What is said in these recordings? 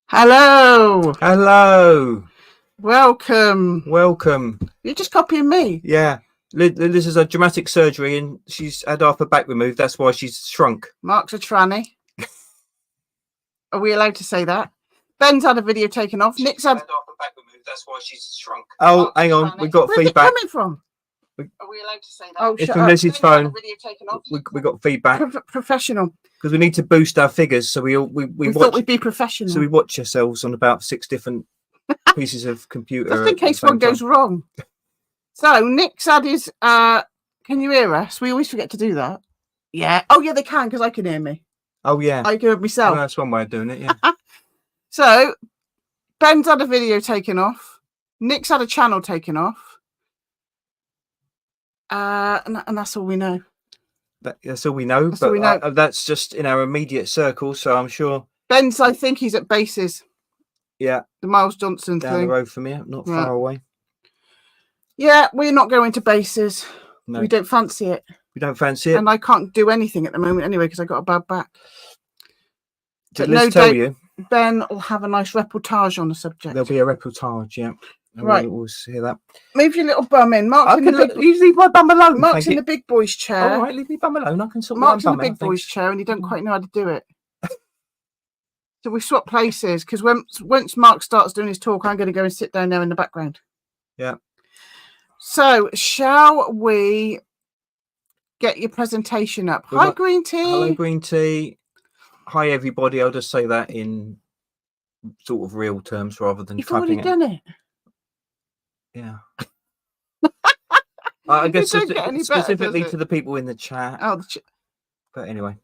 Hello. Hello. Welcome. Welcome. You're just copying me. Yeah. Liz is a dramatic surgery and she's had half her back removed. That's why she's shrunk. Mark's a tranny. Are we allowed to say that? Ben's had a video taken off. Nick's had half her back removed. That's why she's shrunk. Oh, Mark's hang on. We got Where's feedback. Where's it coming from? Are we allowed to say that? Oh, it's from Liz's phone. We got feedback. Professional. Because we need to boost our figures, so we thought we'd be professional. So we watch ourselves on about 6 different pieces of computer. Just in case one goes wrong. So Nick's had his. Can you hear us? We always forget to do that. Yeah. Oh yeah, they can because I can hear me. Oh yeah. I can hear myself. Well, that's one way of doing it. Yeah. So Ben's had a video taken off. Nick's had a channel taken off. And that's all we know. That's all we know. That's all we know. That's just in our immediate circle, so I'm sure. Ben's, I think he's at bases. Yeah. The Miles Johnson down thing. the road from here, not far away. Yeah, we're not going to bases. No. We don't fancy it. We don't fancy it. And I can't do anything at the moment anyway because I got a bad back. Did Liz tell you? Ben will have a nice reportage on the subject. There'll be a reportage, yeah. Right. We'll hear that. Move your little bum in. Mark's in the you leave my bum alone. Mark's in the big boy's chair. All right, leave me bum alone. I can sort Mark's in my the bum big boy's chair and he don't quite know how to do it. So we swap places because once Mark starts doing his talk, I'm going to go and sit down there in the background. Yeah. So shall we get your presentation up? Hi, Green Tea. Hello, Green Tea. Hi, everybody. I'll just say that in sort of real terms rather than You've typing already done it. Yeah. I guess specifically better, to the people in the chat. Oh, but anyway.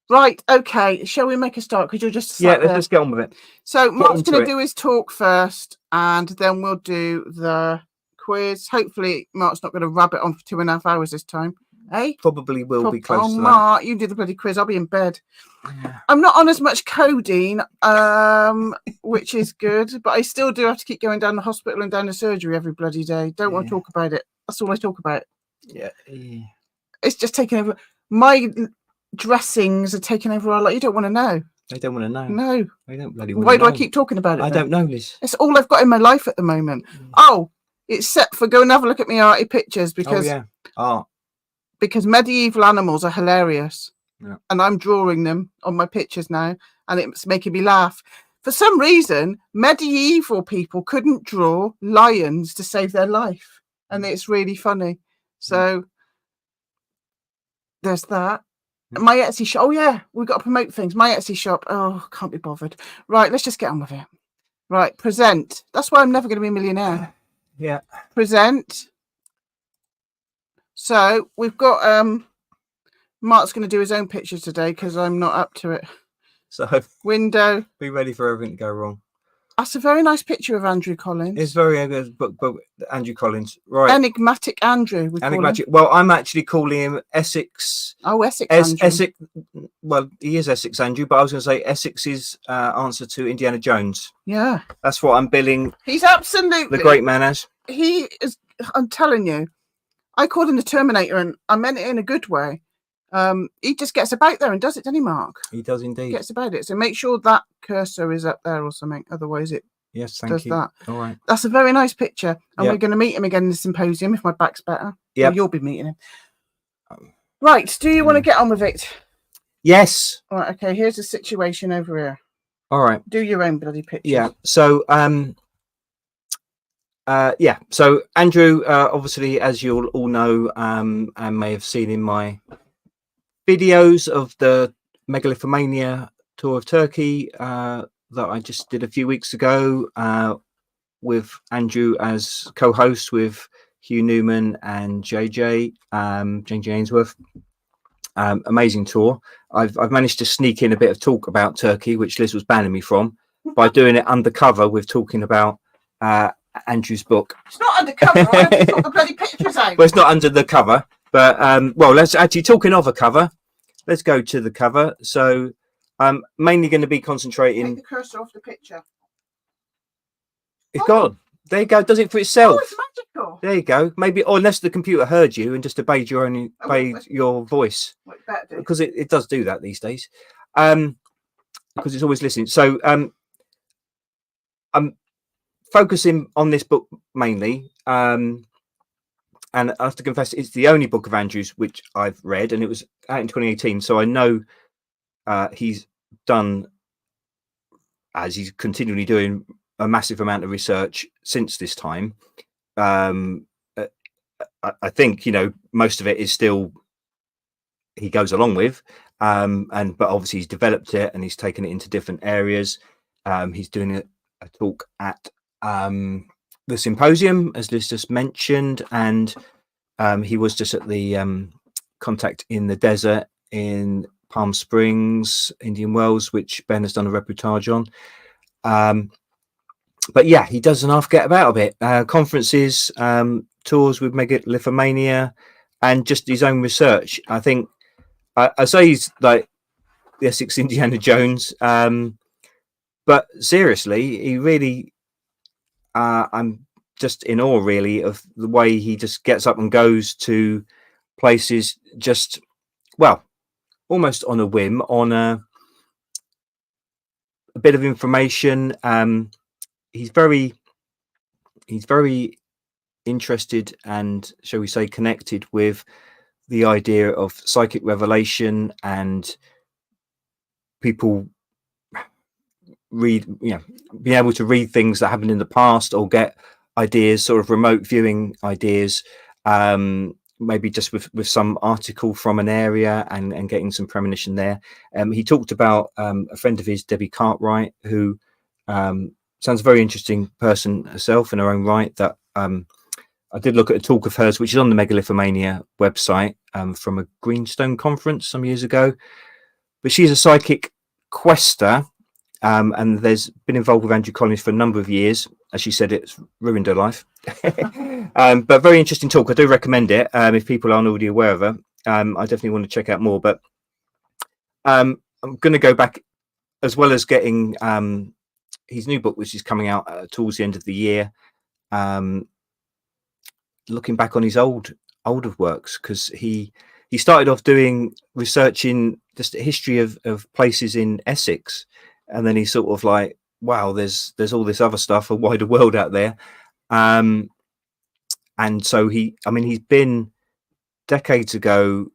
Right. Okay. Shall we make a start? Because you're just let's just get on with it. So Mark's going to do his talk first, and then we'll do the quiz. Hopefully, Mark's not going to rabbit on for 2.5 hours this time. Eh? Probably will be close to that. Mark, you do the bloody quiz. I'll be in bed. Yeah. I'm not on as much codeine, which is good, but I still do have to keep going down the hospital and down the surgery every bloody day. Don't want to talk about it. That's all I talk about. Yeah. It's just taking over. My dressings are taking over our life. You don't want to know. They don't want to know. No. They don't bloody want Why to know. do I keep talking about it? I don't know, Liz. It's all I've got in my life at the moment. Oh, it's set for go and have a look at my arty pictures because because medieval animals are hilarious. Yeah. And I'm drawing them on my pictures now, and it's making me laugh. For some reason, medieval people couldn't draw lions to save their life, and it's really funny. So there's that. My Etsy shop. Oh yeah, we've got to promote things. My Etsy shop. Oh, can't be bothered. Right, let's just get on with it. Right, present. That's why I'm never going to be a millionaire. Yeah. Present. So we've got Mark's going to do his own pictures today because I'm not up to it. So window. Be ready for everything to go wrong. That's a very nice picture of Andrew Collins. It's very good, but Andrew Collins, right? Enigmatic Andrew. Enigmatic. Well, I'm actually calling him Essex. Oh, Essex Andrew. Essex. Well, he is Essex Andrew, but I was going to say Essex's answer to Indiana Jones. Yeah, that's what I'm billing. He's absolutely the great man as. He is. I'm telling you, I called him the Terminator, and I meant it in a good way. He just gets about there and does it, doesn't he, Mark? He does indeed. Gets about it. So make sure that cursor is up there or something. Otherwise, it does that. All right. That's a very nice picture, and we're going to meet him again in the symposium if my back's better. Yeah, you'll be meeting him. Right. Do you want to get on with it? Yes. All right. Okay. Here's the situation over here. All right. Do your own bloody picture. Yeah. So so Andrew, obviously, as you'll all know, and may have seen in my videos of the megalithomania tour of Turkey that I just did a few weeks ago, with Andrew as co-host with Hugh Newman and JJ Ainsworth. Amazing tour. I've managed to sneak in a bit of talk about Turkey, which Liz was banning me from, by doing it undercover with talking about Andrew's book. It's not undercover. I have to put the bloody pictures out. Well, it's not under the cover, but well, let's actually talking of a cover. Let's go to the cover. So I'm mainly going to be concentrating. Take the cursor off the picture. It's gone. There you go. It does it for itself. Oh, it's magical. There you go. Maybe, or unless the computer heard you and just obeyed your your voice, because it does do that these days. because it's always listening. So I'm focusing on this book mainly, and I have to confess it's the only book of Andrew's which I've read, and it was out in 2018. So I know he's done, as he's continually doing, a massive amount of research since this time. I think, you know, most of it is still he goes along with, but obviously he's developed it and he's taken it into different areas. He's doing a talk at the symposium, as Liz just mentioned, and he was just at the Contact in the Desert in Palm Springs, Indian Wells, which Ben has done a reportage on. But yeah, he doesn't half get about a bit. Conferences, tours with Megalithomania, and just his own research. I think I say he's like the Essex Indiana Jones, but seriously, he really, I'm just in awe really of the way he just gets up and goes to places, just, well, almost on a whim, on a bit of information. He's very interested and, shall we say, connected with the idea of psychic revelation and people being able to read things that happened in the past or get ideas, sort of remote viewing ideas, maybe just with some article from an area and getting some premonition there. He talked about a friend of his, Debbie Cartwright, who sounds a very interesting person herself in her own right. That I did look at a talk of hers, which is on the Megalithomania website, from a Greenstone conference some years ago. But she's a psychic quester, and there's been involved with Andrew Collins for a number of years. As she said, it's ruined her life. But very interesting talk. I do recommend it if people aren't already aware of her. I definitely want to check out more. But I'm going to go back, as well as getting his new book, which is coming out towards the end of the year. Looking back on his older works, because he started off doing research in just a history of places in Essex, and then he's sort of like, wow, there's all this other stuff, a wider world out there. And so he's been decades ago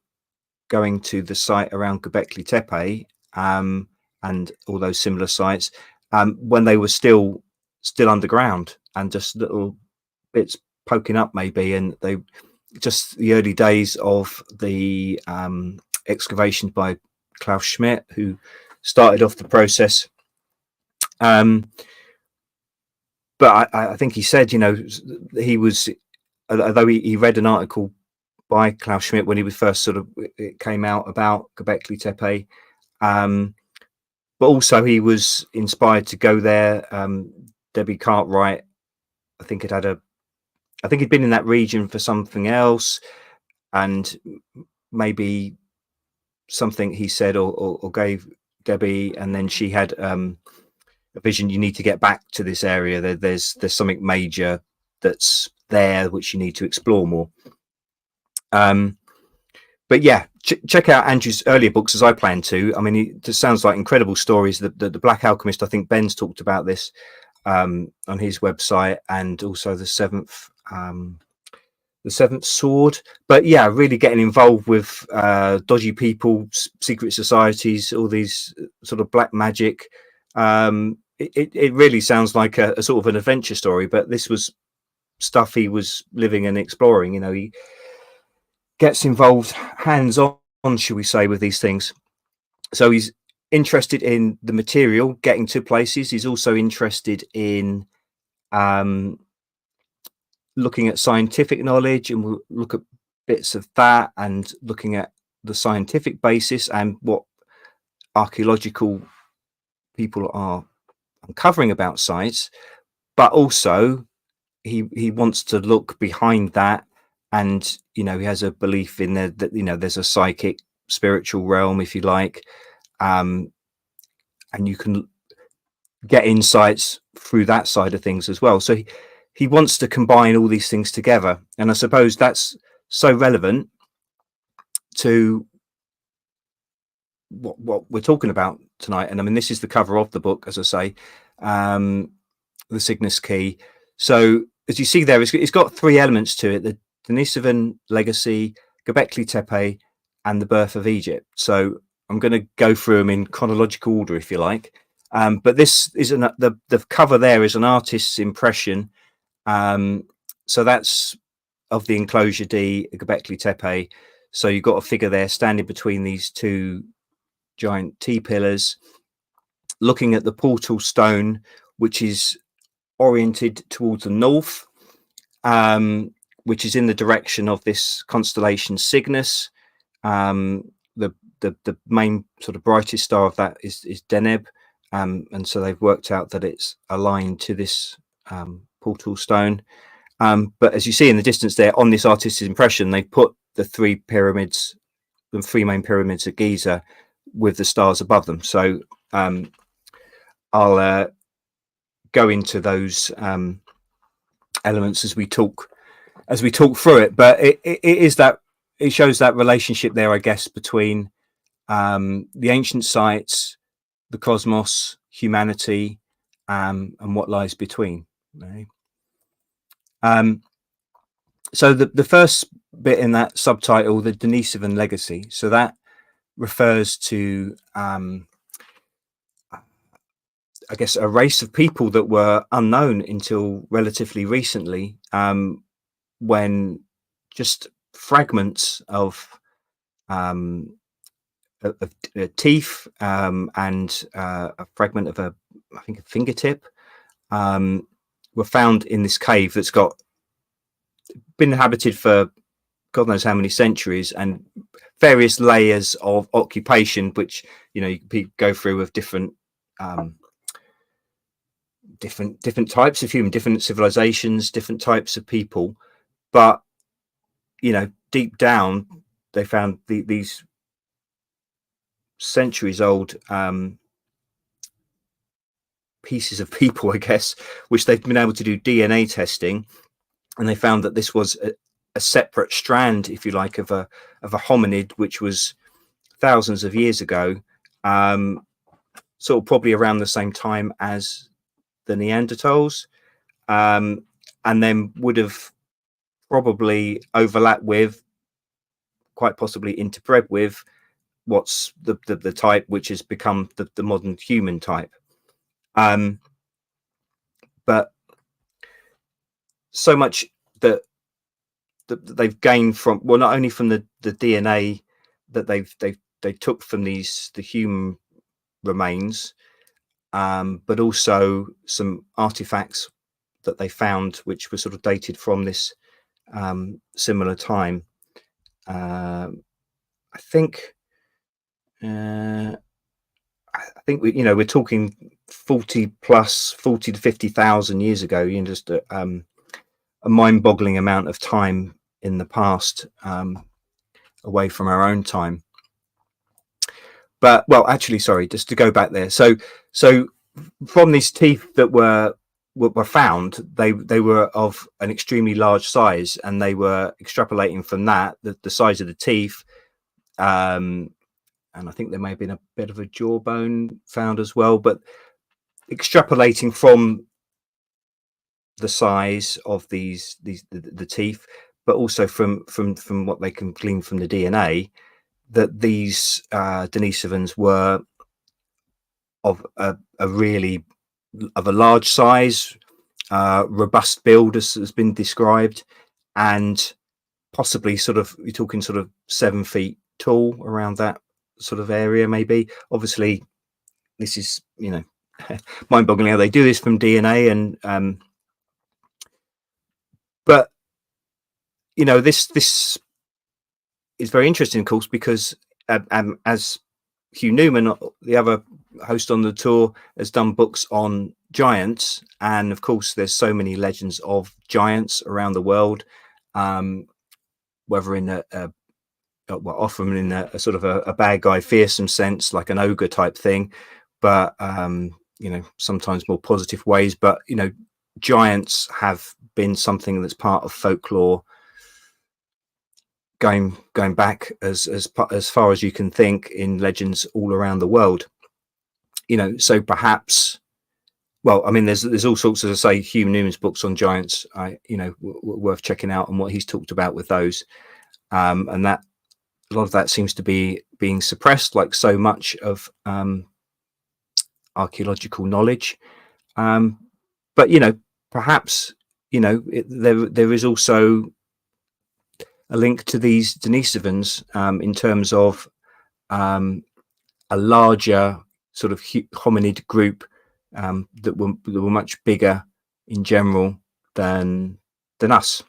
going to the site around Gobekli Tepe, and all those similar sites, when they were still underground and just little bits poking up maybe, and they just the early days of the excavations by Klaus Schmidt, who started off the process. But I think he said, you know, he was, although he read an article by Klaus Schmidt when he was first it came out about Gobekli Tepe, but also he was inspired to go there. Debbie Cartwright, I think he'd been in that region for something else, and maybe something he said or gave Debbie, and then she had a vision. You need to get back to this area. There's something major that's there which you need to explore more. But yeah, check out Andrew's earlier books, as I plan to. I mean, it just sounds like incredible stories. The Black Alchemist, I think Ben's talked about this on his website, and also the seventh sword. But yeah, really getting involved with dodgy people, secret societies, all these sort of black magic. It really sounds like a sort of an adventure story, but this was stuff he was living and exploring. You know, he gets involved hands on, shall we say, with these things. So he's interested in the material, getting to places. He's also interested in looking at scientific knowledge, and we'll look at bits of that, and looking at the scientific basis and what archaeological people are uncovering about sites. But also he wants to look behind that, and you know, he has a belief in there that, you know, there's a psychic spiritual realm, if you like, and you can get insights through that side of things as well. So he wants to combine all these things together, and I suppose that's so relevant to what we're talking about tonight. And I mean, this is the cover of the book, as I say, the Cygnus Key. So as you see there, it's got three elements to it: the Denisovan legacy, Gobekli Tepe, and the birth of Egypt. So I'm going to go through them in chronological order, if you like. But this is the cover there is an artist's impression. So that's of the enclosure D, Gobekli Tepe. So you've got a figure there standing between these two giant T-pillars, looking at the portal stone, which is oriented towards the north, which is in the direction of this constellation Cygnus. The main sort of brightest star of that is Deneb, and so they've worked out that it's aligned to this portal stone. But as you see in the distance there, on this artist's impression, they put the three pyramids, the three main pyramids at Giza, with the stars above them. So I'll go into those elements as we talk through it. But it shows that relationship there, I guess, between the ancient sites, the cosmos, humanity, and what lies between. Right? So the first bit in that subtitle, the Denisovan legacy, so that refers to I guess a race of people that were unknown until relatively recently, when just fragments of teeth and a fragment of a fingertip were found in this cave that's been inhabited for God knows how many centuries, and various layers of occupation, which you go through with different types of human, different civilizations, different types of people. But deep down, they found these centuries old pieces of people, I guess, which they've been able to do DNA testing, and they found that this was a separate strand, if you like, of a hominid, which was thousands of years ago, sort of probably around the same time as the Neanderthals, and then would have probably overlapped with, quite possibly interbred with, what's the type which has become the modern human type. But so much that they've gained from, well, not only from the DNA that they took from the human remains, but also some artifacts that they found which were sort of dated from this similar time. I think we're talking 40 to 50,000 years ago. Just a mind-boggling amount of time in the past, away from our own time. But actually, sorry, just to go back there. So from these teeth that were found, they were of an extremely large size, and they were extrapolating from that the size of the teeth, and I think there may have been a bit of a jawbone found as well, but extrapolating from the size of the teeth, but also from what they can glean from the DNA, that these Denisovans were of a large size, robust build, as has been described, and possibly you're talking 7 feet tall, around that sort of area, maybe. Obviously, this is mind-boggling how they do this from DNA, and but this is very interesting, of course, because as Hugh Newman, the other host on the tour, has done books on giants, and of course there's so many legends of giants around the world, whether in often in a sort of a bad guy, fearsome sense, like an ogre type thing, but sometimes more positive ways. But giants have been something that's part of folklore going back as far as you can think in legends all around the world. You know, so perhaps, well, I mean, there's all sorts, as I say, Hugh Newman's books on giants, you know, worth checking out, and what he's talked about with those, and that a lot of that seems to be being suppressed, like so much of archaeological knowledge. But you know, perhaps, you know, there is also a link to these Denisovans in terms of a larger sort of hominid group that were much bigger in general than us.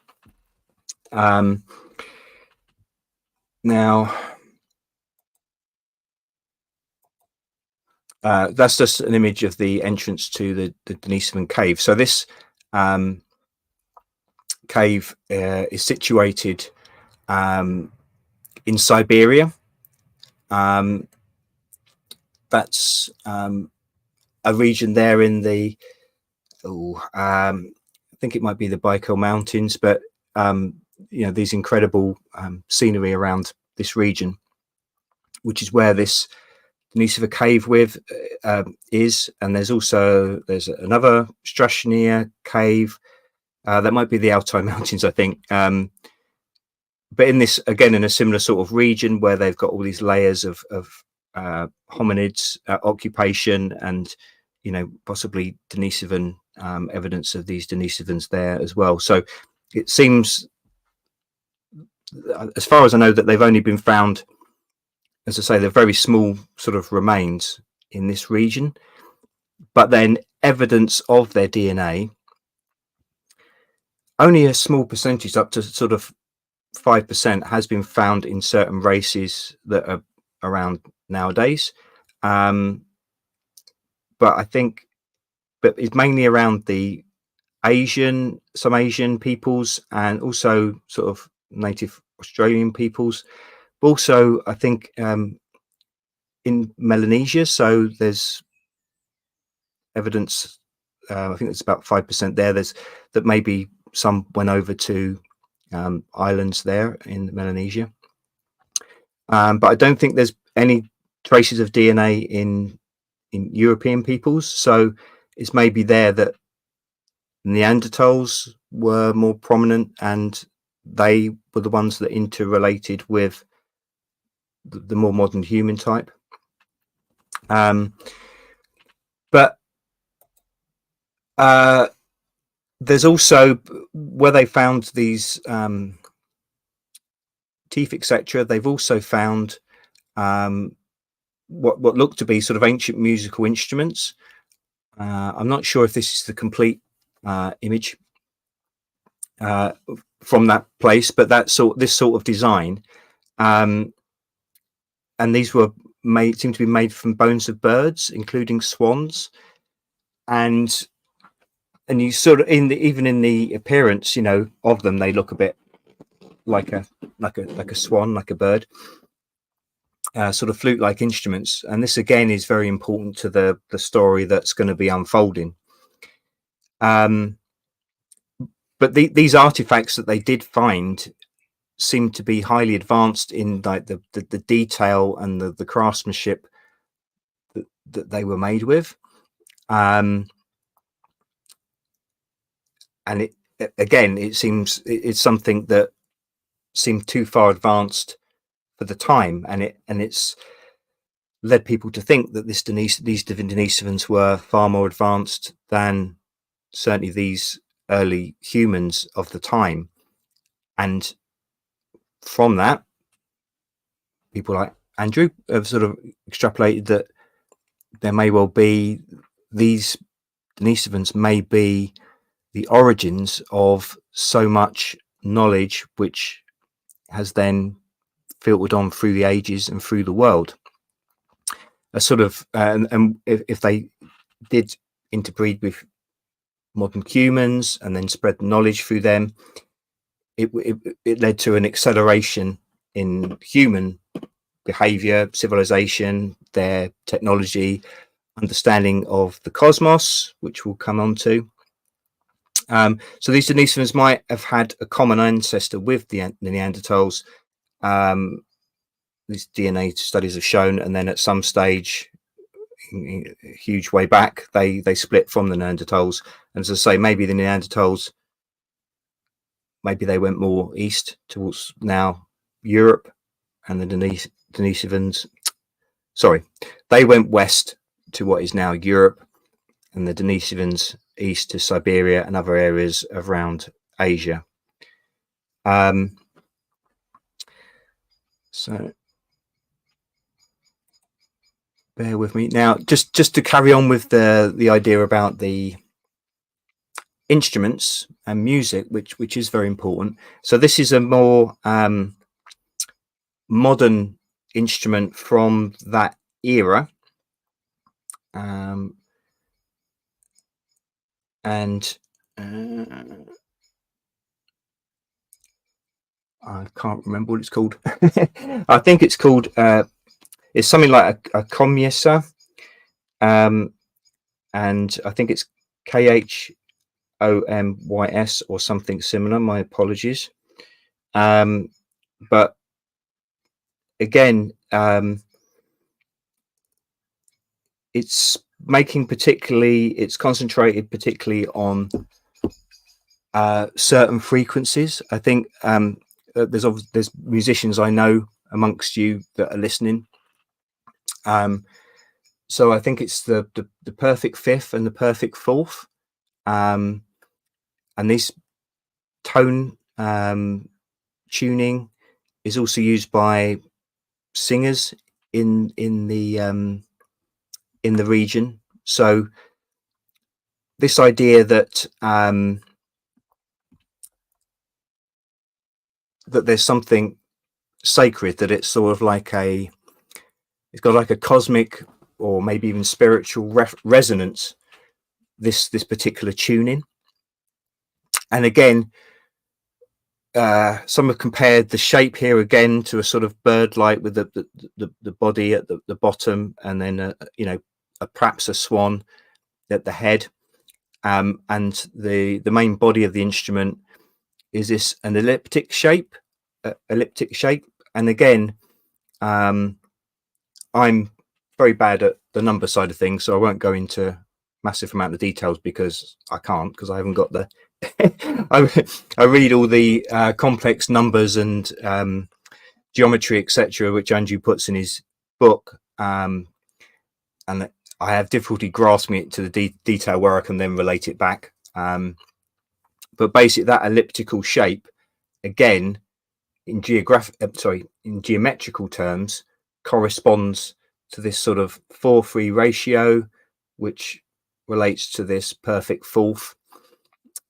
Now, that's just an image of the entrance to the Denisovan cave. So this cave is situated in Siberia. That's a region there in the, I think it might be the Baikal Mountains, but you know, these incredible scenery around this region, which is where this Denisova cave is. And there's another Strashnia cave that might be the Altai Mountains, I think. But in this, again, in a similar sort of region where they've got all these layers of hominids occupation, and you know, possibly Denisovan evidence of these Denisovans there as well. So it seems, as far as I know, that they've only been found, as I say, they're very small sort of remains in this region, but then evidence of their DNA, only a small percentage, up to sort of 5%, has been found in certain races that are around nowadays. But I think, but it's mainly around the some Asian peoples, and also sort of native Australian peoples, but also I think in Melanesia. So there's evidence, I think it's about 5% there, that maybe some went over to islands there in Melanesia, but I don't think there's any traces of DNA in European peoples. So it's maybe there that Neanderthals were more prominent, and they were the ones that interrelated with the more modern human type. But there's also, where they found these teeth, etc., they've also found what look to be sort of ancient musical instruments. I'm not sure if this is the complete image from that place, but this sort of design, and these were seem to be made from bones of birds, including swans, and you sort of even in the appearance, you know, of them, they look a bit like a swan, like a bird, sort of flute-like instruments. And this again is very important to the story that's going to be unfolding. But these artifacts that they did find seem to be highly advanced in like the detail and the craftsmanship that they were made with. And it again, it seems it's something that seemed too far advanced for the time, and it's led people to think that these Denisovans were far more advanced than certainly these early humans of the time. And from that, people like Andrew have sort of extrapolated that there may well be these Denisovans may be the origins of so much knowledge which has then filtered on through the ages and through the world. A sort of and if they did interbreed with modern humans and then spread knowledge through them, it led to an acceleration in human behavior, civilization, their technology, understanding of the cosmos, which we'll come on to. So these Denisovans might have had a common ancestor with the Neanderthals, these DNA studies have shown, and then at some stage, a huge way back, they split from the Neanderthals. And as I say, maybe the Neanderthals, maybe they went more east towards now Europe, and the Denisovans, sorry, they went west to what is now Europe, and the Denisovans east to Siberia and other areas around Asia. So bear with me now, just to carry on with the idea about the instruments and music, which is very important. So this is a more modern instrument from that era, and I can't remember what it's called. I think it's called it's something like a komyesa, and I think it's KHOMYS or something similar. My apologies. But again, it's concentrated particularly on certain frequencies. I think there's musicians I know amongst you that are listening. So I think it's the perfect fifth and the perfect fourth, and this tone tuning is also used by singers in the region. So this idea that that there's something sacred, that it's sort of like it's got like a cosmic or maybe even spiritual resonance, this particular tuning. And again, some have compared the shape here again to a sort of bird like, with the body at the bottom, and then perhaps a swan at the head, and the main body of the instrument is an elliptic shape. And again, I'm very bad at the number side of things, so I won't go into massive amount of details because I can't, because I haven't got the I read all the complex numbers and geometry, etc., which Andrew puts in his book, and I have difficulty grasping it to the detail where I can then relate it back. But basically, that elliptical shape, again, in geometrical terms, corresponds to this sort of 4:3 ratio, which relates to this perfect fourth.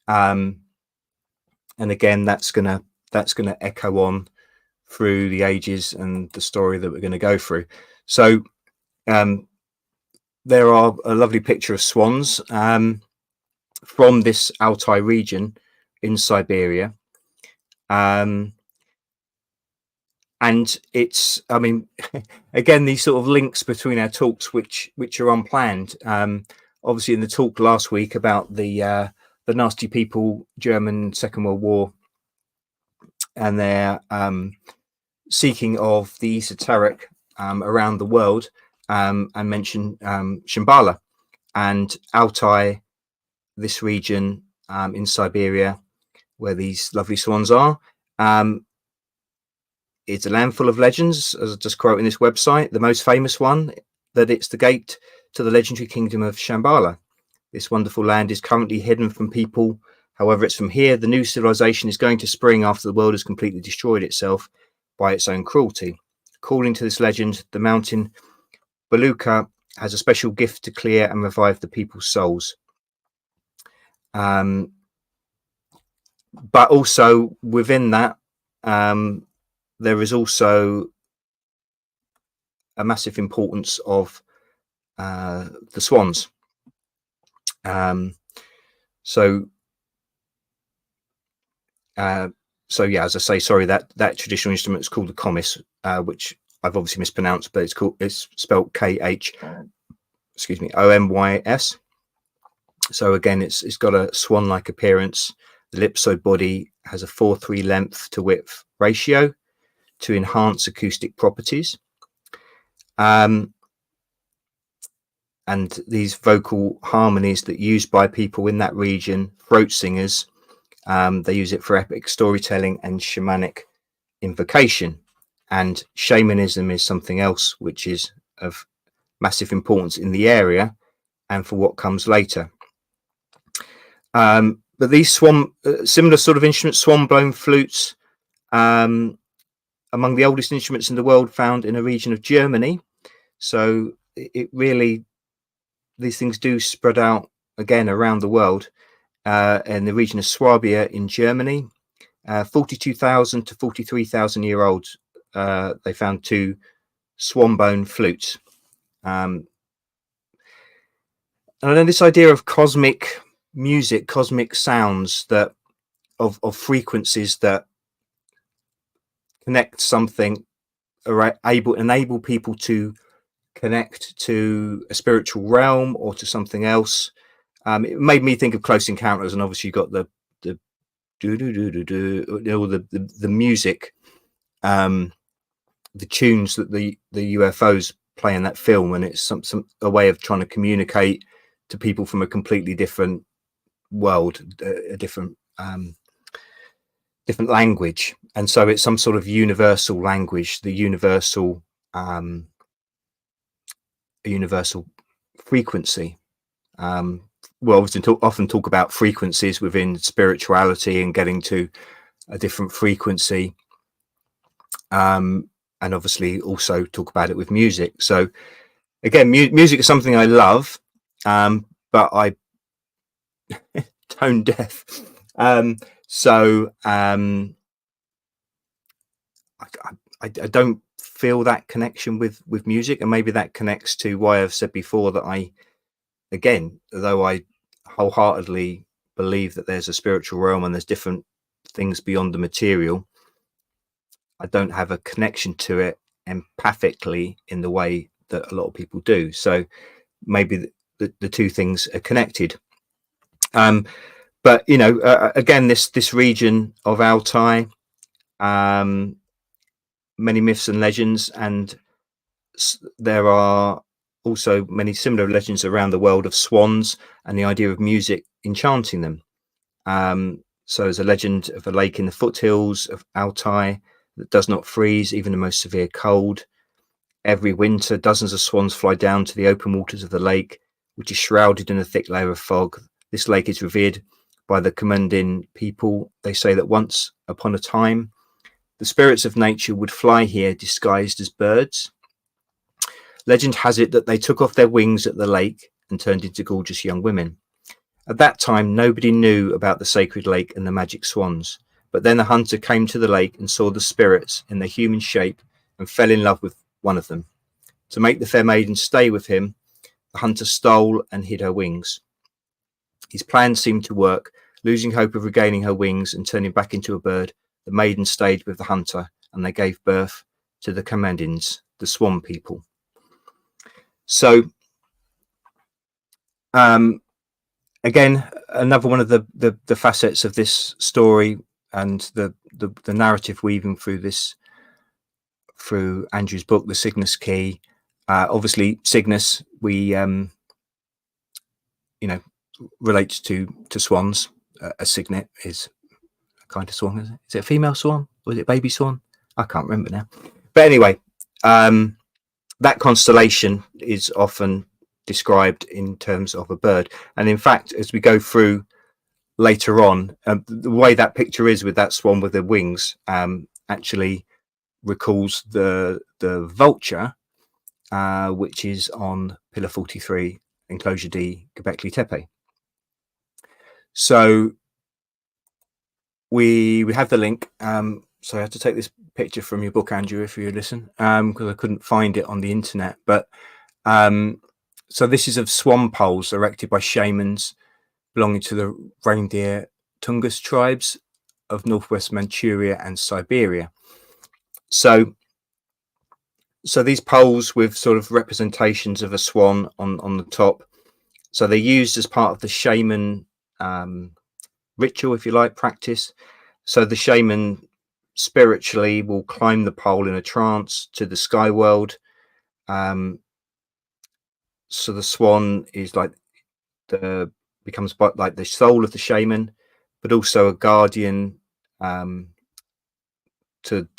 And again, that's gonna echo on through the ages and the story that we're going to go through. So there are a lovely picture of swans from this Altai region in Siberia, and it's, I mean, again, these sort of links between our talks which are unplanned. Obviously, in the talk last week about the nasty people, German Second World War, and their seeking of the esoteric around the world, and mentioned Shambhala and Altai, this region in Siberia where these lovely swans are. It's a land full of legends, as I just quote in this website. The most famous one, that it's the gate to the legendary kingdom of Shambhala. This wonderful land is currently hidden from people. However, it's from here the new civilization is going to spring after the world has completely destroyed itself by its own cruelty. According to this legend, the mountain Baluka has a special gift to clear and revive the people's souls. But also within that, there is also a massive importance of the swans. So yeah, as I say, sorry, that traditional instrument is called the komis, which I've obviously mispronounced, but it's spelled KHOMYS. So again, it's got a swan-like appearance. The ellipsoid body has a 4:3 length to width ratio, to enhance acoustic properties. And these vocal harmonies that are used by people in that region, throat singers, they use it for epic storytelling and shamanic invocation. And shamanism is something else which is of massive importance in the area and for what comes later. But these similar sort of instruments, swan-blown flutes, among the oldest instruments in the world, found in a region of Germany. So it really, these things do spread out again around the world. In the region of Swabia in Germany, 42,000 to 43,000 year olds, they found 2 swan-bone flutes. And I know this idea of cosmic music, cosmic sounds, that of frequencies that connect something, or enable people to connect to a spiritual realm or to something else. It made me think of Close Encounters, and obviously you got the music, the tunes that the UFOs play in that film, and it's a way of trying to communicate to people from a completely different world, a different language. And so it's some sort of universal language, the universal frequency. We'll often talk about frequencies within spirituality and getting to a different frequency, and obviously also talk about it with music. So again, music is something I love, but I tone deaf. So I don't feel that connection with music, and maybe that connects to why I've said before that again, though I wholeheartedly believe that there's a spiritual realm and there's different things beyond the material, I don't have a connection to it empathically in the way that a lot of people do. So maybe the two things are connected. But you know, again, this region of Altai, many myths and legends, and there are also many similar legends around the world of swans and the idea of music enchanting them. So there's a legend of a lake in the foothills of Altai that does not freeze even the most severe cold. Every winter, dozens of swans fly down to the open waters of the lake, which is shrouded in a thick layer of fog. This lake is revered by the Kamundin people. They say that once upon a time, the spirits of nature would fly here disguised as birds. Legend has it that they took off their wings at the lake and turned into gorgeous young women. At that time, nobody knew about the sacred lake and the magic swans. But then a hunter came to the lake and saw the spirits in their human shape and fell in love with one of them. To make the fair maiden stay with him, the hunter stole and hid her wings. His plan seemed to work. Losing hope of regaining her wings and turning back into a bird, the maiden stayed with the hunter, and they gave birth to the Kamundins, the swan people. So, again, another one of the facets of this story and the narrative weaving through Andrew's book, The Cygnus Key. Obviously, Cygnus, we relates to swans. A cygnet is a kind of swan, is it? Is it a female swan or is it a baby swan? I can't remember now. But anyway, that constellation is often described in terms of a bird. And in fact, as we go through later on, the way that picture is with that swan with the wings actually recalls the vulture, which is on Pillar 43, Enclosure D, Gobekli Tepe. So we have the link. So I had to take this picture from your book, Andrew, if you listen, because I couldn't find it on the internet. But so this is of swan poles erected by shamans belonging to the reindeer Tungus tribes of northwest Manchuria and Siberia. So these poles with sort of representations of a swan on the top. So they're used as part of the shaman ritual, if you like, practice. So the shaman spiritually will climb the pole in a trance to the sky world. So the swan is like becomes like the soul of the shaman, but also a guardian to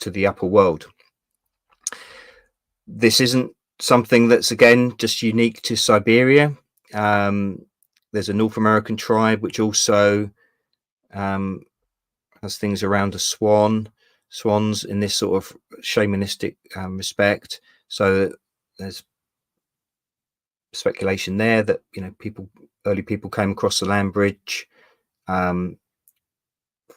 the upper world. This isn't something that's, again, just unique to Siberia. There's a North American tribe which also has things around a swans in this sort of shamanistic respect. So there's speculation there that, you know, early people came across the land bridge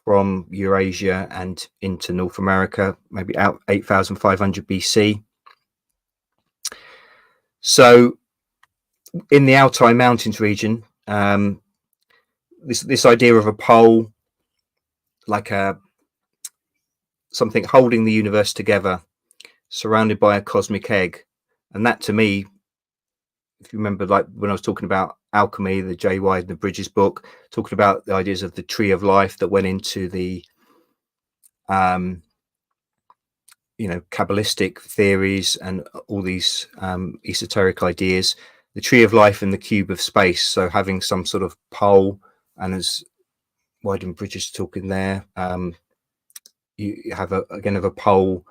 from Eurasia and into North America, maybe out 8,500 BC. So in the Altai Mountains region, this idea of a pole, like something holding the universe together, surrounded by a cosmic egg, and that, to me, if you remember, like when I was talking about alchemy, the J. Widener Bridges book, talking about the ideas of the tree of life that went into the Kabbalistic theories and all these esoteric ideas, the tree of life and the cube of space. So having some sort of pole, and as Widener Bridges talking there, you have a pole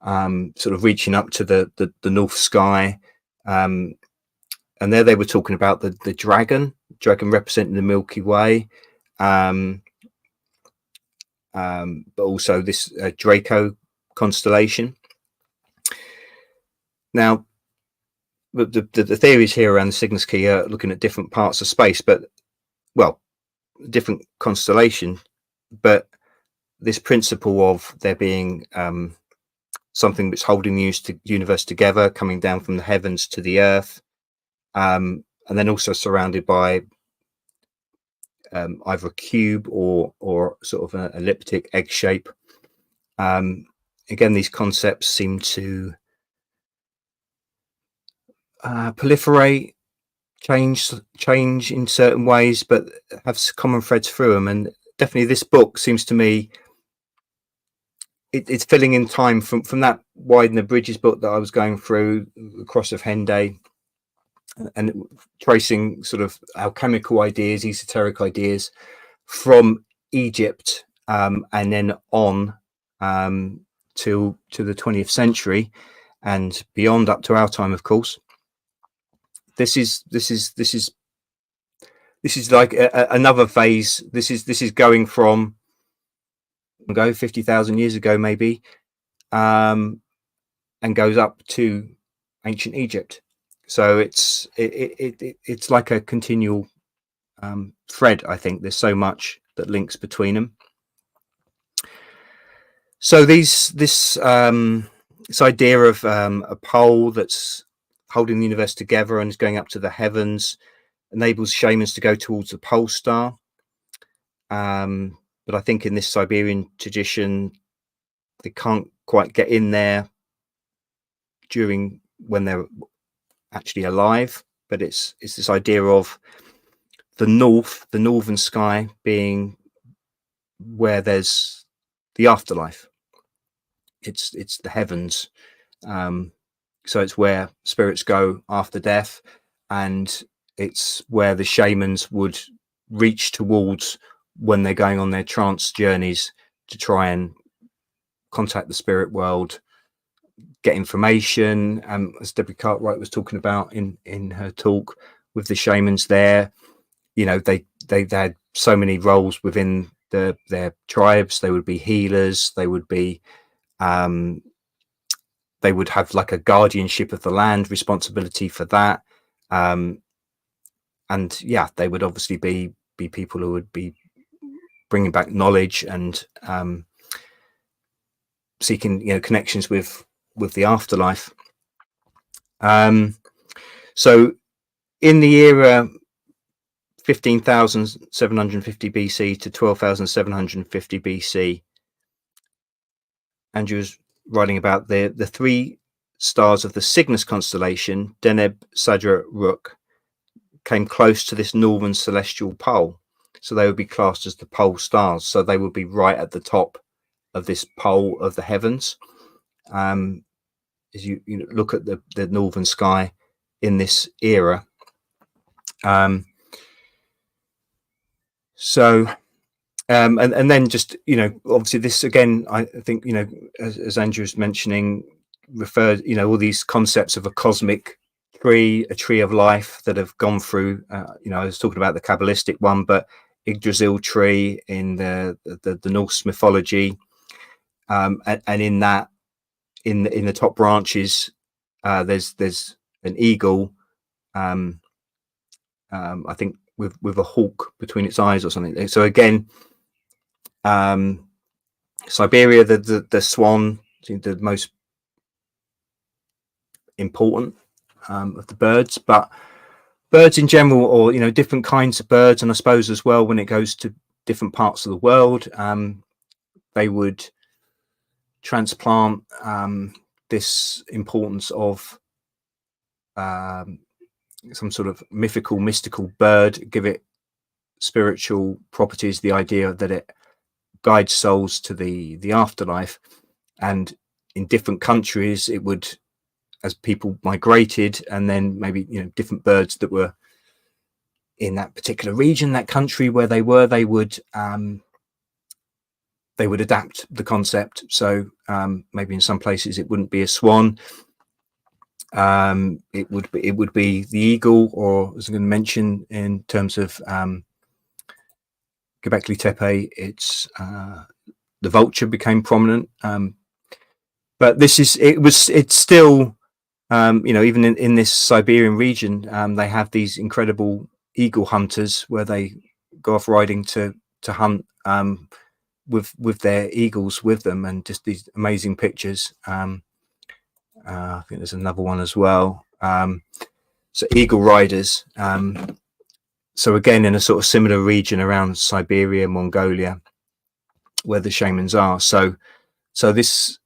sort of reaching up to the north sky. And there they were talking about the dragon representing the Milky Way, but also this Draco constellation. Now, the theories here around the Cygnus Key are looking at different parts of space, but, well, different constellation, but this principle of there being something that's holding the universe together, coming down from the heavens to the earth, and then also surrounded by either a cube or sort of an elliptic egg shape. Again, these concepts seem to proliferate, change in certain ways, but have common threads through them. And definitely this book seems to me it's filling in time from that Widener Bridges book that I was going through, The Cross of Henday, and tracing sort of alchemical ideas, esoteric ideas from Egypt, and then on to the 20th century and beyond, up to our time, of course. This is like another phase. This is going from 50,000 years ago, maybe, and goes up to ancient Egypt. So it's like a continual thread. I think there's so much that links between them. So this idea of a pole that's holding the universe together and is going up to the heavens enables shamans to go towards the pole star. But I think in this Siberian tradition, they can't quite get in there when they're actually alive. But it's this idea of the northern sky being where there's the afterlife. It's the heavens. So it's where spirits go after death, and it's where the shamans would reach towards when they're going on their trance journeys to try and contact the spirit world, get information. As Debbie Cartwright was talking about in her talk with the shamans there, you know, they had so many roles within their tribes. They would be healers. They would be they would have like a guardianship of the land, responsibility for that. And yeah, they would obviously be people who would be bringing back knowledge and seeking, you know, connections with the afterlife. So in the era 15,750 BC to 12,750 BC, Andrew was writing about the three stars of the Cygnus constellation, Deneb, Sadra, Rook, came close to this northern celestial pole. So they would be classed as the pole stars. So they would be right at the top this pole of the heavens. As you look at the northern sky in this era. And then just, obviously this again, I think, as Andrew was mentioning, referred, all these concepts of a cosmic tree, a tree of life that have gone through, I was talking about the Kabbalistic one, but Yggdrasil tree in the Norse mythology, and in that, in the top branches, there's an eagle, I think with a hawk between its eyes or something. So again, Siberia, the swan, the most important of the birds, but birds in general, or different kinds of birds, and I suppose as well when it goes to different parts of the world, they would transplant this importance of some sort of mystical bird, give it spiritual properties, the idea that it guides souls to the afterlife. And in different countries, it would, as people migrated, and then maybe different birds that were in that particular region, that country where they were, they would adapt the concept. So maybe in some places it wouldn't be a swan, it would be the eagle, or as I'm going to mention in terms of Gobekli Tepe, it's the vulture became prominent. But it's still, even in this Siberian region, they have these incredible eagle hunters where they go off riding to hunt with their eagles with them, and just these amazing pictures. I think there's another one as well. So eagle riders. So again, in a sort of similar region around Siberia, Mongolia, where the shamans are. So this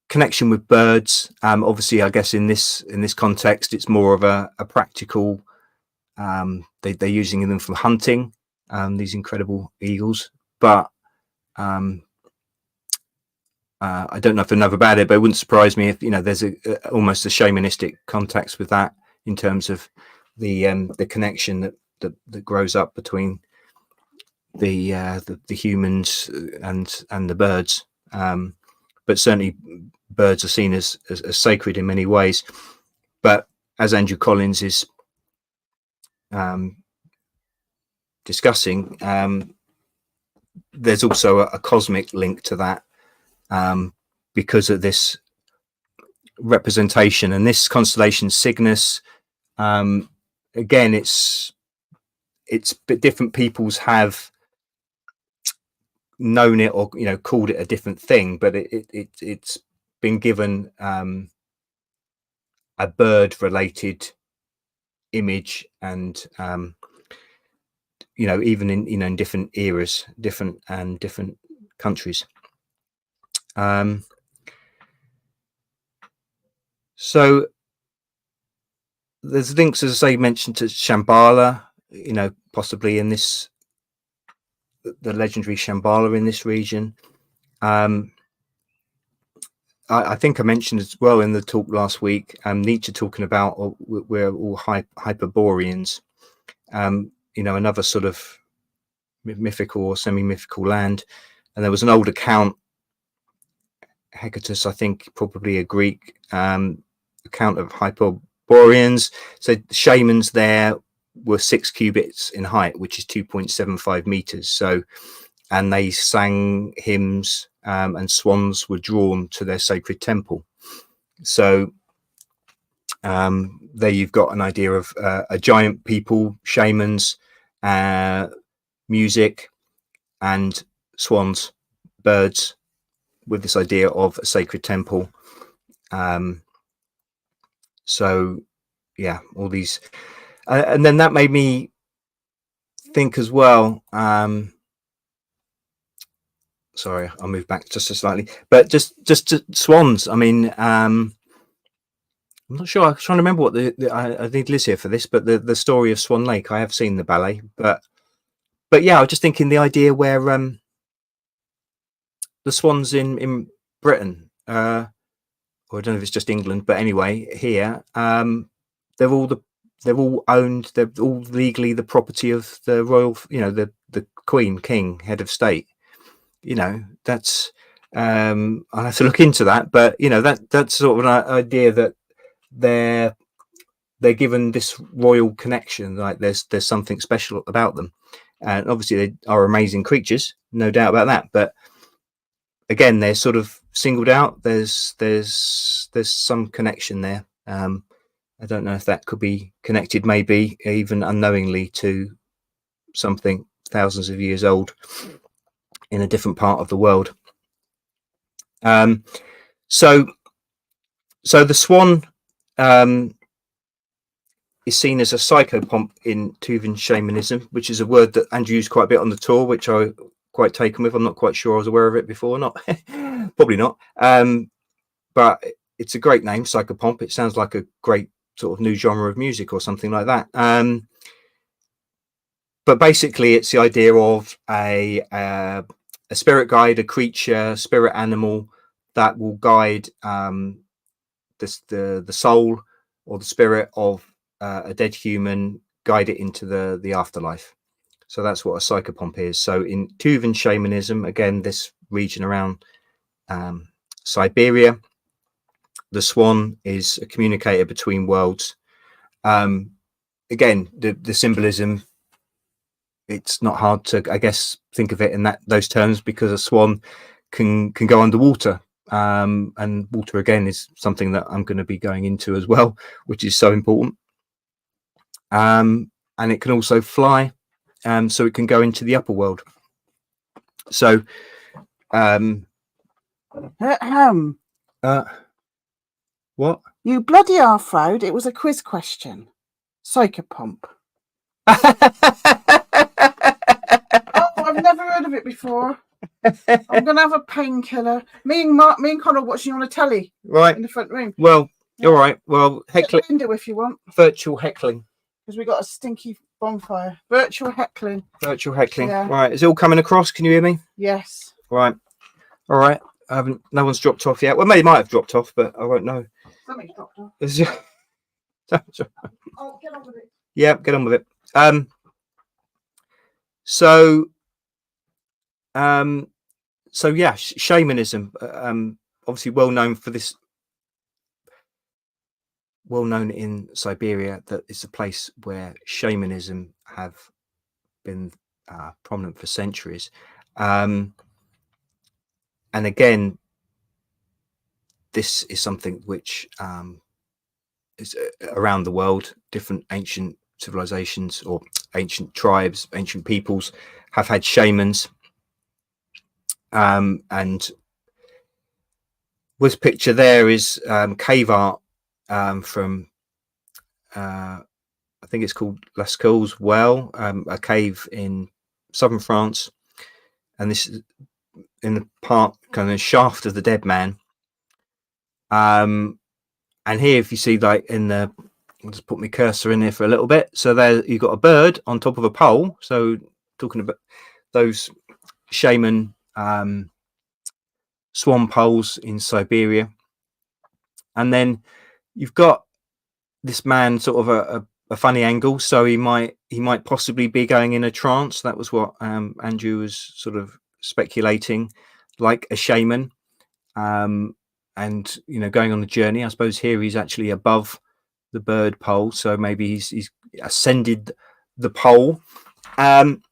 connection with birds, obviously, I guess in this context, it's more of a practical. They're using them for hunting, these incredible eagles. But I don't know if I know about it, but it wouldn't surprise me if there's almost a shamanistic context with that, in terms of the connection that grows up between the humans and the birds. But certainly birds are seen as sacred in many ways. But as Andrew Collins is discussing, there's also a cosmic link to that, because of this representation and this constellation Cygnus. Again, it's but different peoples have known it, or called it a different thing, but it's been given a bird related image, and even in different eras, different countries. So there's links, as I say, mentioned to Shambhala, possibly in this, the legendary Shambhala in this region. I think I mentioned as well in the talk last week, Nietzsche talking about we're all Hyperboreans, another sort of mythical or semi-mythical land. And there was an old account, Hecatus, I think probably a Greek account of Hyperboreans. So shamans there were 6 cubits in height, which is 2.75 meters. So, and they sang hymns, and swans were drawn to their sacred temple. So there you've got an idea of a giant people, shamans, music, and swans, birds, with this idea of a sacred temple. So yeah, all these, and then that made me think as well. Sorry, I'll move back just slightly, but just to swans. I mean, I'm not sure. I'm trying to remember what I need Liz here for this, but the story of Swan Lake. I have seen the ballet, but yeah, I was just thinking the idea where the swans in Britain, or I don't know if it's just England, but anyway, here, they're all owned. They're all legally the property of the royal, the Queen, King, head of state. That's I'll have to look into that, but that's sort of an idea that they're given this royal connection. Like there's something special about them, and obviously they are amazing creatures, no doubt about that. But again, they're sort of singled out. There's some connection there. I don't know if that could be connected, maybe even unknowingly, to something thousands of years old in a different part of the world. So the swan is seen as a psychopomp in Tuvan shamanism, which is a word that Andrew used quite a bit on the tour, which I quite taken with. I'm not quite sure I was aware of it before or not. Probably not. But it's a great name, psychopomp. It sounds like a great sort of new genre of music or something like that. But basically it's the idea of a spirit guide, a creature, spirit animal that will guide the soul or the spirit of a dead human, guide it into the afterlife. So that's what a psychopomp is. So in Tuvan shamanism, again, this region around Siberia, the swan is a communicator between worlds. Again, the symbolism, it's not hard to, I guess, think of it in those terms, because a swan can go underwater, and water again is something that I'm going to be going into as well, which is so important. And it can also fly, so it can go into the upper world. So what? You bloody half-road. It was a quiz question. Psychopomp. Oh, I've never heard of it before. I'm gonna have a painkiller. Me and Connor watching on a telly, right, in the front room. Well, yeah. All right. Well, heckling. Window if you want. Virtual heckling. Because we got a stinky bonfire. Virtual heckling. Virtual heckling. Yeah. Right. Is it all coming across? Can you hear me? Yes. Right. All right. No one's dropped off yet. Well, maybe might have dropped off, but I won't know. Something's dropped off. Oh, get on with it. Yeah, get on with it. So yeah, shamanism, obviously well known for this. Well known in Siberia, that it's a place where shamanism have been prominent for centuries. And again, this is something which is around the world. Different ancient civilizations or ancient tribes, ancient peoples have had shamans. And this picture there is cave art from I think it's called Lascaux's Well, a cave in southern France, and this is in the part kind of shaft of the dead man. And here, if you see, like in the, I'll just put my cursor in here for a little bit. So there you've got a bird on top of a pole. So talking about those shaman swan poles in Siberia. And then you've got this man sort of a funny angle. So he might possibly be going in a trance. That was what Andrew was sort of speculating, like a shaman. And going on a journey. I suppose here he's actually above the bird pole, so maybe he's ascended the pole. And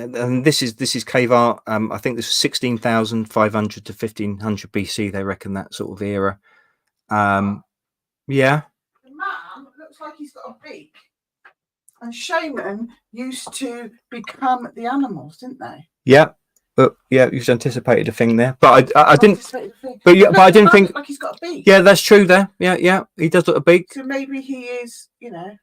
this is cave art. I think this was 16,500 to 1500 BC. They reckon that sort of era. Yeah. The man looks like he's got a beak. And shaman used to become the animals, didn't they? Yeah. But yeah, you've anticipated a thing there, but I didn't. But yeah, but I didn't think. Like he's got a beak. Yeah, that's true. There, yeah, he does look a beak. So maybe he is, Yeah.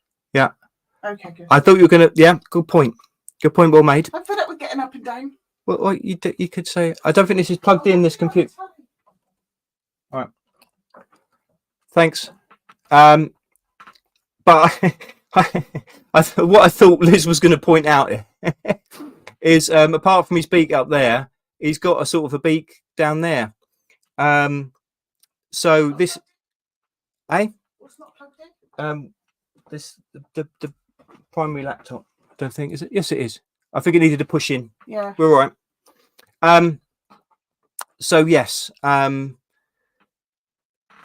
Okay, good. I thought you were gonna. Yeah, good point. Good point. Well made. I'm fed up with getting up and down. Well, you could say. I don't think this is plugged in. This computer. All right. Thanks. But what I thought Liz was going to point out is apart from his beak up there, he's got a sort of a beak down there. So this, What's not plugged in? this the primary laptop. Don't think, is it? Yes, it is. I think it needed to push in. Yeah. We're all right. So yes,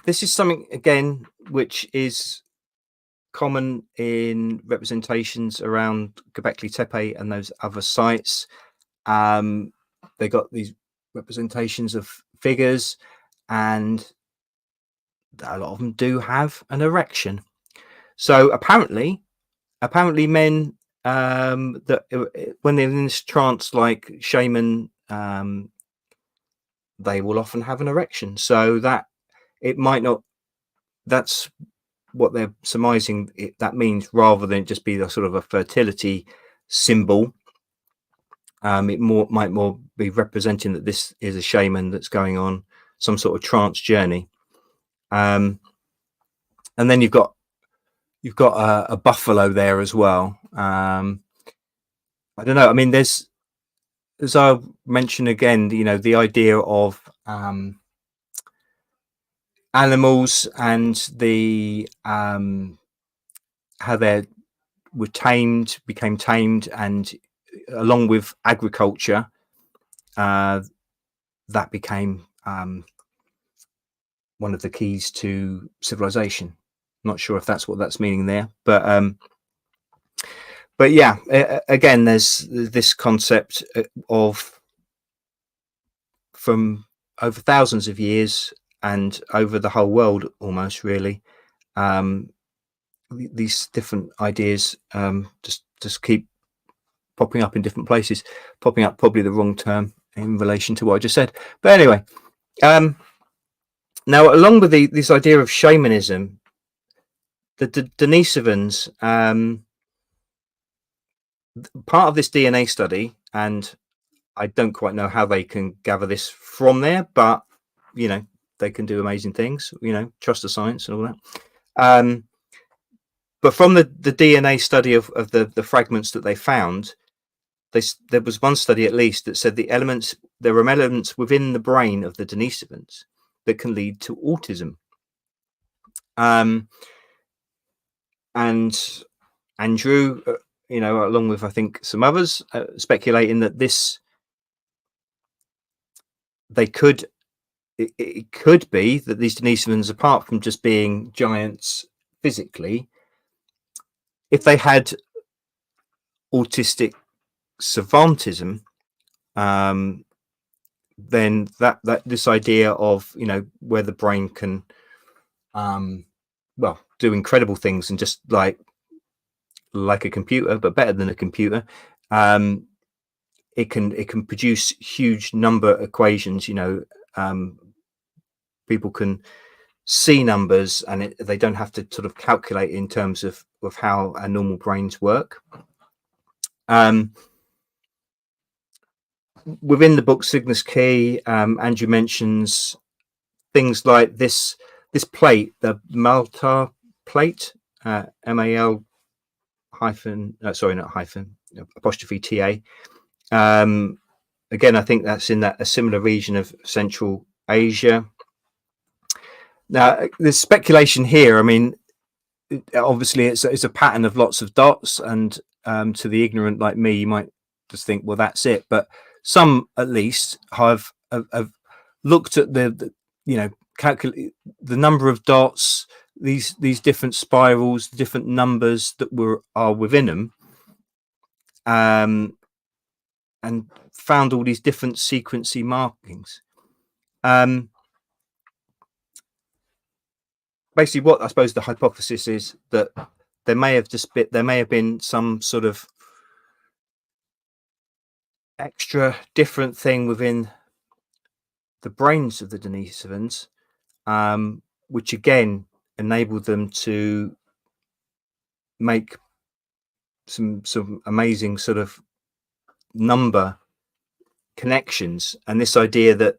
this is something again which is common in representations around Gobekli Tepe and those other sites. They got these representations of figures, and a lot of them do have an erection. So apparently men that when they're in this trance, like shaman, they will often have an erection. So that it might not, that's what they're surmising that means, rather than just be the sort of a fertility symbol. It might more be representing that this is a shaman that's going on some sort of trance journey. And then you've got a buffalo there as well. I don't know. I mean, there's, as I mentioned again, you know, the idea of animals and the how they were tamed, became tamed, and along with agriculture, that became one of the keys to civilization. Not sure if that's what that's meaning there, but yeah, again, there's this concept of, from over thousands of years and over the whole world almost, really, these different ideas just keep popping up in different places. Popping up, probably the wrong term in relation to what I just said, but anyway, now along with this idea of shamanism, the Denisovans, part of this DNA study, and I don't quite know how they can gather this from there, but you know, they can do amazing things, you know, trust the science and all that. But from the DNA study of the fragments that they found, there was one study at least that said there were elements within the brain of the Denisovans that can lead to autism. And Andrew, you know, along with I think some others, speculating that it could be that these Denisovans, apart from just being giants physically, if they had autistic savantism, then that this idea of, you know, where the brain can well, do incredible things, and just like a computer, but better than a computer, it can produce huge number equations, you know. People can see numbers, and they don't have to sort of calculate in terms of how our normal brains work. Within the book Cygnus Key, Andrew mentions things like this plate, the Malta plate, MAL hyphen, sorry, not hyphen, apostrophe TA. Again, I think that's in a similar region of Central Asia. Now, there's speculation here. I mean, obviously, it's a pattern of lots of dots, and to the ignorant like me, you might just think, well, that's it. But some, at least, have looked at the you know, calculate the number of dots, these different spirals, different numbers that are within them, and found all these different sequency markings. Basically, what I suppose the hypothesis is that there may have been some sort of extra different thing within the brains of the Denisovans, which again enabled them to make some amazing sort of number connections. And this idea that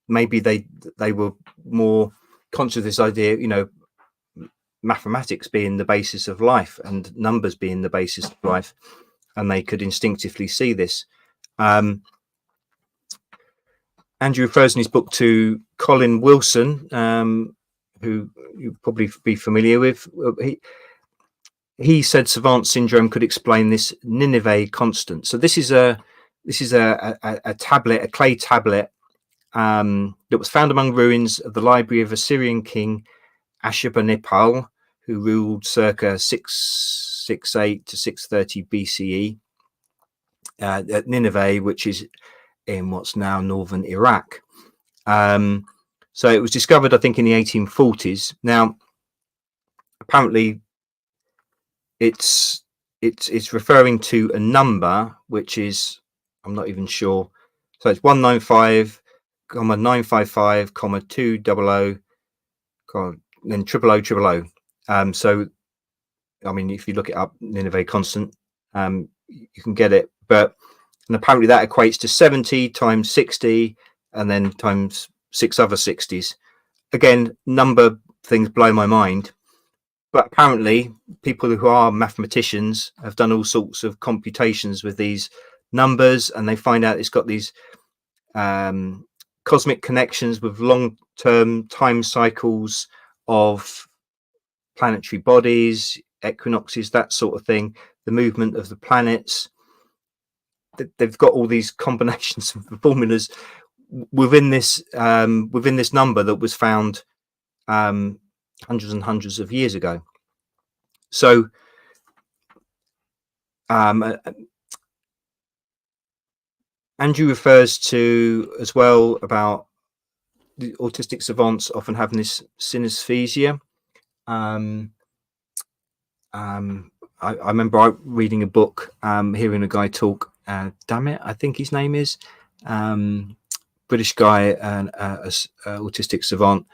maybe they were more conscious of this idea, you know, mathematics being the basis of life and numbers being the basis of life, and they could instinctively see this. Andrew refers in his book to Colin Wilson, who you'll probably be familiar with. He said savant syndrome could explain this Nineveh constant. So this is a tablet, a clay tablet, that was found among ruins of the library of Assyrian king Ashurbanipal, who ruled circa 668 to 630 BCE at Nineveh, which is in what's now northern Iraq. So it was discovered, I think, in the 1840s. Now, apparently, it's referring to a number which is, I'm not even sure. So it's 195,955,200, then 0000000. So I mean, if you look it up, Nineveh constant, you can get it. And apparently that equates to 70 times 60 and then times 6 other 60s. Again, number things blow my mind. But apparently people who are mathematicians have done all sorts of computations with these numbers, and they find out it's got these cosmic connections with long-term time cycles of planetary bodies, equinoxes, that sort of thing, the movement of the planets. They've got all these combinations of formulas within this number that was found hundreds and hundreds of years ago. So Andrew refers to as well about the autistic savants often having this synesthesia. I remember reading a book, hearing a guy talk, damn it, I think his name is, British guy, and autistic savant,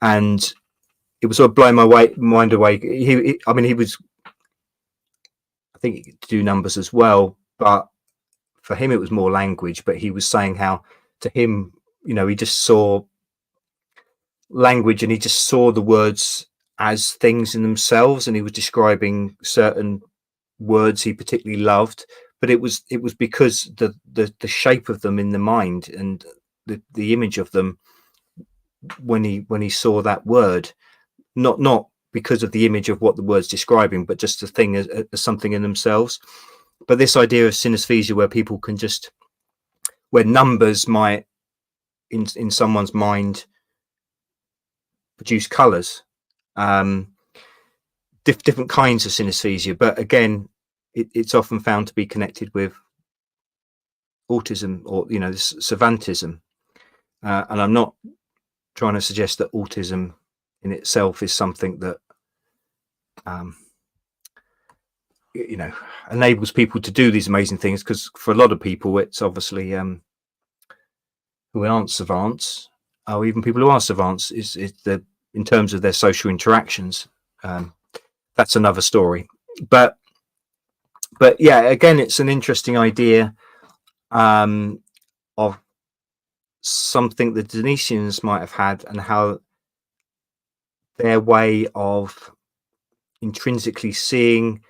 and it was sort of blowing my mind away. He was, I think he could do numbers as well, but for him it was more language. But he was saying how to him, he just saw language and he just saw the words as things in themselves, and he was describing certain words he particularly loved, but it was because the shape of them in the mind and the image of them when he saw that word, not because of the image of what the word's describing, but just the thing as something in themselves. But this idea of synesthesia, where people can just, where numbers might in someone's mind produce colors, different kinds of synesthesia, but again it's often found to be connected with autism or this savantism, and I'm not trying to suggest that autism in itself is something that enables people to do these amazing things, because for a lot of people it's obviously who aren't savants, or even people who are savants, is the, in terms of their social interactions, that's another story. But yeah, again, it's an interesting idea of something the Denishians might have had, and how their way of intrinsically seeing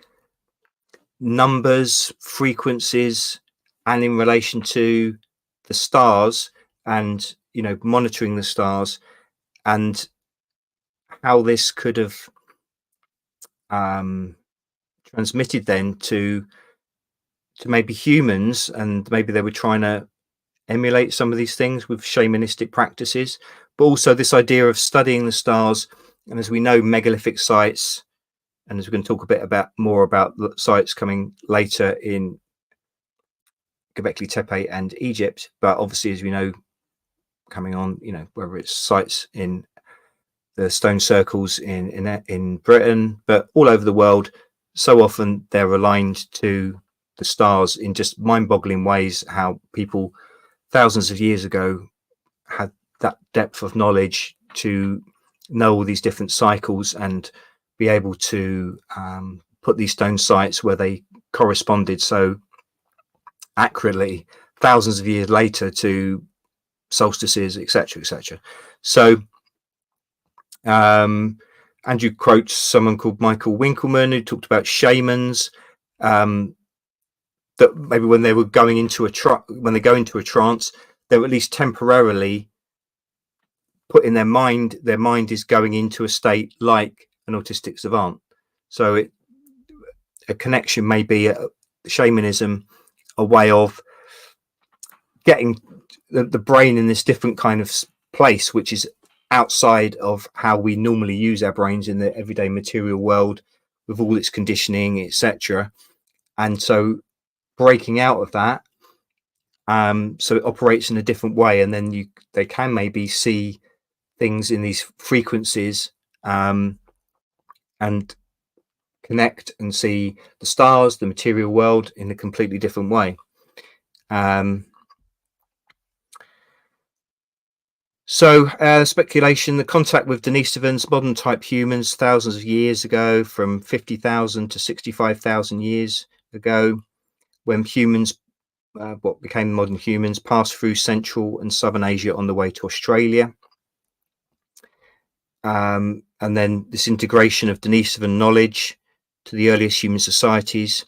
numbers, frequencies, and in relation to the stars, and monitoring the stars, and how this could have transmitted then to maybe humans, and maybe they were trying to emulate some of these things with shamanistic practices. But also this idea of studying the stars, and as we know, megalithic sites, and as we're going to talk a bit more about the sites coming later in Gobekli Tepe and Egypt, but obviously, as we know, coming on, whether it's sites in the stone circles in Britain, but all over the world, so often they're aligned to the stars in just mind-boggling ways, how people thousands of years ago had that depth of knowledge to know all these different cycles and be able to put these stone sites where they corresponded so accurately thousands of years later to solstices, etc., etc. So Andrew quotes someone called Michael Winkelmann, who talked about shamans. that maybe when they were going into when they go into a trance, they're at least temporarily put in their mind is going into a state like an autistic savant. So a connection may be shamanism, a way of getting the brain in this different kind of place, which is outside of how we normally use our brains in the everyday material world with all its conditioning, etc. And so breaking out of that, so it operates in a different way, and then they can maybe see things in these frequencies, and connect and see the stars, the material world in a completely different way. So speculation, the contact with Denisovans, modern type humans, thousands of years ago, from 50,000 to 65,000 years ago, when humans, what became modern humans, passed through Central and Southern Asia on the way to Australia. And then this integration of Denisovan knowledge to the earliest human societies.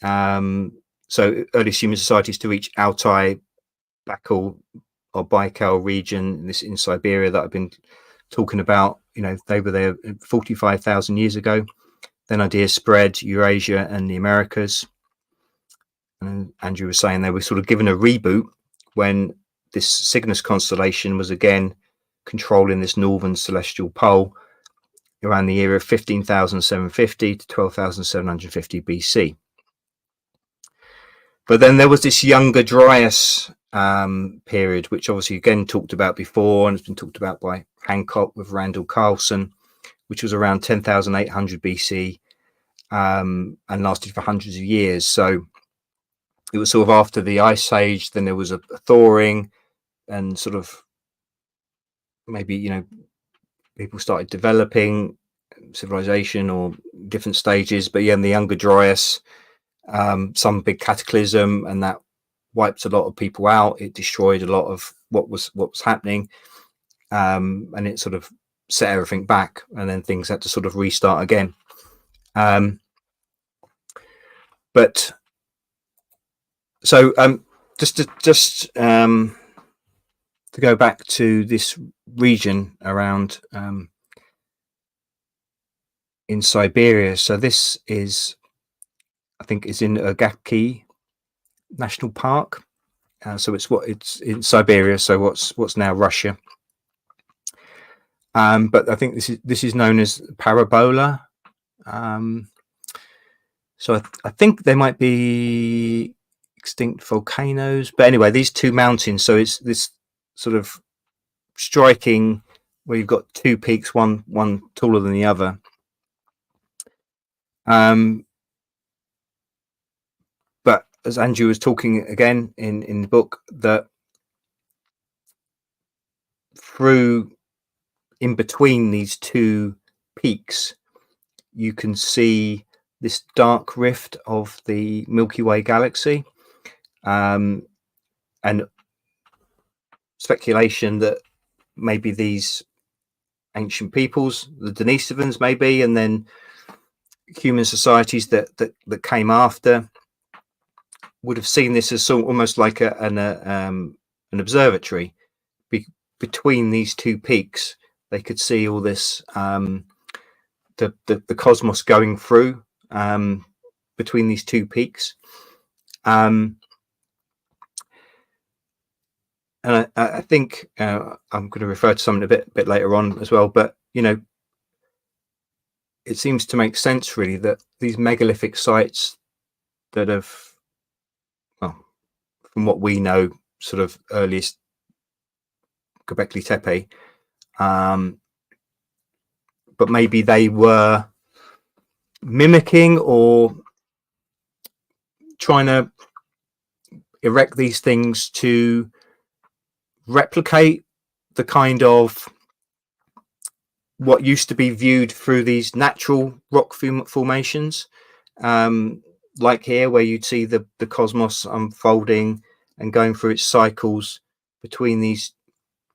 So earliest human societies to reach Altai, Baikal or Baikal region, this in Siberia that I've been talking about, they were there 45,000 years ago. Then ideas spread Eurasia and the Americas. And Andrew was saying they were sort of given a reboot when this Cygnus constellation was again controlling this northern celestial pole around the year of 15,750 to 12,750 BC. But then there was this Younger Dryas period, which obviously again talked about before and has been talked about by Hancock with Randall Carlson, which was around 10,800 BC and lasted for hundreds of years. So it was sort of after the Ice Age, then there was a thawing, and sort of maybe, people started developing civilization or different stages. But yeah, in the Younger Dryas, some big cataclysm, and that wiped a lot of people out. It destroyed a lot of what was happening, and it sort of set everything back, and then things had to sort of restart again. But so just to go back to this region around in Siberia. So this is, I think, is in Gobekli National Park. So it's in Siberia. So what's now Russia. But I think this is known as Parabola. So I think there might be extinct volcanoes, but anyway, these two mountains. So it's this sort of striking where you've got two peaks, one taller than the other. But as Andrew was talking again in the book, that through in between these two peaks, you can see this dark rift of the Milky Way galaxy, and speculation that maybe these ancient peoples, the Denisovans maybe, and then human societies that came after, would have seen this as almost like an observatory. Between these two peaks, they could see all this, the cosmos going through between these two peaks. And I think I'm going to refer to something a bit later on as well, but it seems to make sense really that these megalithic sites that have, well, from what we know, sort of earliest Gobekli Tepe, but maybe they were mimicking or trying to erect these things to replicate the kind of what used to be viewed through these natural rock formations, like here, where you'd see the cosmos unfolding and going through its cycles between these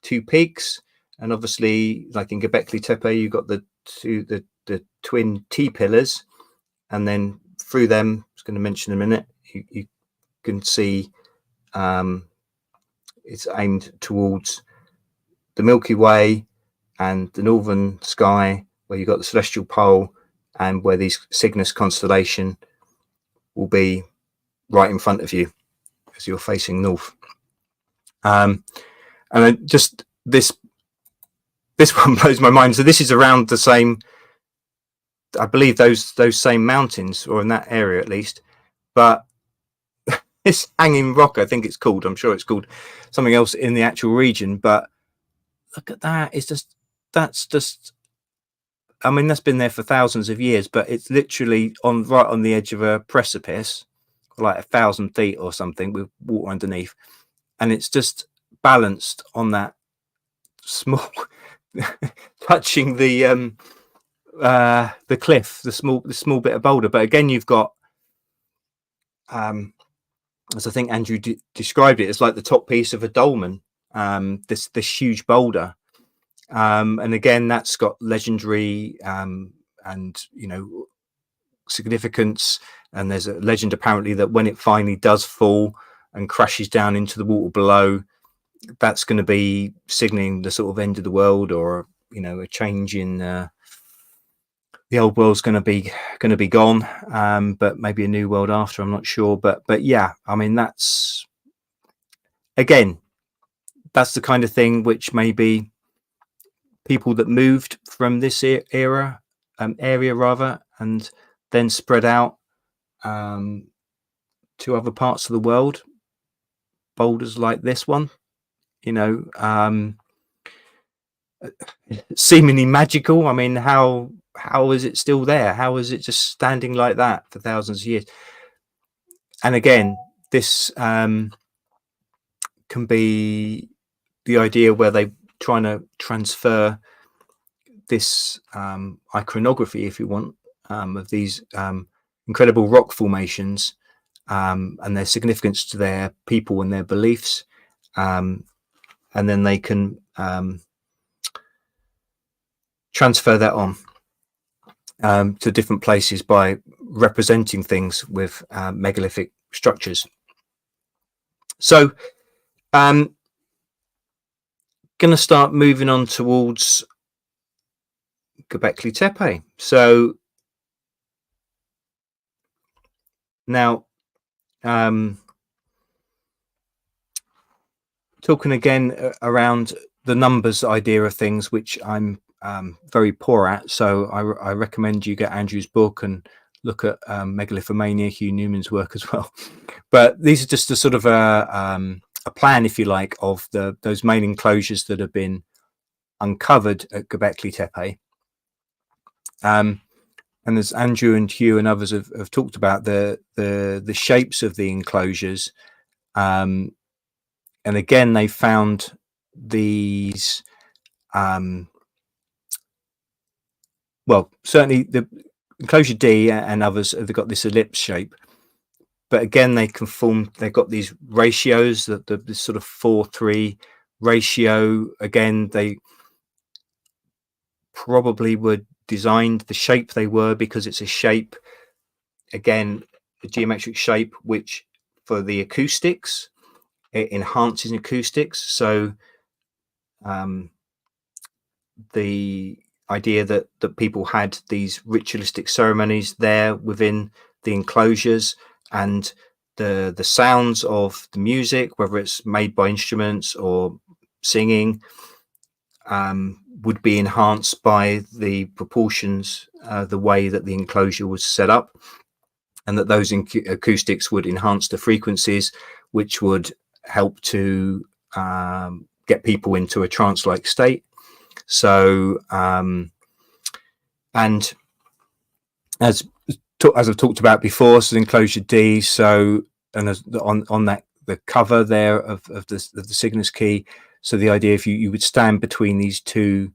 two peaks. And obviously, like in Gobekli Tepe, you've got the twin T pillars, and then through them, I was going to mention in a minute, you can see it's aimed towards the Milky Way and the northern sky, where you've got the celestial pole, and where the Cygnus constellation will be right in front of you as you're facing north. And then just this one blows my mind. So this is around the same, I believe those same mountains, or in that area at least, but this hanging rock, I think it's called, I'm sure it's called something else in the actual region, but look at that. It's just, that's just, I mean, that's been there for thousands of years, but it's literally right on the edge of a precipice, like 1,000 feet or something, with water underneath, and it's just balanced on that small touching the cliff, the small bit of boulder. But again, you've got as I think Andrew described it, it's like the top piece of a dolmen, this huge boulder, and again, that's got legendary and significance. And there's a legend apparently that when it finally does fall and crashes down into the water below, that's going to be signaling the sort of end of the world, or a change in the old world's going to be gone, but maybe a new world after. I'm not sure, but yeah, I mean, that's the kind of thing which maybe people that moved from this area rather, and then spread out to other parts of the world, boulders like this one, seemingly magical. I mean, how is it still there? How is it just standing like that for thousands of years? And again, this can be the idea where they're trying to transfer this iconography, if you want, of these incredible rock formations and their significance to their people and their beliefs, and then they can transfer that on to different places by representing things with megalithic structures. So going to start moving on towards Gobekli Tepe. So now talking again around the numbers idea of things, which I'm very poor at, so I recommend you get Andrew's book and look at Megalithomania, Hugh Newman's work as well. But these are just a sort of a plan, if you like, of those main enclosures that have been uncovered at Gobekli Tepe. And as Andrew and Hugh and others have talked about, the shapes of the enclosures, and again, they found these well, certainly the enclosure D and others have got this ellipse shape, but again, they've got these ratios, the sort of 4:3 ratio. Again, they probably were designed the shape they were because it's a shape, again, a geometric shape, which for the acoustics, it enhances acoustics. So the idea that people had these ritualistic ceremonies there within the enclosures, and the sounds of the music, whether it's made by instruments or singing, would be enhanced by the proportions, the way that the enclosure was set up, and that those acoustics would enhance the frequencies, which would help to get people into a trance-like state. So and as I've talked about before, so enclosure D, so, and as on that, the cover there of the Cygnus Key, so the idea, if you would stand between these two,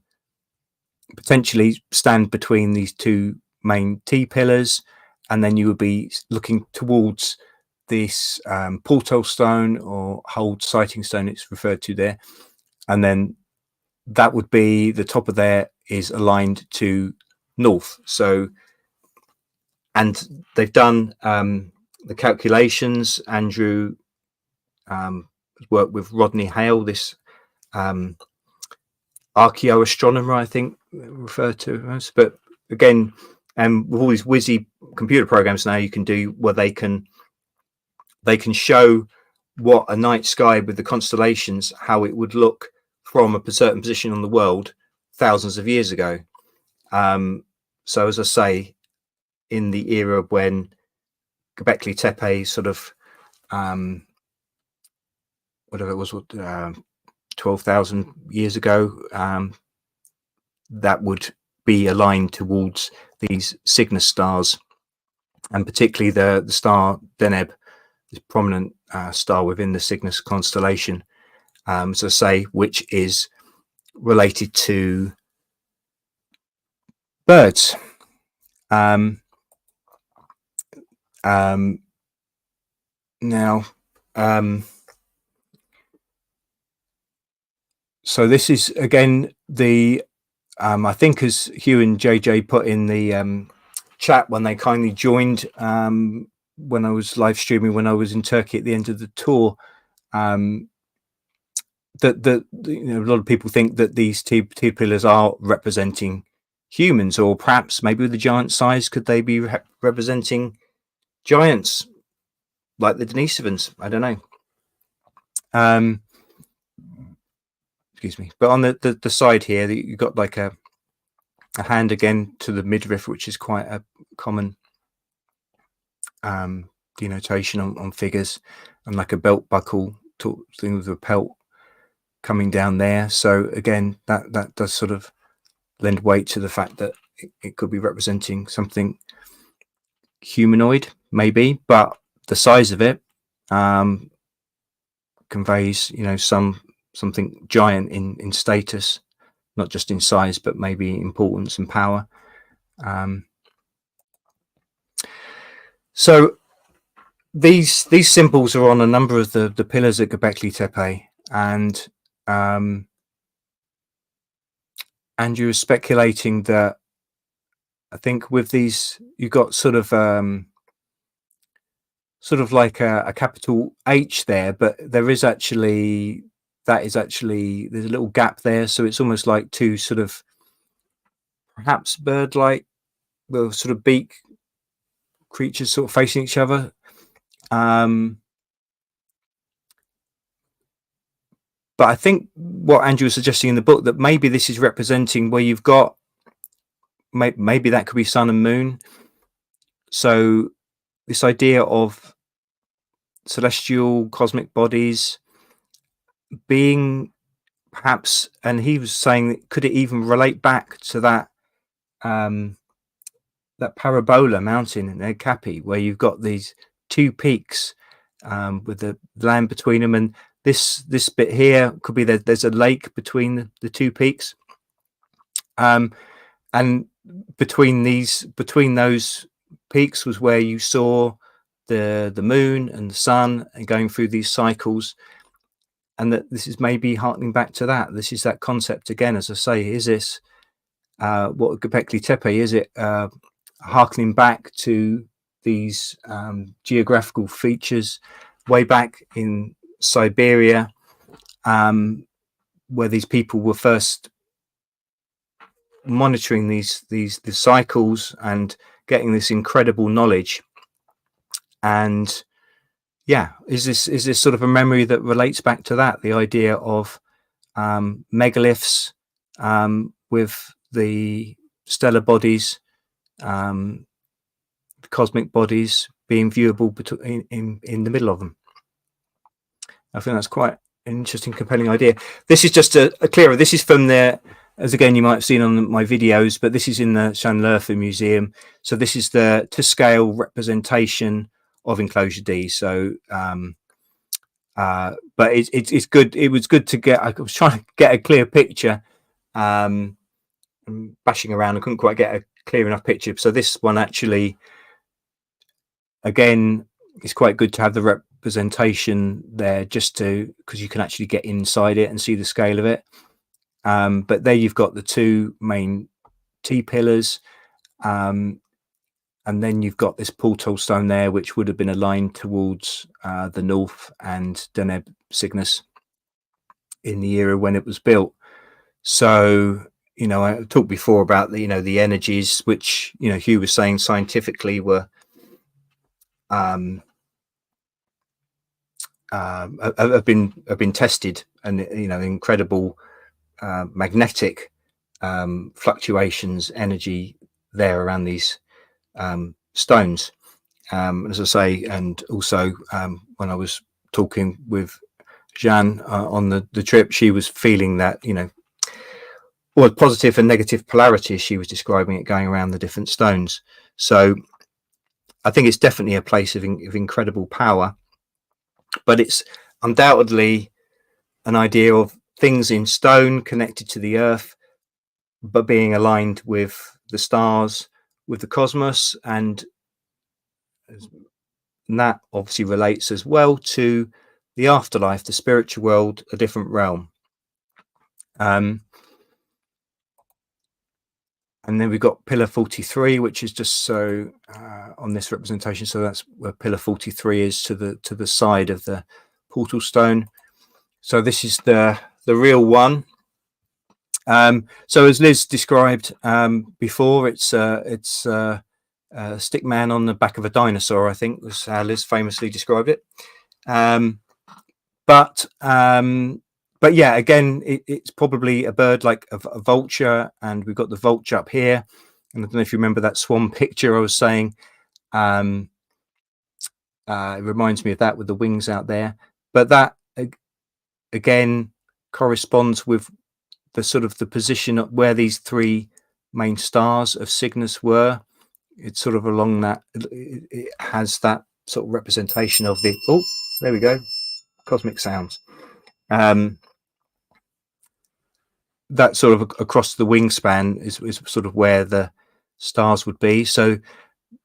potentially stand between these two main T pillars, and then you would be looking towards this portal stone, or hold sighting stone it's referred to there, and then that would be the top of there is aligned to north. So, and they've done the calculations. Andrew worked with Rodney Hale, this archaeoastronomer, I think referred to as. But again, with all these whizzy computer programs now, you can do where they can show what a night sky with the constellations, how it would look from a certain position on the world thousands of years ago. So as I say, in the era when Gobekli Tepe sort of whatever it was, 12,000 years ago, that would be aligned towards these Cygnus stars, and particularly the star Deneb, this prominent star within the Cygnus constellation, as I say, which is related to birds. Now, so this is again the I think, as Hugh and JJ put in the chat when they kindly joined when I was live streaming when I was in Turkey at the end of the tour, that you know, a lot of people think that these two pillars are representing humans, or perhaps maybe with the giant size, could they be representing giants like the Denisovans? I don't know. Excuse me. But on the side here, you've got like a hand again to the midriff, which is quite a common denotation on figures, and like a belt buckle thing with a pelt coming down there. So again, that does sort of lend weight to the fact that it could be representing something humanoid, maybe, but the size of it conveys, you know, something giant in status, not just in size, but maybe importance and power. So these symbols are on a number of the pillars at Gobekli Tepe, and Andrew is speculating that I think with these you've got sort of like a capital H there, but there is actually there's a little gap there, so it's almost like two sort of perhaps bird-like, well, sort of beak creatures sort of facing each other. But I think what Andrew was suggesting in the book, that maybe this is representing where you've got maybe that could be sun and moon. So this idea of celestial cosmic bodies being perhaps, and he was saying, could it even relate back to that that parabola mountain in El Capi, where you've got these two peaks with the land between them, and this bit here could be that there's a lake between the two peaks, and between those peaks was where you saw the moon and the sun and going through these cycles, and that this is maybe harkening back to that. This is that concept again, as I say. Is this what Gobekli Tepe, is it harkening back to these geographical features way back in Siberia, where these people were first monitoring the cycles and getting this incredible knowledge? And yeah, is this sort of a memory that relates back to that, the idea of megaliths with the stellar bodies, the cosmic bodies being viewable in the middle of them? I think that's quite an interesting, compelling idea. This is just a clearer. This is from the, as again you might have seen on my videos, but this is in the Schönleitner Museum. So this is the to scale representation of enclosure D. So but it's good. It was good to get, I was trying to get a clear picture, I'm bashing around, I couldn't quite get a clear enough picture. So this one actually, again, it's quite good to have the representation there, just to, because you can actually get inside it and see the scale of it. But there you've got the two main T pillars, and then you've got this portal stone there, which would have been aligned towards the north and Deneb Cygnus in the era when it was built. So, you know, I talked before about the, you know, the energies, which, you know, Hugh was saying scientifically were have been tested, and, you know, incredible magnetic fluctuations, energy there around these stones. As I say, and also when I was talking with Jeanne on the trip, she was feeling that, you know, well, positive and negative polarity, as she was describing it, going around the different stones. So I think it's definitely a place of incredible power, but it's undoubtedly an idea of things in stone connected to the earth, but being aligned with the stars, with the cosmos, and that obviously relates as well to the afterlife, the spiritual world, a different realm. And then we've got pillar 43, which is just so on this representation. So that's where pillar 43 is, to the side of the portal stone. So this is the real one. So as Liz described before, it's a stick man on the back of a dinosaur, I think was how Liz famously described it. But yeah, again, it's probably a bird like a vulture, and we've got the vulture up here. And I don't know if you remember that swan picture I was saying. It reminds me of that with the wings out there. But that again corresponds with the sort of the position of where these three main stars of Cygnus were. It's sort of along that. It has that sort of representation of the. Oh, there we go. Cosmic sounds. That sort of across the wingspan is sort of where the stars would be. So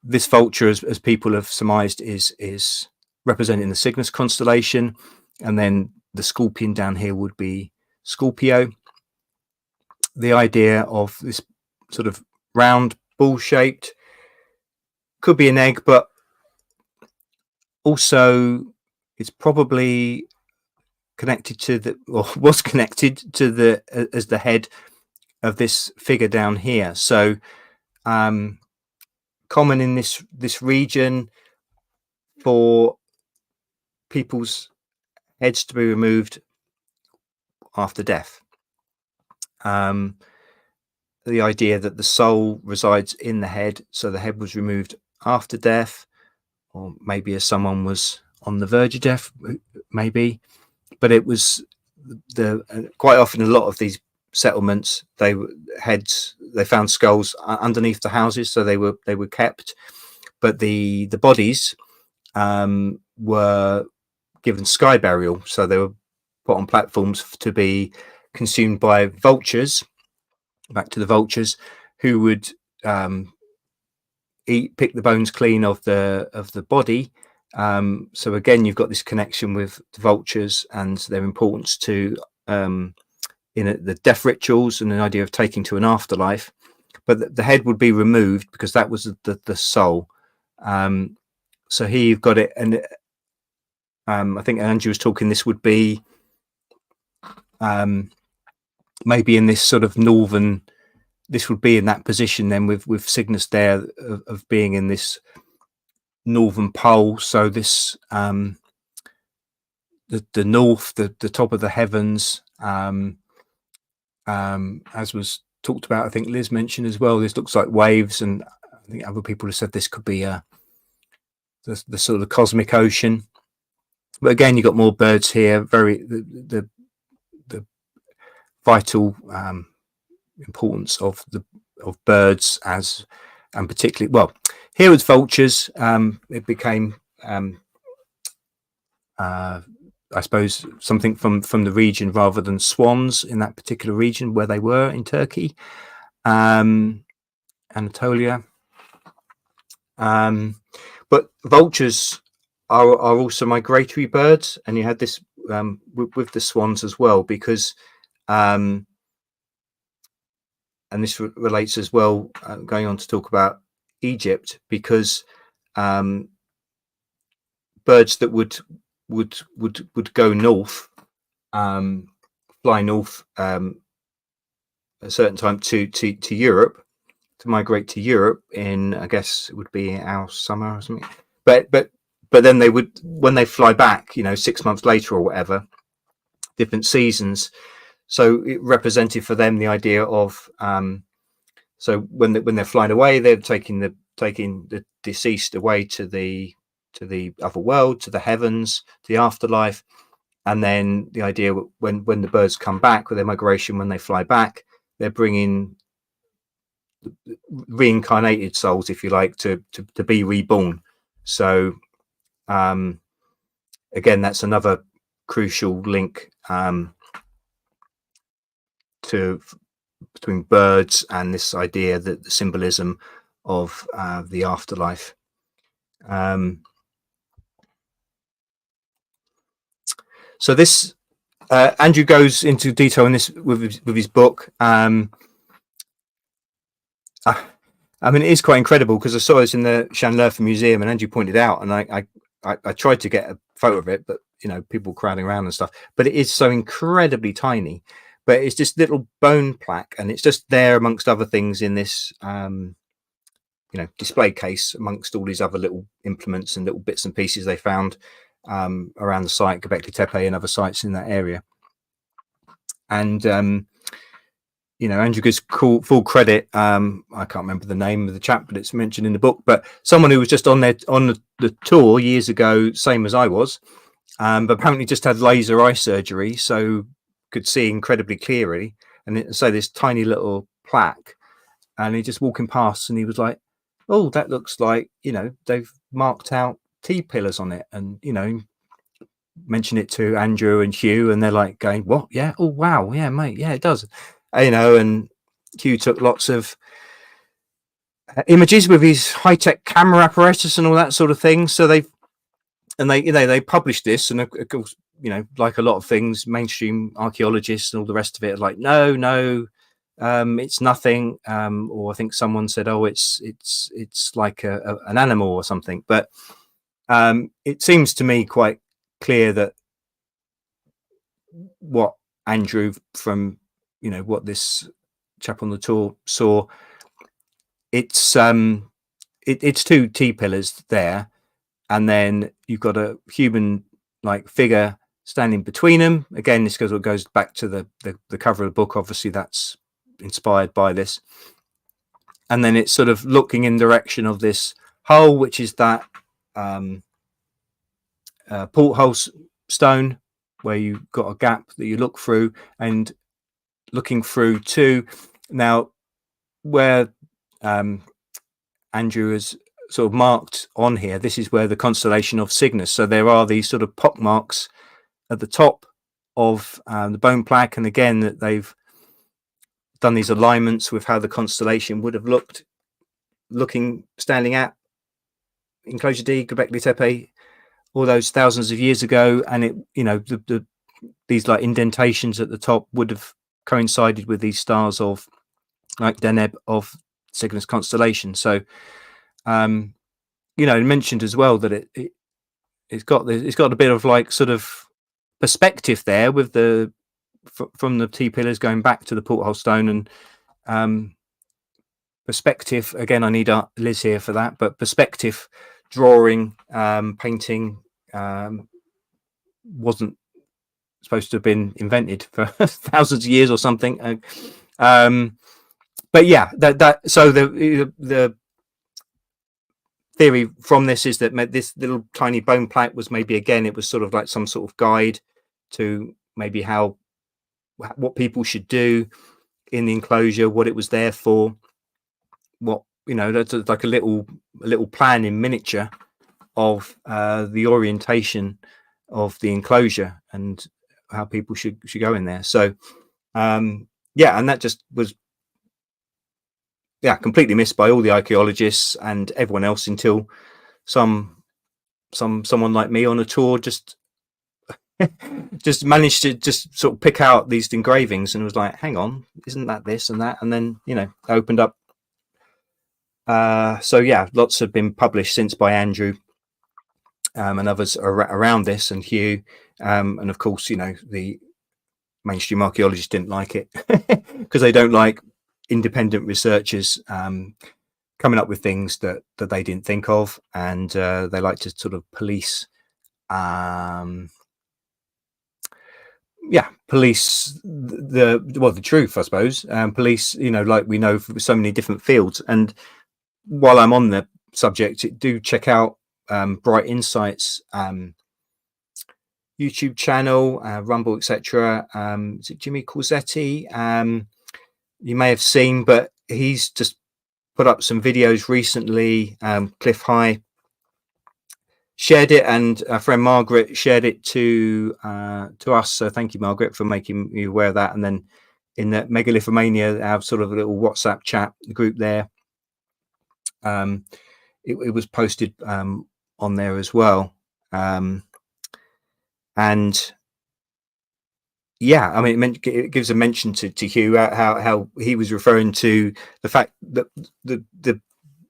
this vulture, as people have surmised, is representing the Cygnus constellation, and then the scorpion down here would be Scorpio. The idea of this sort of round, ball-shaped, could be an egg, but also it's probably connected to the, or was connected to the, as the head of this figure down here. So common in this region for people's heads to be removed after death. The idea that the soul resides in the head, so the head was removed after death, or maybe as someone was on the verge of death, maybe. But it was quite often a lot of these settlements, they found skulls underneath the houses, so they were kept, but the bodies were given sky burial, so they were put on platforms to be consumed by vultures. Back to the vultures, who would pick the bones clean of the body. So again, you've got this connection with the vultures and their importance to in the death rituals and the idea of taking to an afterlife. But the head would be removed because that was the soul. So here you've got it, and I think Andrew was talking. This would be maybe in this sort of northern. This would be in that position then with Cygnus there of being in this northern pole. So this the north, the top of the heavens, as was talked about, I think Liz mentioned as well, this looks like waves, and I think other people have said this could be the sort of the cosmic ocean. But again, you've got more birds here, very the vital importance of birds, as and particularly, well, here it's vultures. It became I suppose something from the region rather than swans in that particular region where they were in Turkey, Anatolia. But vultures are also migratory birds, and you had this with the swans as well, because and this relates as well, going on to talk about Egypt, because birds that would go north, fly north at a certain time to Europe, to migrate to Europe in, I guess it would be our summer or something. But then they would, when they fly back, 6 months later or whatever, different seasons. So it represented for them the idea of so when they're flying away, they're taking the deceased away to the other world, to the heavens, to the afterlife. And then the idea when the birds come back with their migration, when they fly back, they're bringing reincarnated souls, if you like, to be reborn. So again, that's another crucial link between birds and this idea, that the symbolism of the afterlife. So this Andrew goes into detail in this with his book. I mean, it is quite incredible, because I saw this in the Llanfairpwll Museum, and Andrew pointed out, and I tried to get a photo of it, but people crowding around and stuff. But it is so incredibly tiny. But it's this little bone plaque, and it's just there amongst other things in this display case, amongst all these other little implements and little bits and pieces they found around the site, Gobekli Tepe and other sites in that area. And Andrew gives full credit. I can't remember the name of the chap, but it's mentioned in the book. But someone who was just on the tour years ago, same as I was, but apparently just had laser eye surgery, so could see incredibly clearly. And so this tiny little plaque, and he just walking past, and he was like, "Oh, that looks like they've marked out T-pillars on it," and mention it to Andrew and Hugh, and they're like going, "What? Yeah, oh wow, yeah, mate, yeah, it does." And Hugh took lots of images with his high-tech camera apparatus and all that sort of thing. So they published this, and of course, like a lot of things, mainstream archaeologists and all the rest of it are like, no, it's nothing. Or I think someone said, "Oh, it's like an animal or something." But it seems to me quite clear that what Andrew, from what this chap on the tour saw, it's two T-pillars there, and then you've got a human like figure standing between them. Again, this goes back to the cover of the book. Obviously that's inspired by this. And then it's sort of looking in direction of this hole, which is that porthole stone, where you've got a gap that you look through, and looking through to now where Andrew has sort of marked on here. This is where the constellation of Cygnus. So there are these sort of pock marks at the top of the bone plaque, and again that they've done these alignments with how the constellation would have looked, standing at Enclosure D, Gobekli Tepe, all those thousands of years ago. And it, these like indentations at the top would have coincided with these stars of like Deneb of Cygnus constellation. So it mentioned as well that it's got a bit of like sort of perspective there with the from the T-pillars going back to the porthole stone, and perspective again. I need Liz here for that, but perspective drawing, painting wasn't supposed to have been invented for thousands of years or something. But yeah, so the theory from this is that this little tiny bone plaque was maybe, again, it was sort of like some sort of guide to maybe what people should do in the enclosure, what it was there for, what that's like a little plan in miniature of the orientation of the enclosure and how people should go in there. So yeah, and that just was completely missed by all the archaeologists and everyone else until someone like me on a tour just managed to just sort of pick out these engravings and was like, hang on, isn't that this and that? And then I opened up So yeah, lots have been published since by Andrew and others around this, and Hugh, and of course, you know, the mainstream archaeologists didn't like it because they don't like independent researchers coming up with things that they didn't think of, and they like to sort of police police the truth, I suppose. Police, you know, like we know for so many different fields. And while I'm on the subject, do check out Bright Insights YouTube channel, Rumble, etc. Is it Jimmy Corsetti? You may have seen, but he's just put up some videos recently. Cliff High shared it, and our friend Margaret shared it to us. So thank you, Margaret, for making me aware of that. And then in the Megalithomania, our sort of a little WhatsApp chat group there, it was posted on there as well. And yeah, I mean, it gives a mention to Hugh how he was referring to the fact that the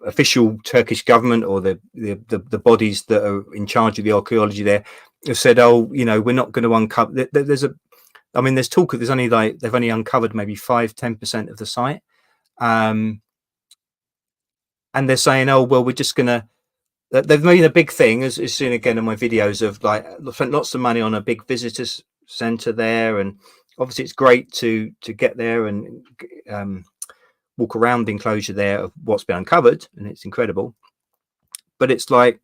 official Turkish government, or the bodies that are in charge of the archaeology there, have said, oh, you know, we're not going to uncover. There's talk of, there's only like, they've only uncovered maybe 5-10% of the site, and they're saying, oh well, we're just gonna. They've made a big thing, as seen again in my videos, of like spent lots of money on a big visitors center there, and obviously it's great to get there and walk around the enclosure there of what's been uncovered, and it's incredible. But it's like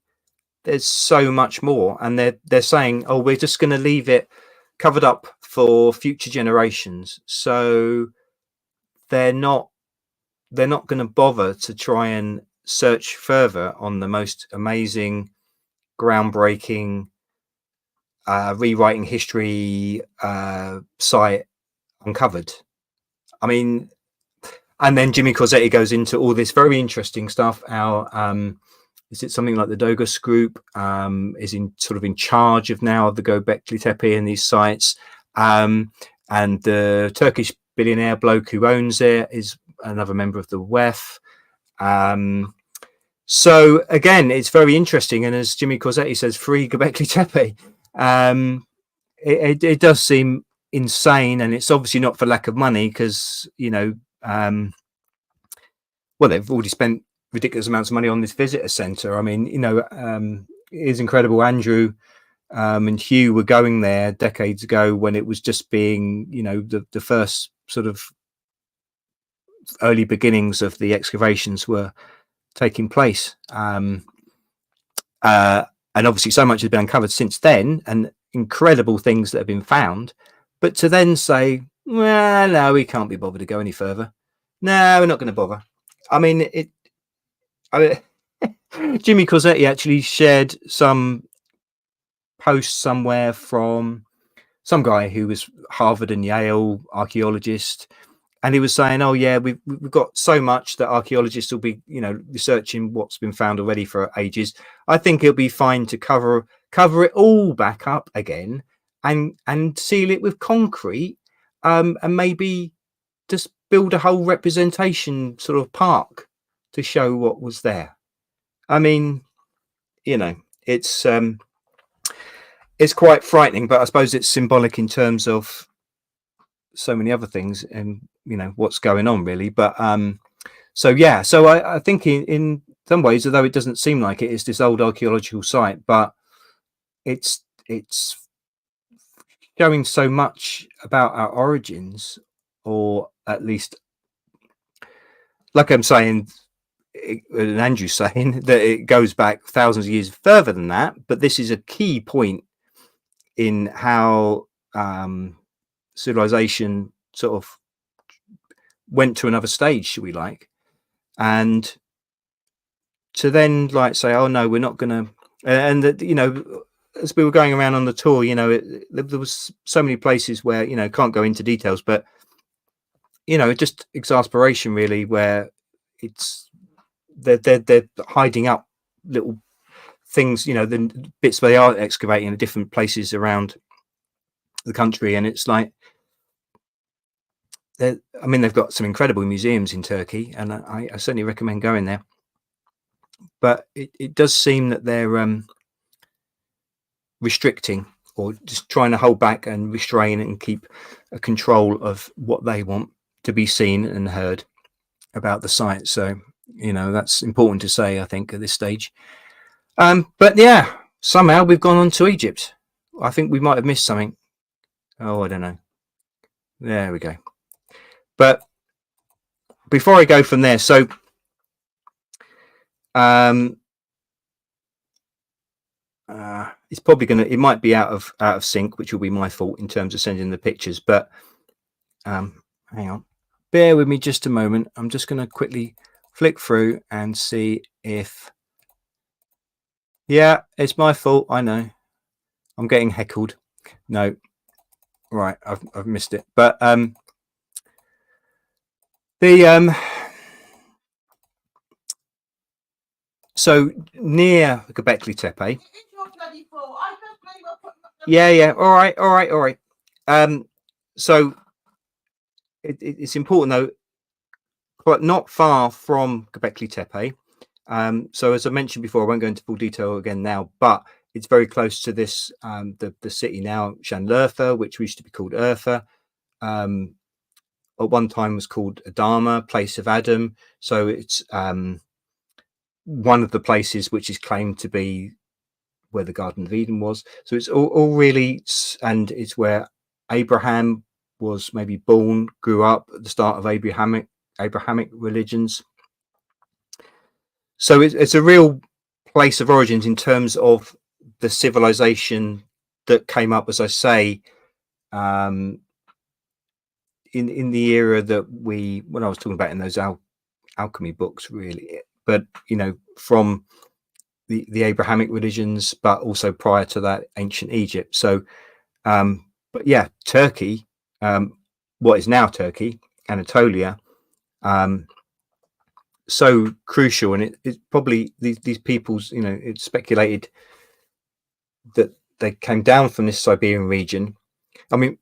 there's so much more, and they're saying, oh, we're just going to leave it covered up for future generations. So they're not going to bother to try and search further on the most amazing, groundbreaking, rewriting history site uncovered. I mean, and then Jimmy Corsetti goes into all this very interesting stuff. Is it something like the Dogus group is in charge of now the Gobekli Tepe and these sites, and the Turkish billionaire bloke who owns it is another member of the WEF. So again, it's very interesting, and as Jimmy Corsetti says, free Gobekli Tepe. It does seem insane, and it's obviously not for lack of money, because, you know, well, they've already spent ridiculous amounts of money on this visitor center. I mean, you know, it is incredible. Andrew and Hugh were going there decades ago when it was just being, you know, the first sort of early beginnings of the excavations were taking place. And obviously so much has been uncovered since then, and incredible things that have been found. But to then say, well, no, we can't be bothered to go any further. No, we're not going to bother. I mean, Jimmy Corsetti actually shared some posts somewhere from some guy who was Harvard and Yale archaeologist, and he was saying, oh yeah, we've got so much that archaeologists will be, you know, researching what's been found already for ages. I think it'll be fine to cover it all back up again and seal it with concrete, and maybe just build a whole representation sort of park to show what was there. I mean, you know, it's quite frightening, but I suppose it's symbolic in terms of so many other things, and, you know, what's going on really. But so yeah, so I think in some ways, although it doesn't seem like it, it's this old archaeological site, but it's showing so much about our origins, or at least, like I'm saying, and Andrew's saying, that it goes back thousands of years further than that. But this is a key point in how civilization sort of went to another stage, should we like, and to then like say, oh no, we're not gonna, and that, you know, as we were going around on the tour, you know, there was so many places where, you know, can't go into details, but, you know, just exasperation really, where it's they're hiding up little things, you know, the bits they are excavating in different places around the country. And it's like, I mean, they've got some incredible museums in Turkey, and I certainly recommend going there. but it does seem that they're restricting, or just trying to hold back and restrain and keep a control of what they want to be seen and heard about the site. So, you know, that's important to say, I think, at this stage. But yeah, somehow we've gone on to Egypt. I think we might have missed something. Oh, I don't know. There we go. But before I go from there, so it's probably it might be out of sync, which will be my fault in terms of sending the pictures. But hang on, bear with me just a moment. I'm just going to quickly flick through and see if, yeah, it's my fault. I know I'm getting heckled. No, right, I've missed it. But so near Gobekli Tepe. Yeah. All right. So it's important though, but not far from Gobekli Tepe. So as I mentioned before, I won't go into full detail again now, but it's very close to this, the city now, Şanlıurfa, which used to be called Urfa. At one time was called Adama, place of Adam. So it's one of the places which is claimed to be where the Garden of Eden was. So it's all really, and it's where Abraham was maybe born, grew up at the start of Abrahamic religions. So it's a real place of origins in terms of the civilization that came up, as I say, in the era that when I was talking about in those alchemy books, really. But you know, from the Abrahamic religions, but also prior to that, ancient Egypt. So, but yeah, Turkey, what is now Turkey, Anatolia, so crucial, and it's probably these peoples, you know, it's speculated that they came down from this Siberian region. I mean,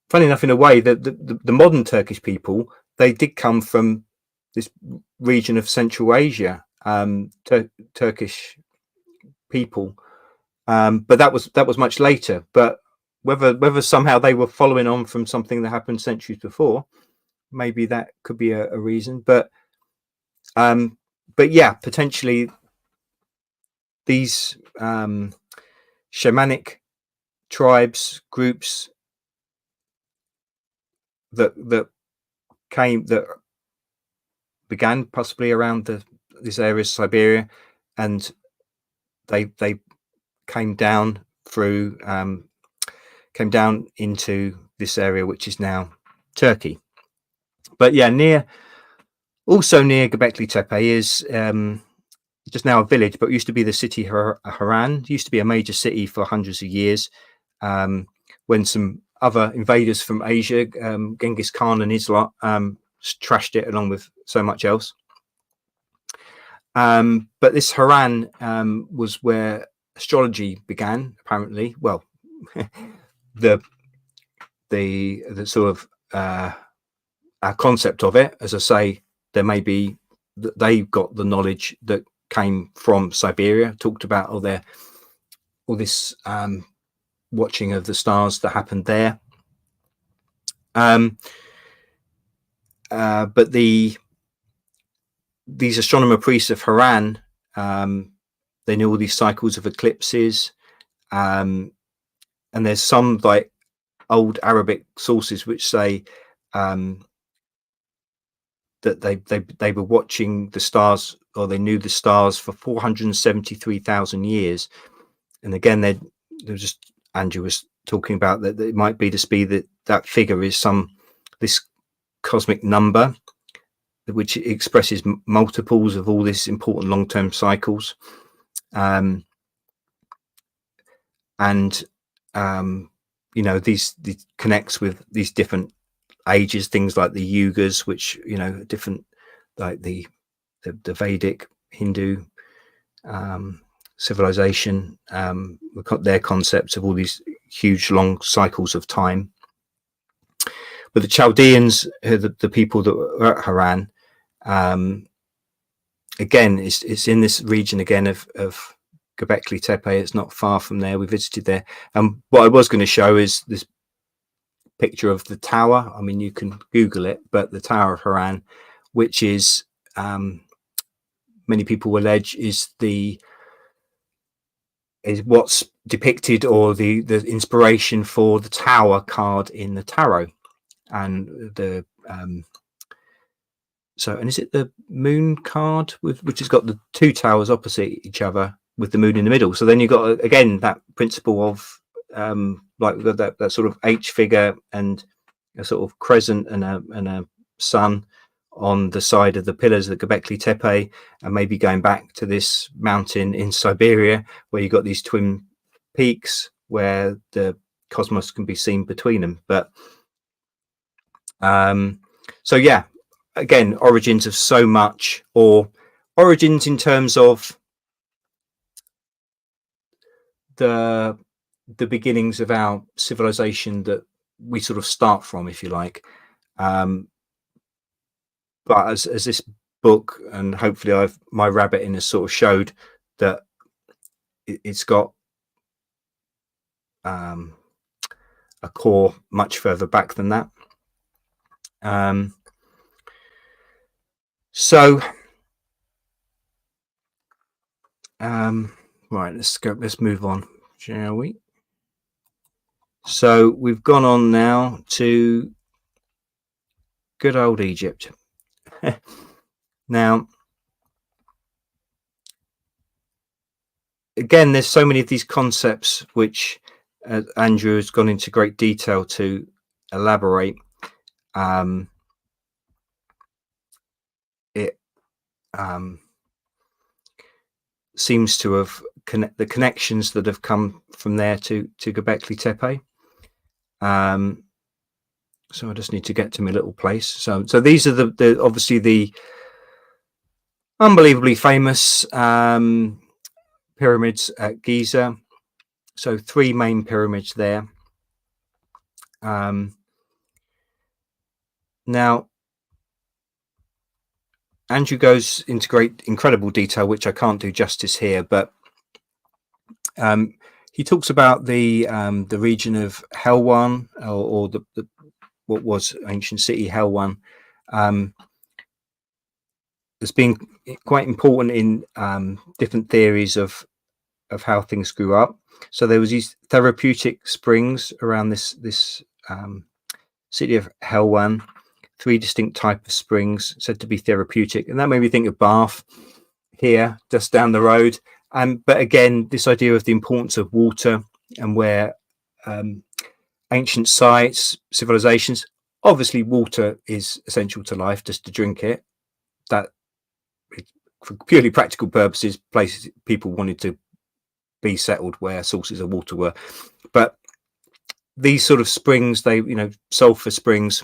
funny enough, in a way, the modern Turkish people, they did come from this region of Central Asia, Turkish people, but that was much later. But whether somehow they were following on from something that happened centuries before, maybe that could be a reason. But yeah, potentially these shamanic tribes, groups that began possibly around this area of Siberia, and they came down through came down into this area which is now Turkey. But yeah, also near Gobekli Tepe is just now a village, but it used to be the city Haran. It used to be a major city for hundreds of years, when some other invaders from Asia, Genghis Khan and his lot, trashed it along with so much else. But this Haran was where astrology began, apparently. Well, the sort of our concept of it, as I say, there may be that they got the knowledge that came from Siberia, talked about all this watching of the stars that happened there. But these astronomer priests of Haran, they knew all these cycles of eclipses, and there's some like old Arabic sources which say that they were watching the stars, or they knew the stars for 473,000 years. And again, there was just, Andrew was talking about that it might be to speed that figure is this cosmic number which expresses multiples of all this important long-term cycles, and you know, these connects with these different ages, things like the yugas, which, you know, different, like the Vedic Hindu civilization, their concepts of all these huge long cycles of time. But the Chaldeans, the people that were at Haran, again, it's in this region again of Gobekli Tepe. It's not far from there. We visited there. And what I was going to show is this picture of the tower. I mean, you can Google it, but the Tower of Haran, which is many people allege is what's depicted, or the inspiration for the tower card in the tarot. And the and is it the moon card which has got the two towers opposite each other with the moon in the middle? So then you've got again that principle of like we've got that sort of H figure and a sort of crescent and a sun on the side of the pillars of the Gobekli Tepe, and maybe going back to this mountain in Siberia where you've got these twin peaks where the cosmos can be seen between them. But so yeah, again, origins of so much, or origins in terms of the beginnings of our civilization that we sort of start from, if you like. But as this book, and hopefully my rabbit in has sort of showed that it's got a core much further back than that. Right, let's move on, shall we? So we've gone on now to good old Egypt. Now, again, there's so many of these concepts which Andrew has gone into great detail to elaborate. It seems to have the connections that have come from there to Gobekli Tepe. So I just need to get to my little place. So these are the obviously the unbelievably famous pyramids at Giza. So 3 main pyramids there. Now, Andrew goes into incredible detail, which I can't do justice here, but he talks about the region of Helwan, or the what was ancient city Helwan, as being quite important in different theories of how things grew up. So there was these therapeutic springs around this city of Helwan, 3 distinct types of springs said to be therapeutic, and that made me think of Bath here, just down the road. But again, this idea of the importance of water, and where ancient sites, civilizations, obviously water is essential to life, just to drink it. That, for purely practical purposes, places people wanted to be settled where sources of water were. But these sort of springs, they, sulfur springs,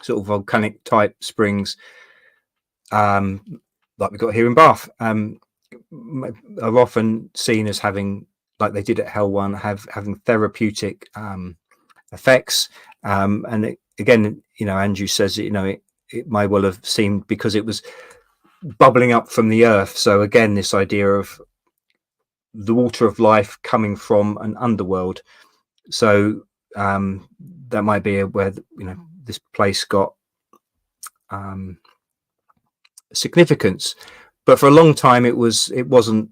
sort of volcanic type springs, like we've got here in Bath, are often seen as having, like they did at Helwan, having therapeutic effects. And again, Andrew says, it may well have seemed because it was bubbling up from the earth. So again, this idea of the water of life coming from an underworld. So that might be where this place got significance. But for a long time, it wasn't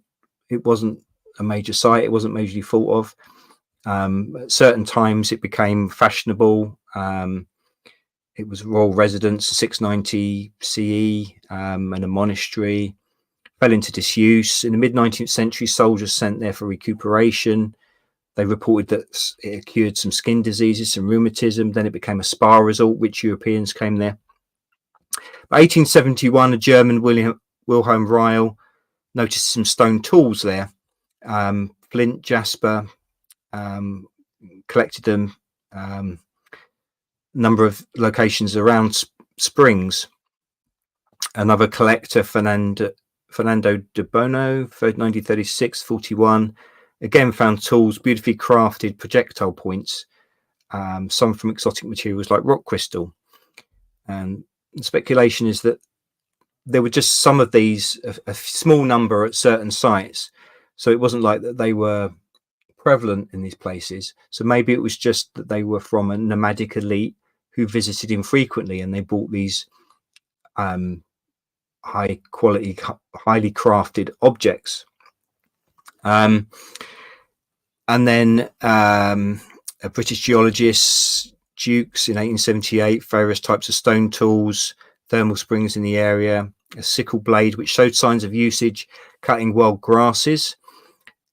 a major site. It wasn't majorly thought of. At certain times, it became fashionable. It was royal residence, 690 CE, and a monastery. Fell into disuse. In the mid-19th century, soldiers sent there for recuperation. They reported that it cured some skin diseases, some rheumatism. Then it became a spa resort, which Europeans came there. By 1871, a German, Wilhelm Ryle, noticed some stone tools there. Flint, jasper, collected them. Number of locations around springs. Another collector, Fernando de Bono, 1936-41, again found tools, beautifully crafted projectile points, some from exotic materials like rock crystal. And the speculation is that there were just some of these, a small number at certain sites. So it wasn't like that they were prevalent in these places. So maybe it was just that they were from a nomadic elite who visited infrequently, and they bought these high quality, highly crafted objects. And then a British geologist, Jukes, in 1878, various types of stone tools, thermal springs in the area, a sickle blade which showed signs of usage cutting wild grasses,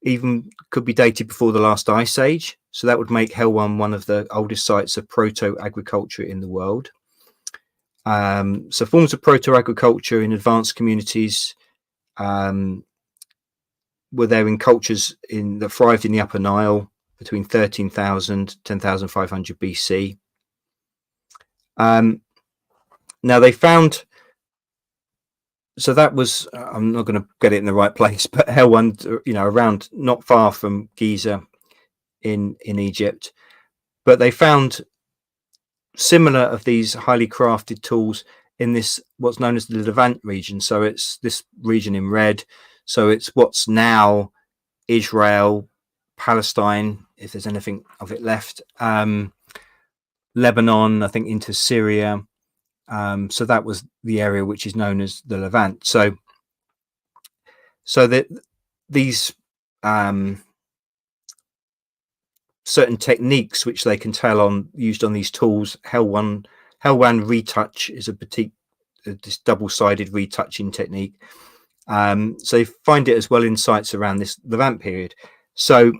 even could be dated before the last ice age. So that would make Helwan one of the oldest sites of proto-agriculture in the world. So forms of proto-agriculture in advanced communities were there in cultures that thrived in the Upper Nile between 13,000 10,500 BC. Now they found, so that was, I'm not going to get it in the right place, but Helwan, around not far from Giza in Egypt. But they found similar of these highly crafted tools in this, what's known as the Levant region. So it's this region in red. So it's what's now Israel, Palestine, if there's anything of it left, Lebanon, I think into Syria. So that was the area which is known as the Levant. So that these certain techniques which they can tell used on these tools, Helwan retouch is this double-sided retouching technique. So they find it as well in sites around this Levant period. So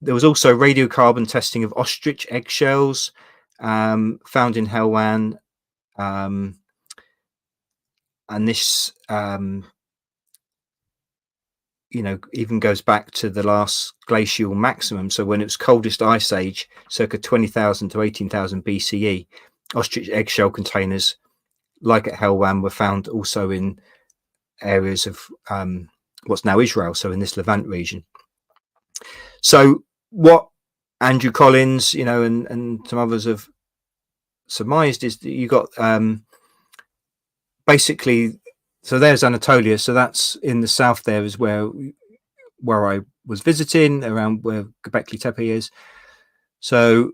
there was also radiocarbon testing of ostrich eggshells found in Helwan, and this even goes back to the last glacial maximum. So when it was coldest ice age, circa 20,000 to 18,000 BCE, ostrich eggshell containers like at Helwan were found also in areas of what's now Israel, so in this Levant region. So what Andrew Collins, and some others have surmised is that you got basically, so there's Anatolia. So that's in the south. There is where I was visiting, around where Gobekli Tepe is. So,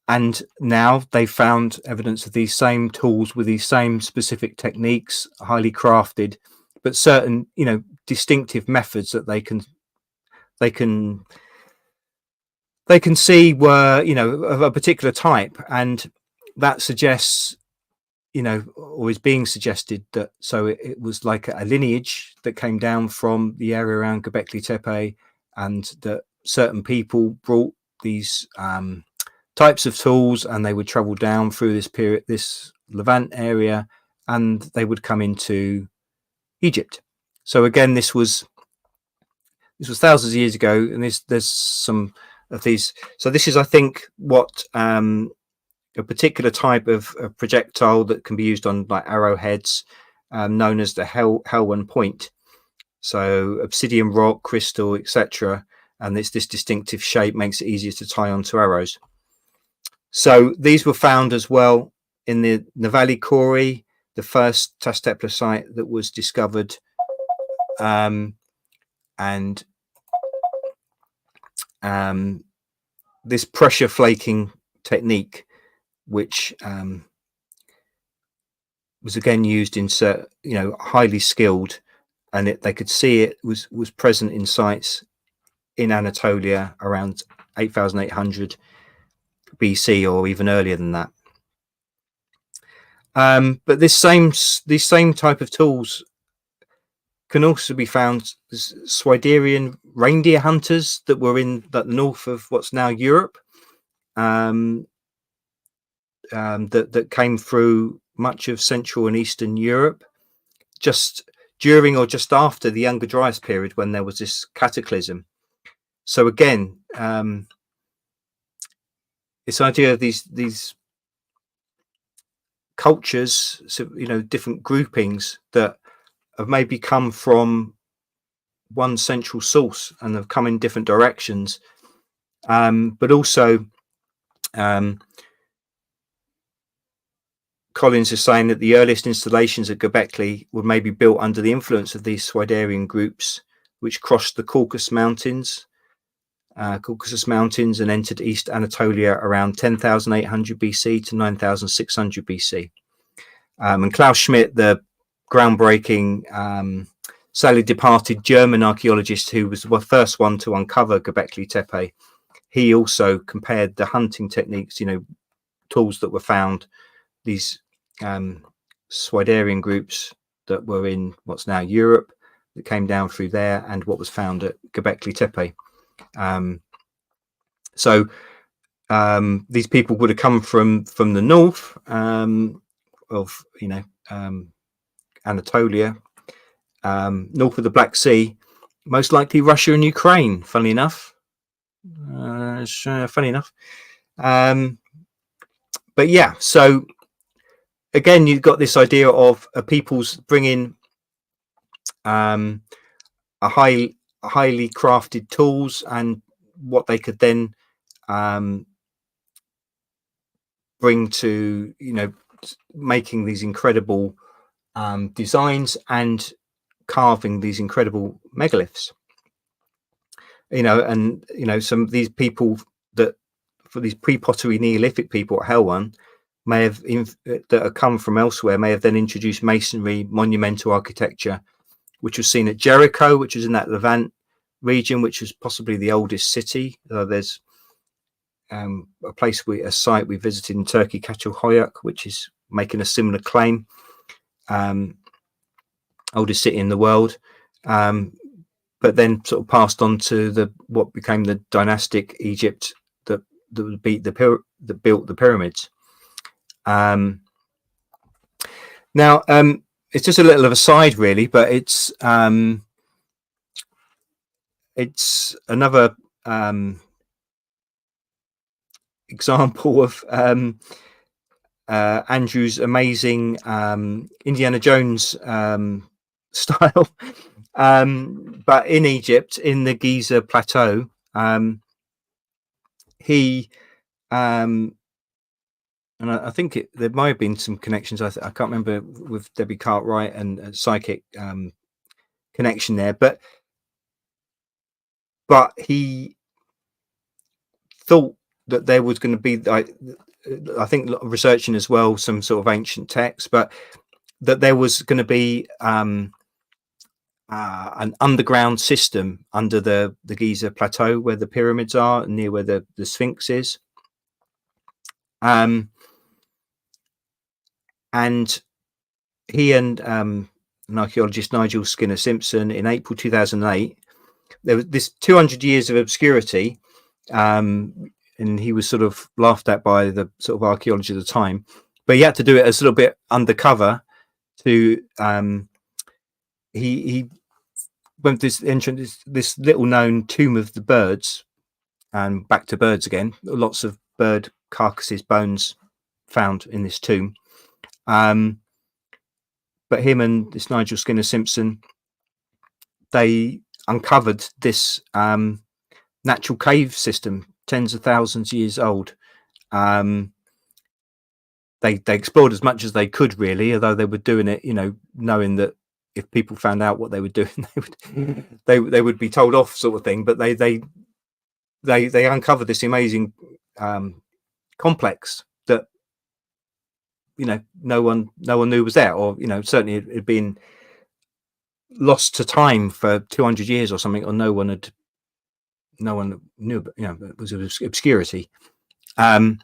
and now they found evidence of these same tools with these same specific techniques, highly crafted, but certain, distinctive methods that they can see were, of a particular type, and that suggests, or is being suggested that it was like a lineage that came down from the area around Gobekli Tepe, and that certain people brought these types of tools, and they would travel down through this Levant area, and they would come into Egypt. So again, this was thousands of years ago, and there's some of these. So this is, I think, what a particular type of projectile that can be used on like arrowheads, known as the Helwan point. So obsidian rock, crystal, etc. And it's this distinctive shape makes it easier to tie onto arrows. So these were found as well in the Navali Kori, the first Tastepla site that was discovered. And this pressure flaking technique, which was again used in highly skilled, and they could see it was present in sites in Anatolia around 8,800 BC or even earlier than that. But these same type of tools can also be found as Swiderian reindeer hunters that were in the north of what's now Europe, that came through much of Central and Eastern Europe just during or just after the Younger Dryas period, when there was this cataclysm. So again, this idea of these cultures, so different groupings that have maybe come from one central source and have come in different directions, but also Collins is saying that the earliest installations at Göbekli were maybe built under the influence of these Swiderian groups, which crossed the Caucasus Mountains and entered East Anatolia around 10,800 BC to 9,600 BC. And Klaus Schmidt, the groundbreaking, sadly departed German archaeologist who was the first one to uncover Göbekli Tepe, he also compared the hunting techniques, tools that were found, these Swiderian groups that were in what's now Europe, that came down through there, and what was found at Göbekli Tepe. So these people would have come from the north of Anatolia, north of the Black Sea, most likely Russia and Ukraine, funnily enough. But yeah, so again, you've got this idea of people's bringing a highly crafted tools and what they could then bring to making these incredible designs and carving these incredible megaliths. Some of these people for these pre-pottery Neolithic people at Helwan may have that have come from elsewhere may have then introduced masonry, monumental architecture, which was seen at Jericho, which is in that Levant region, which was possibly the oldest city. There's a site we visited in Turkey, Çatalhöyük, which is making a similar claim, oldest city in the world, but then sort of passed on to what became the dynastic Egypt that built the pyramids. Now, it's just a little of a side, really, but it's another example of Andrew's amazing Indiana Jones style, but in Egypt, in the Giza Plateau. He and I think there might have been some connections. I can't remember with Debbie Cartwright and a psychic connection there, but he thought that there was going to be, I think, researching as well some sort of ancient texts, but that there was going to be an underground system under the Giza Plateau where the pyramids are, near where the Sphinx is. And he and an archaeologist, Nigel Skinner Simpson, in April 2008, there was this 200 years of obscurity, and he was sort of laughed at by the sort of archaeology of the time, but he had to do it as a little bit undercover to he went to this entrance, this little known tomb of the birds, and back to birds again, lots of bird carcasses, bones found in this tomb. But him and this Nigel Skinner Simpson, they uncovered this natural cave system, tens of thousands of years old. They explored as much as they could, really, although they were doing it, knowing that if people found out what they were doing, they would be told off, sort of thing. But they uncovered this amazing complex that no one knew was there, or certainly it had been lost to time for 200 years or something, or no one knew, but it was obscurity. And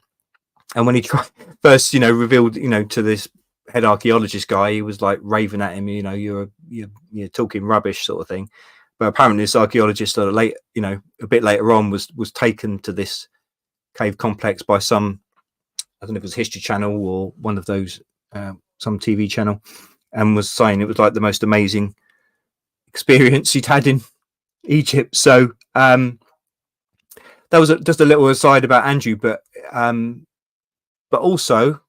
when he tried first, revealed, to this head archaeologist guy, he was like raving at him, you're talking rubbish, sort of thing. But apparently this archaeologist a bit later on was taken to this cave complex by some, I don't know if it was History Channel or one of those, some TV channel, and was saying it was like the most amazing experience he'd had in Egypt. So that was just a little aside about Andrew, but also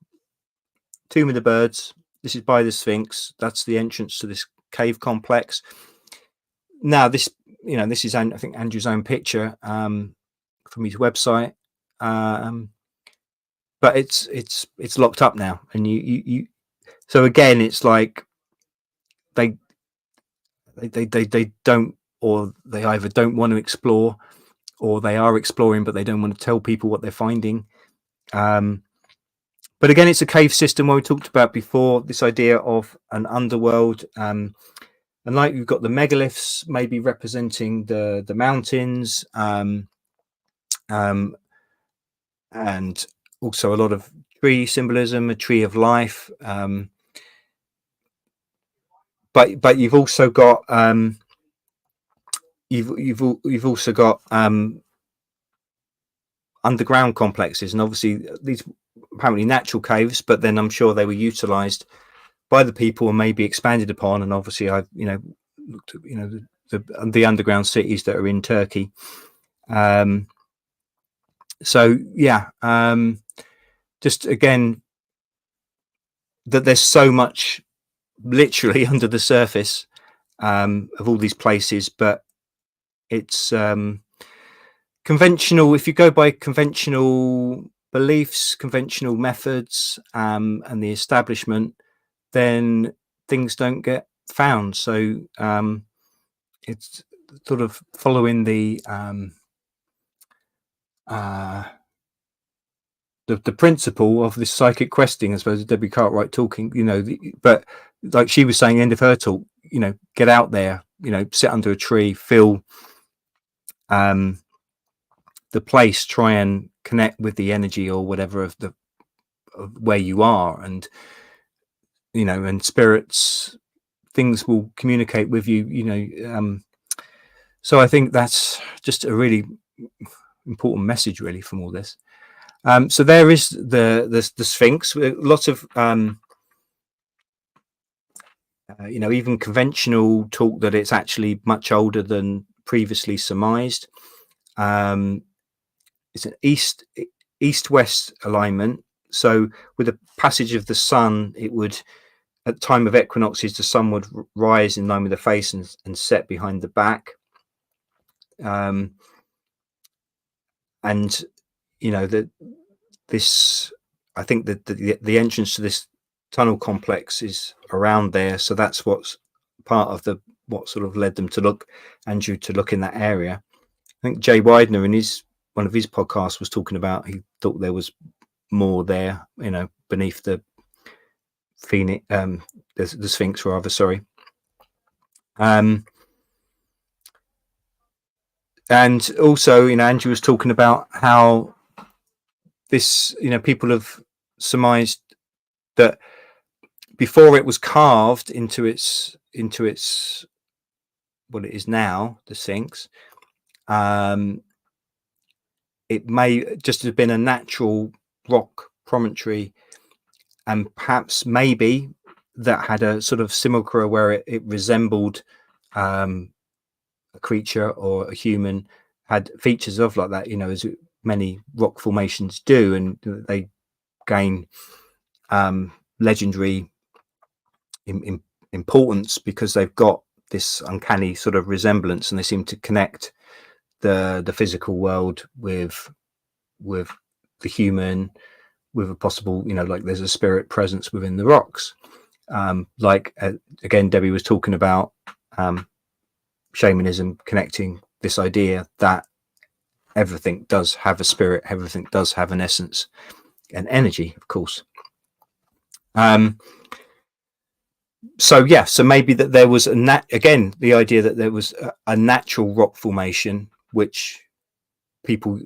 Tomb of the Birds. This is by the Sphinx. That's the entrance to this cave complex. Now this is, I think, Andrew's own picture from his website. but it's locked up now, and you so again, it's like they don't, or they either don't want to explore, or they are exploring but they don't want to tell people what they're finding. But again, it's a cave system where we talked about before, this idea of an underworld, and like you've got the megaliths maybe representing the mountains, and also a lot of tree symbolism, a tree of life, but you've also got you've also got underground complexes, and obviously these apparently natural caves, but then I'm sure they were utilized by the people and maybe expanded upon. And obviously I've looked at the underground cities that are in Turkey. So yeah, just again that there's so much literally under the surface of all these places, but it's conventional. If you go by conventional beliefs, conventional methods, and the establishment, then things don't get found. So it's sort of following the principle of this psychic questing, I suppose. Debbie Cartwright talking, but like she was saying, end of her talk, get out there, sit under a tree, feel the place, try and connect with the energy or whatever of where you are, and and spirits, things will communicate with you. So I think that's just a really important message really from all this. So there is the Sphinx, lots of even conventional talk that it's actually much older than previously surmised. It's an east-west alignment. So with the passage of the sun, it would, at the time of equinoxes, the sun would rise in line with the face and set behind the back. And this, I think that the entrance to this tunnel complex is around there. So that's what's part of what sort of led them to look in that area. I think Jay Widener in one of his podcasts was talking about, he thought there was more there, beneath the Phoenix, the Sphinx rather, sorry. And also, Andrew was talking about how this, people have surmised that before it was carved into its what it is now, the Sphinx, it may just have been a natural rock promontory, and perhaps maybe that had a sort of simulacra where it resembled a creature or a human, had features of like that, as many rock formations do, and they gain legendary importance because they've got this uncanny sort of resemblance, and they seem to connect the physical world with the human, with a possible, like there's a spirit presence within the rocks. Again, Debbie was talking about shamanism connecting this idea that everything does have a spirit, everything does have an essence and energy, of course. So maybe that there was again, the idea that there was a natural rock formation which people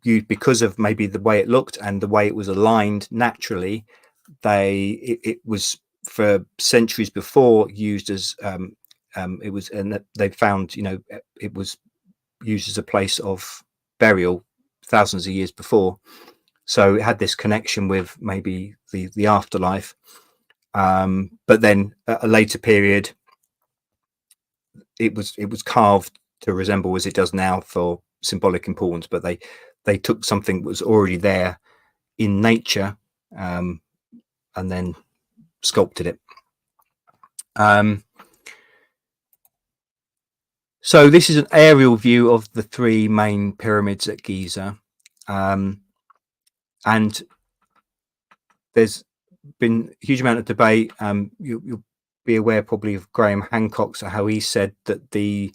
used because of maybe the way it looked and the way it was aligned naturally. It was for centuries before used as it was, and they found it was used as a place of burial thousands of years before. So it had this connection with maybe the afterlife. But then at a later period, it was carved to resemble as it does now for symbolic importance. But they took something that was already there in nature, and then sculpted it. So this is an aerial view of the three main pyramids at Giza, and there's been a huge amount of debate. You'll be aware probably of Graham Hancock, so how he said that the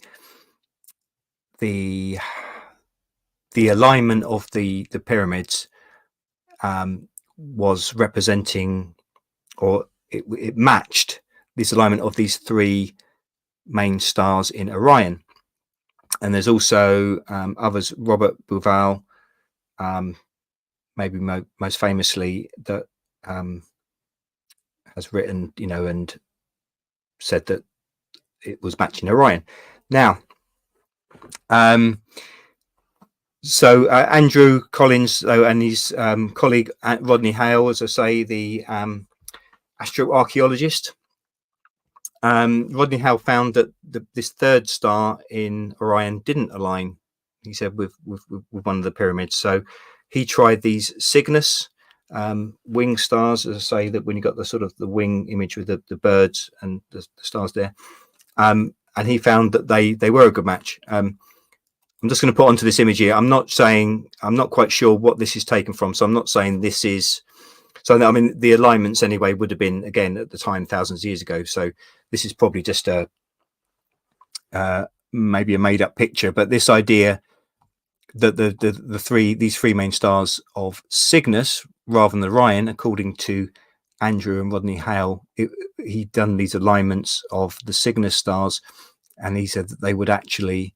alignment of the pyramids was representing, or it matched this alignment of these three main stars in Orion. And there's also others, Robert Bouval, maybe most famously, that has written, and said that it was matching Orion. Now, so Andrew Collins and his colleague Rodney Hale, as I say, the astroarchaeologist, Rodney Hale found that this third star in Orion didn't align, he said, with one of the pyramids. So he tried these Cygnus wing stars, as I say, that when you got the sort of the wing image with the birds and the stars there, and he found that they were a good match. I'm just going to put onto this image here. I'm not quite sure what this is taken from, so I'm not saying this is. So I mean, the alignments anyway would have been, again, at the time, thousands of years ago. So this is probably just a maybe a made up picture. But this idea that these three main stars of Cygnus rather than Orion, according to Andrew and Rodney Hale, he'd done these alignments of the Cygnus stars, and he said that they were actually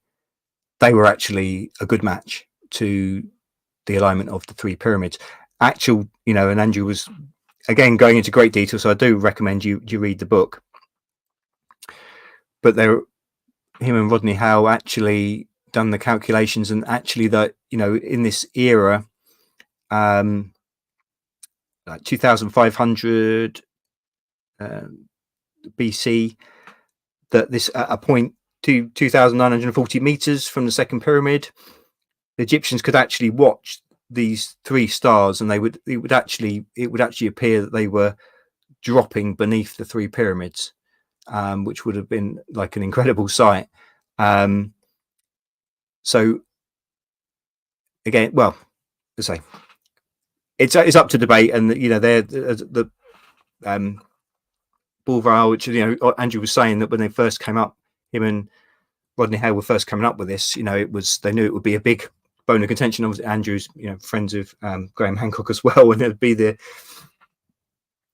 a good match to the alignment of the three pyramids. And Andrew was, again, going into great detail, so I do recommend you read the book. But him and Rodney Hale actually done the calculations, and actually that, in this era, like 2500 BC, that this at a point to 2,940 meters from the second pyramid, the Egyptians could actually watch these three stars, and it would actually appear that they were dropping beneath the three pyramids, which would have been like an incredible sight. So again, well, to say, it's up to debate, and they're the Bourval, which Andrew was saying that when they first came up, him and Rodney Hale were first coming up with this, they knew it would be a big bone of contention. Obviously, Andrew's friends of Graham Hancock as well, and there'd be a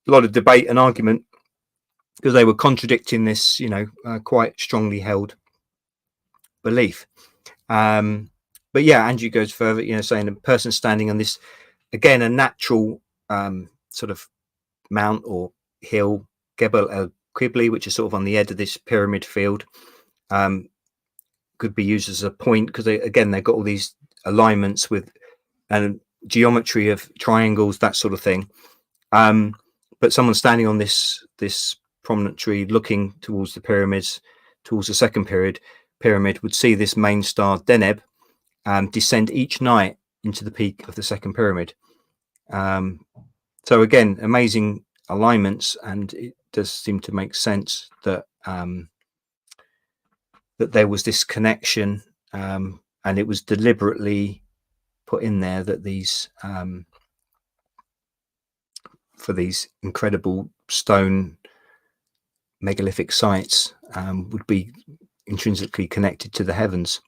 lot of debate and argument because they were contradicting this, quite strongly held belief. But yeah, Andrew goes further, saying a person standing on this, again, a natural sort of mount or hill, Gebel el Qibli, which is sort of on the edge of this pyramid field, could be used as a point because they've got all these alignments with and geometry of triangles, that sort of thing. But someone standing on this promontory looking towards the pyramids, towards the second pyramid, would see this main star Deneb descend each night into the peak of the second pyramid. So again, amazing alignments, and it does seem to make sense that that there was this connection, and it was deliberately put in there that these for these incredible stone megalithic sites would be intrinsically connected to the heavens.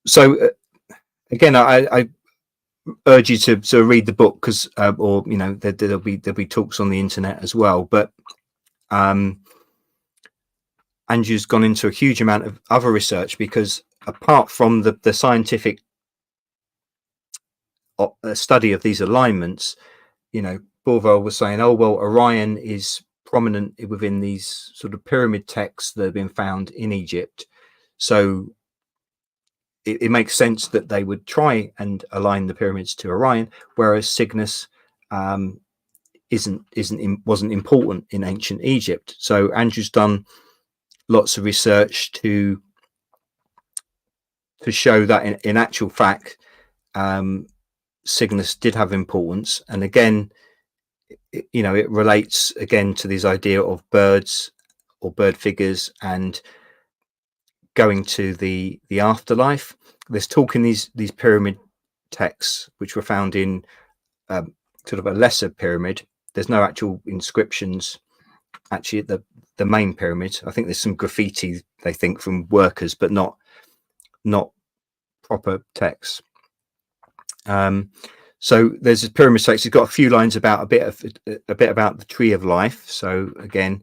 So again, I urge you to read the book, because or there'll be talks on the internet as well, but Andrew's gone into a huge amount of other research, because apart from the scientific study of these alignments, Bourval was saying, oh well, Orion is prominent within these sort of pyramid texts that have been found in Egypt, so it makes sense that they would try and align the pyramids to Orion, whereas Cygnus wasn't important in ancient Egypt. So Andrew's done lots of research to show that in actual fact Cygnus did have importance, and again, it relates again to this idea of birds or bird figures and going to the afterlife. There's talk in these pyramid texts which were found in sort of a lesser pyramid. There's no actual inscriptions actually at the main pyramid. I think there's some graffiti, they think, from workers, but not proper texts. So there's a pyramid text. It's got a few lines about a bit about the tree of life. So again,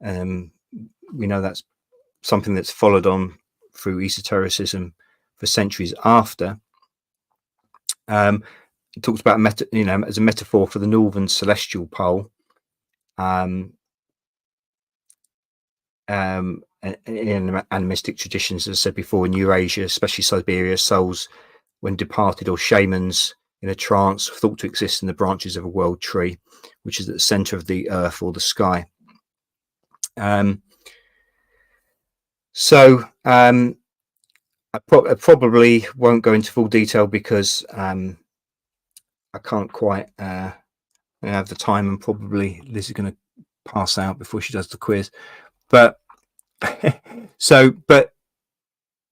we know that's something that's followed on through esotericism for centuries after. It talks about as a metaphor for the northern celestial pole. In animistic traditions, as I said before, in Eurasia, especially Siberia, souls, when departed, or shamans in a trance, thought to exist in the branches of a world tree, which is at the center of the earth or the sky. I probably won't go into full detail because I can't quite have the time, and probably Liz is going to pass out before she does the quiz. But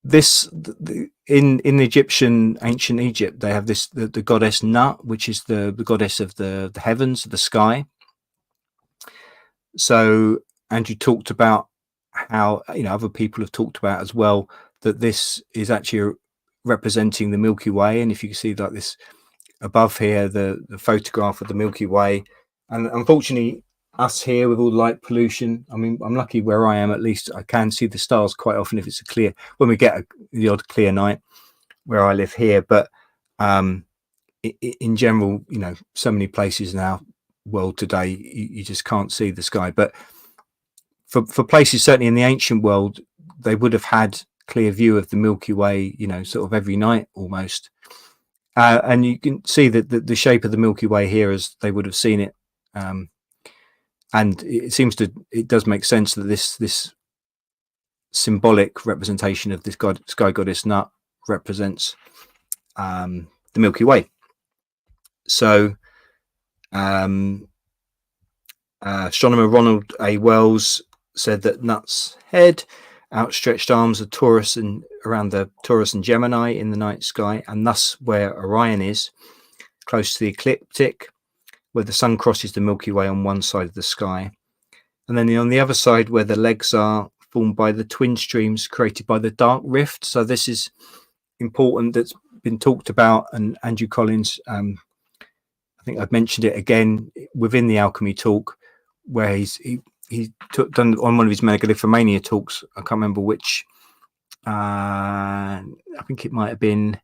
this in the Egyptian, ancient Egypt, they have this the goddess Nut, which is the goddess of the heavens, the sky. So Andrew talked about how other people have talked about as well that this is actually representing the Milky Way. And if you can see like this above here, the photograph of the Milky Way, and unfortunately us here with all the light pollution, I mean, I'm lucky where I am, at least I can see the stars quite often if it's a clear, when we get the odd clear night where I live here. But in general, so many places in our world today, you just can't see the sky. But for places, certainly in the ancient world, they would have had clear view of the Milky Way, sort of every night almost. And you can see that the shape of the Milky Way here as they would have seen it. And it does make sense that this symbolic representation of this sky goddess Nut represents the Milky Way. So astronomer Ronald A. Wells said that Nut's head, outstretched arms of Taurus and around the Taurus and Gemini in the night sky, and thus where Orion is, close to the ecliptic, where the sun crosses the Milky Way on one side of the sky, and then on the other side where the legs are formed by the twin streams created by the dark rift. So this is important, that's been talked about, and Andrew Collins, I think I've mentioned it again within the alchemy talk, where he done on one of his Megalithomania talks. I can't remember which. I think it might have been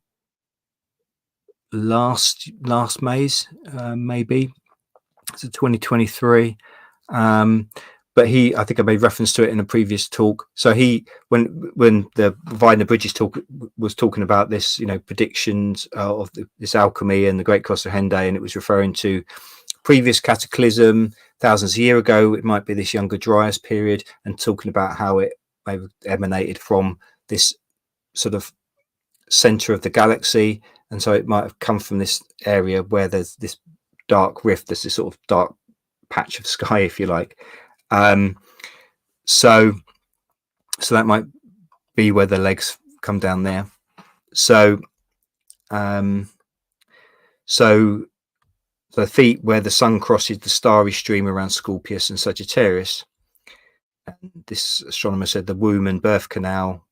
last May's, maybe. It's a 2023. But I think I made reference to it in a previous talk. So when the Vine the Bridges talk was talking about this, predictions of this alchemy and the Great Cosahende, and it was referring to previous cataclysm thousands of years ago. It might be this Younger Dryas period, and talking about how it may have emanated from this sort of center of the galaxy, and so it might have come from this area where there's this dark rift, there's this sort of dark patch of sky, if you like. So that might be where the legs come down there. So the feet where the sun crosses the starry stream around Scorpius and Sagittarius. And this astronomer said the womb and birth canal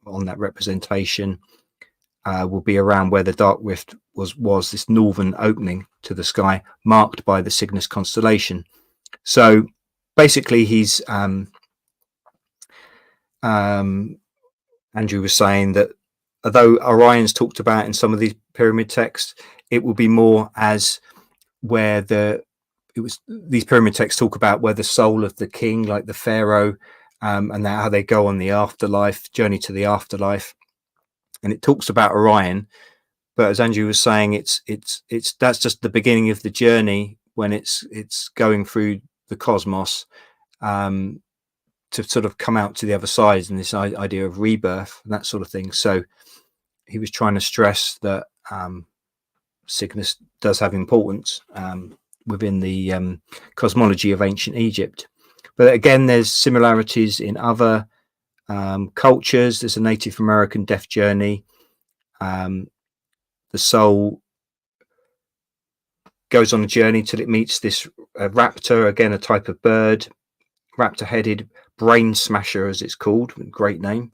on that representation will be around where the dark rift was this northern opening to the sky, marked by the Cygnus constellation. So basically he's Andrew was saying that although Orion's talked about in some of these pyramid texts, it will be more as where these pyramid texts talk about where the soul of the king, like the pharaoh, and how they go on the afterlife journey to the afterlife, and it talks about Orion. But as Andrew was saying, it's that's just the beginning of the journey when it's going through the cosmos to sort of come out to the other side, and this idea of rebirth and that sort of thing. So he was trying to stress that Cygnus does have importance within the cosmology of ancient Egypt. But again, there's similarities in other cultures. There's a Native American death journey the soul goes on a journey till it meets this raptor, again a type of bird, raptor-headed brain smasher, as it's called. Great name.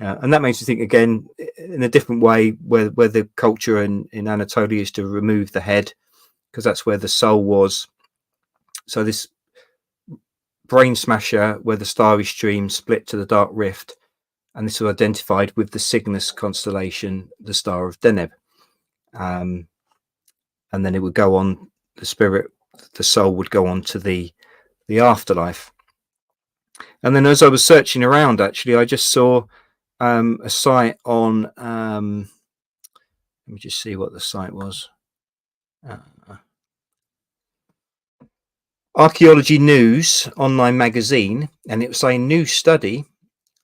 And that makes me think again in a different way, where the culture in Anatolia is to remove the head, because that's where the soul was. So this brain smasher, where the starry stream split to the dark rift, and this was identified with the Cygnus constellation, the star of Deneb. And then it would go on, the soul would go on to the afterlife. And then as I was searching around, actually, I just saw a site on, let me just see what the site was. Archaeology News online magazine, and it was a new study.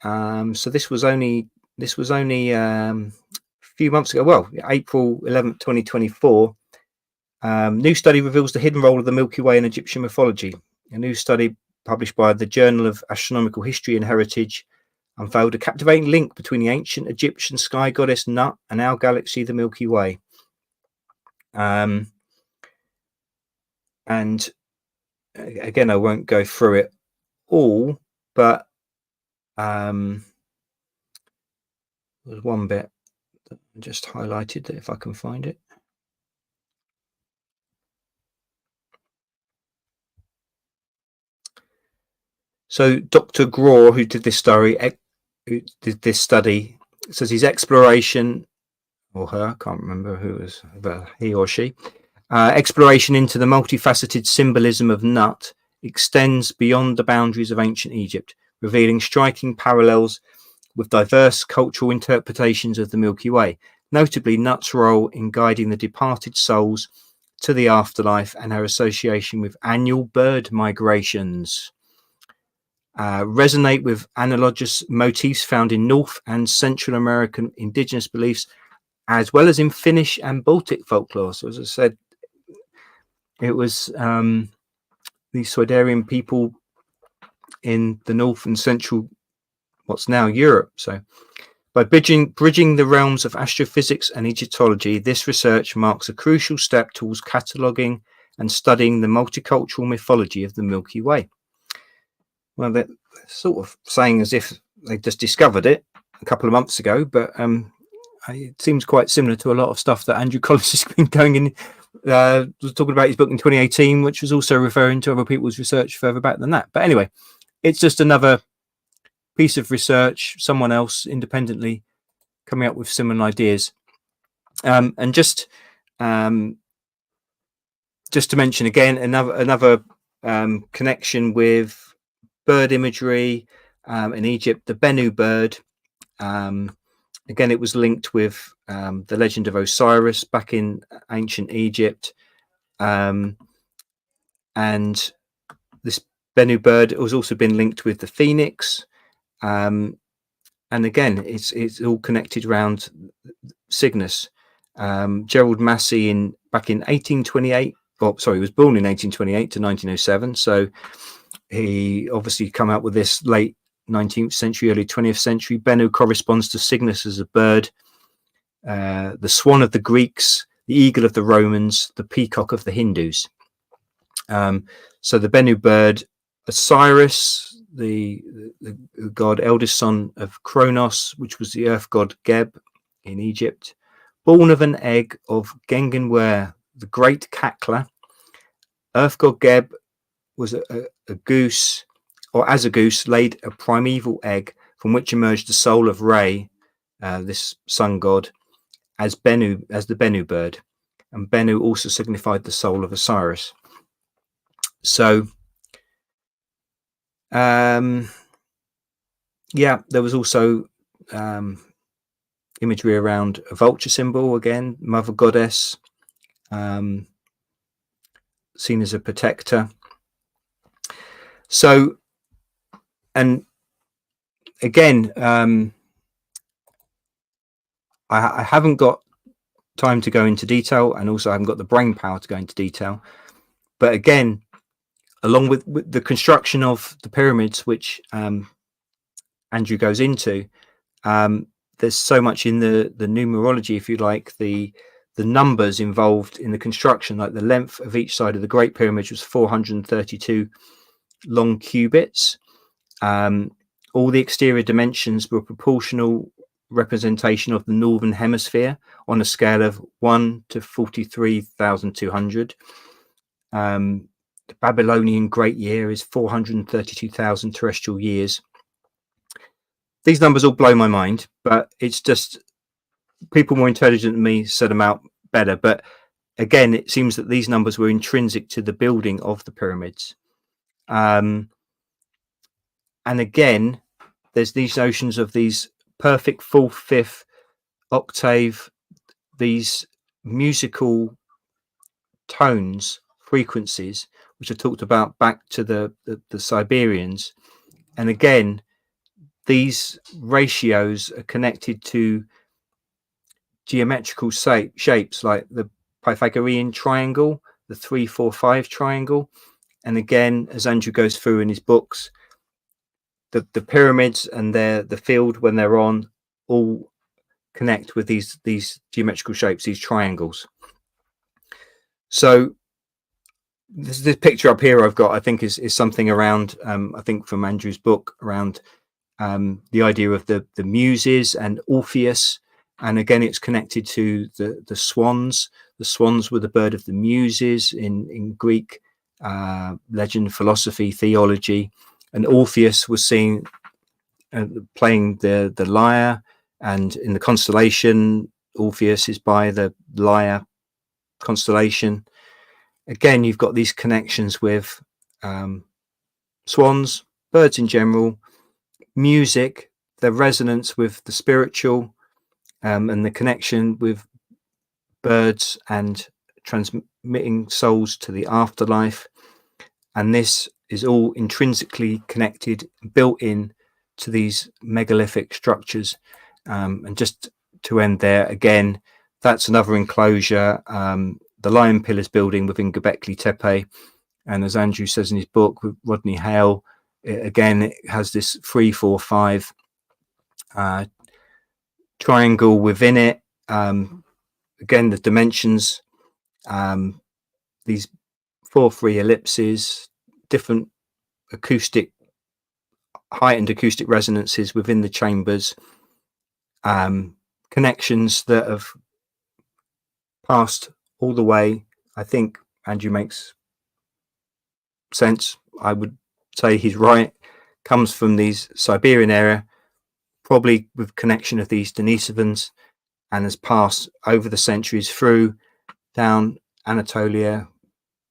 So this was only a few months ago. Well, April 11th, 2024. New study reveals the hidden role of the Milky Way in Egyptian mythology. A new study published by the Journal of Astronomical History and Heritage unveiled a captivating link between the ancient Egyptian sky goddess Nut and our galaxy, the Milky Way. And again, I won't go through it all, but there's one bit that I just highlighted, that if I can find it. So Dr. Graw, who did this study, says his exploration, or her, I can't remember who it was, but he or she, exploration into the multifaceted symbolism of Nut extends beyond the boundaries of ancient Egypt, revealing striking parallels with diverse cultural interpretations of the Milky Way, notably Nut's role in guiding the departed souls to the afterlife and her association with annual bird migrations. Resonate with analogous motifs found in North and Central American indigenous beliefs, as well as in Finnish and Baltic folklore. So, as I said, it was the Swiderian people in the North and Central, what's now Europe. So, by bridging the realms of astrophysics and Egyptology, this research marks a crucial step towards cataloguing and studying the multicultural mythology of the Milky Way. Well, they're sort of saying as if they just discovered it a couple of months ago, but it seems quite similar to a lot of stuff that Andrew Collins has been going in. Was talking about his book in 2018, which was also referring to other people's research further back than that. But anyway, it's just another piece of research, someone else independently coming up with similar ideas. And just to mention again, another connection with bird imagery in Egypt, the Bennu bird. Again, it was linked with the legend of Osiris back in ancient Egypt. And this Bennu bird has also been linked with the phoenix. And again, it's all connected around Cygnus. Gerald Massey back in 1828. Well, sorry, he was born in 1828 to 1907. So he obviously come out with this late 19th century, early 20th century. Bennu corresponds to Cygnus as a bird, the swan of the Greeks, the eagle of the Romans, the peacock of the Hindus. So the Bennu bird, Osiris, the god, eldest son of Kronos, which was the earth god Geb in Egypt, born of an egg of Gengenwer, the great cackler. Earth god Geb was a goose, or as a goose, laid a primeval egg from which emerged the soul of Re, this sun god, as the Bennu bird. And Bennu also signified the soul of Osiris. So, yeah, there was also imagery around a vulture symbol, again, mother goddess, seen as a protector. So, and again, I haven't got time to go into detail, and also I haven't got the brain power to go into detail. But again, along with the construction of the pyramids, which Andrew goes into, there's so much in the numerology, if you like, the the numbers involved in the construction, like the length of each side of the Great Pyramid was 432 long cubits. All the exterior dimensions were proportional representation of the northern hemisphere on a scale of 1 to 43,200. The Babylonian Great Year is 432,000 terrestrial years. These numbers all blow my mind, but it's just people more intelligent than me set them out better. But again, it seems that these numbers were intrinsic to the building of the pyramids. And again, there's these notions of these perfect fourth, fifth, octave, these musical tones, frequencies, which are talked about back to the Siberians. And again, these ratios are connected to geometrical shapes like the Pythagorean triangle, the 3-4-5 triangle. And again, as Andrew goes through in his books, the pyramids and the field when they're on all connect with these geometrical shapes, these triangles. So this picture up here I've got, I think is something around, I think from Andrew's book, around the idea of the muses and Orpheus. And again, it's connected to the swans. The swans were the bird of the muses in Greek legend, philosophy, theology. And Orpheus was seen playing the lyre, and in the constellation, Orpheus is by the lyre constellation. Again, you've got these connections with swans, birds in general, music, the resonance with the spiritual, and the connection with birds and transmitting souls to the afterlife. And this is all intrinsically connected, built in to these megalithic structures. And just to end there, again, that's another enclosure, the Lion Pillars building within Gobekli Tepe. And as Andrew says in his book with Rodney Hale, it has this 3-4-5 triangle within it. Again, the dimensions, these 4-3 ellipses, different heightened acoustic resonances within the chambers, connections that have passed all the way. I think Andrew makes sense. I would say he's right. Comes from these Siberian area, probably with connection of these Denisovans, and has passed over the centuries through down Anatolia,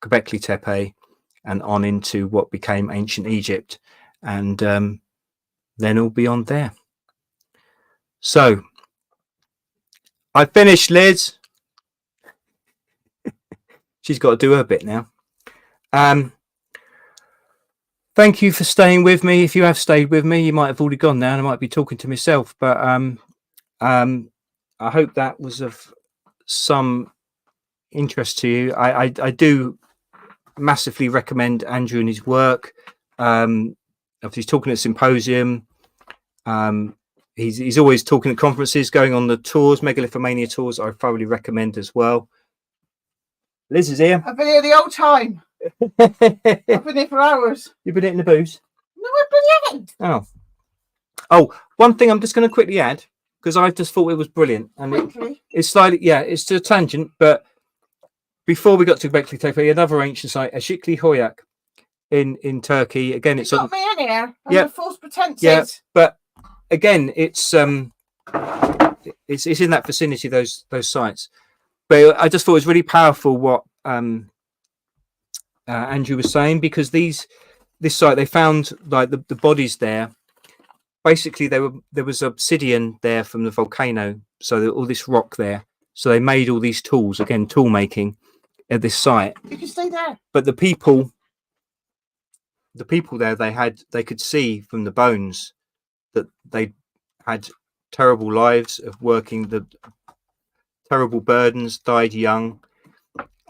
Gobekli Tepe, and on into what became ancient Egypt, and then all beyond there. So I finished, Liz. She's got to do her bit now. Thank you for staying with me. If you have stayed with me, you might have already gone now, and I might be talking to myself, but I hope that was of some interest to you. I do massively recommend Andrew and his work. Obviously he's talking at symposium. He's always talking at conferences, going on the tours, Megalithomania tours. I thoroughly recommend as well. Liz is here. I've been here the whole time. I've been here for hours. You've been hitting the booze? No, I brilliant. Oh, one thing I'm just going to quickly add, because I just thought it was brilliant, and it's slightly, it's to a tangent, but before we got to Gobekli Tepe, another ancient site, Eshikli Hoyak in Turkey. Again, it's got me in here under false pretenses. Yeah, but again, it's in that vicinity, those sites. But I just thought it was really powerful what Andrew was saying, because this site, they found like the bodies there. Basically, there was obsidian there from the volcano, so all this rock there. So they made all these tools, again, tool making at this site. You can stay there. But the people there, they could see from the bones that they had terrible lives of working, the terrible burdens, died young,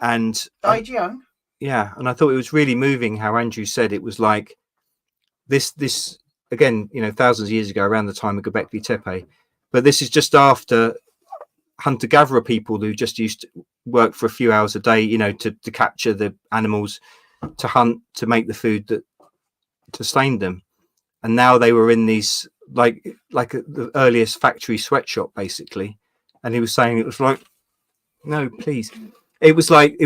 and died young. Yeah, and I thought it was really moving how Andrew said it was like this again, thousands of years ago, around the time of Gobekli Tepe, but this is just after hunter-gatherer people who just used to work for a few hours a day, you know, to capture the animals, to hunt, to make the food that sustained them. And now they were in these like the earliest factory sweatshop, basically. And he was saying it was like, no, please. It was like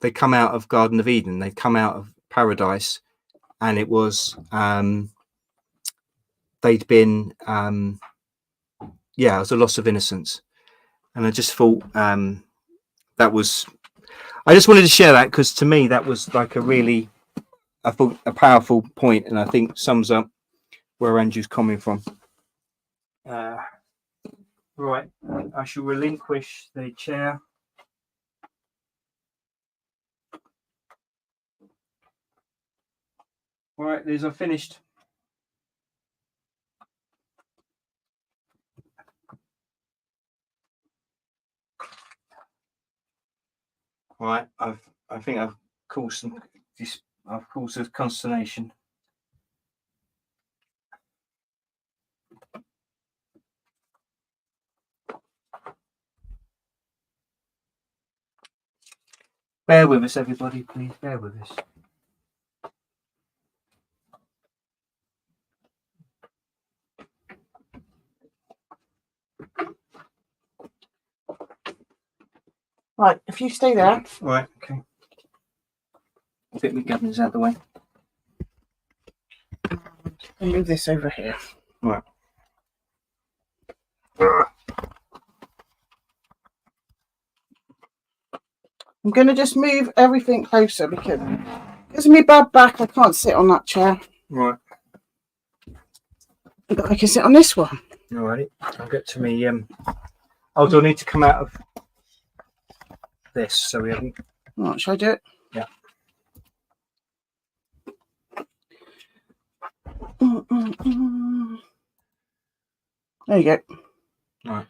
they come out of Garden of Eden. They'd come out of paradise, and it was they'd been it was a loss of innocence. And I just thought that was, I just wanted to share that, because to me that was like a powerful point, and I think sums up where Andrew's coming from. Right, I shall relinquish the chair. All right, Liz, I've finished. All right, I think I've caused some consternation. Bear with us, everybody, please. Bear with us. Right, if you stay there. Right, okay. Get my governors out of the way. I'll move this over here. Right. I'm going to just move everything closer because of my bad back, I can't sit on that chair. Right. But I can sit on this one. Alrighty. I'll get to me. Oh, do I need to come out of this so we haven't? Right, shall I do it? Yeah. There you go. Right.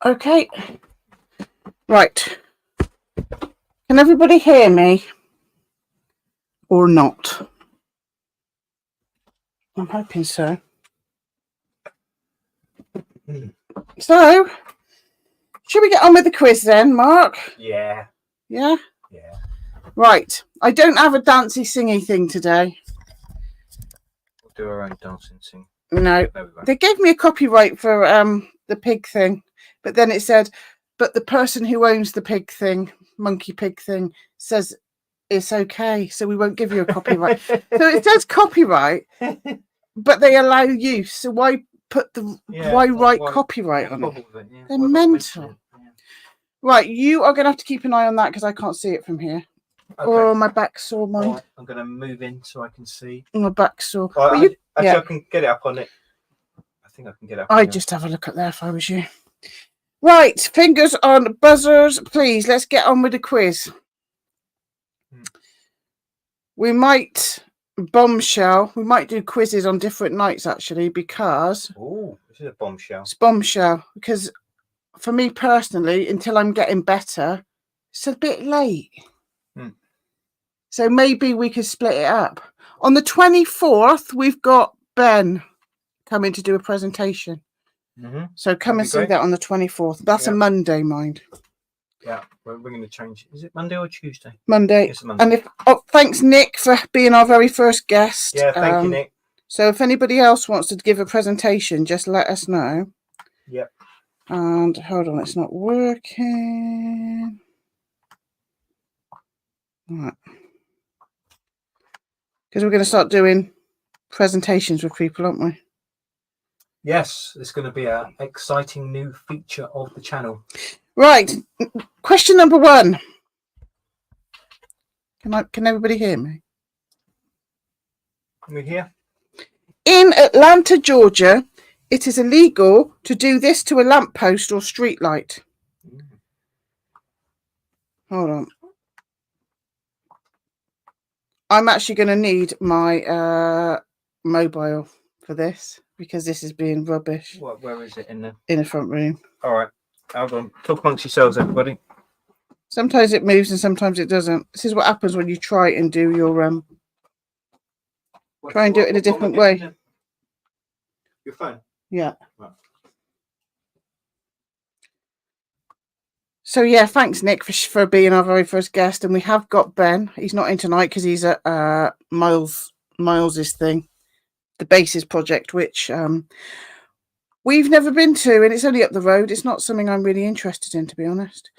Okay. Right. Can everybody hear me? Or not? I'm hoping so. So, should we get on with the quiz then, Mark? Yeah. Yeah? Yeah. Right. I don't have a dancey singy thing today. We'll do our own dancing thing. No. They gave me a copyright for the pig thing, but then it said, but the person who owns the pig thing, monkey pig thing, says it's okay, so we won't give you a copyright. So it says copyright, but they allow use. So why put why write copyright on it? They're mental. Right, you are going to have to keep an eye on that because I can't see it from here. Okay. Oh, my back's sore, mind. Right, I'm going to move in so I can see. My back's sore. Right, I can get it up on it. I think I can get it up. I'd just have a look up there if I was you. Right, fingers on buzzers, please. Let's get on with the quiz. We might bombshell. We might do quizzes on different nights, actually, because... Oh, this is a bombshell. It's bombshell, because for me personally, until I'm getting better, it's a bit late. So maybe we could split it up. On the 24th, we've got Ben coming to do a presentation. So come and see that on the 24th. That's a Monday, mind. Yeah, we're going to change. Is it Monday or Tuesday? Monday. It's Monday. And thanks, Nick, for being our very first guest. Yeah, thank you, Nick. So if anybody else wants to give a presentation, just let us know. Yep. And hold on, it's not working. Right. Because we're going to start doing presentations with people, aren't we? Yes, it's going to be an exciting new feature of the channel. Right. Question number 1. Can everybody hear me? Can we hear? In Atlanta, Georgia, it is illegal to do this to a lamppost or street light. Hold on. I'm actually going to need my mobile for this because this is being rubbish. Where is it? In the front room. All right. Hold on. Talk amongst yourselves, everybody. Sometimes it moves and sometimes it doesn't. This is what happens when you try and do your try and do it in a different way. Your phone? Yeah. Right. So yeah, thanks Nick for being our very first guest, and we have got Ben. He's not in tonight because he's at Miles's thing, the Bases project, which we've never been to, and it's only up the road. It's not something I'm really interested in, to be honest.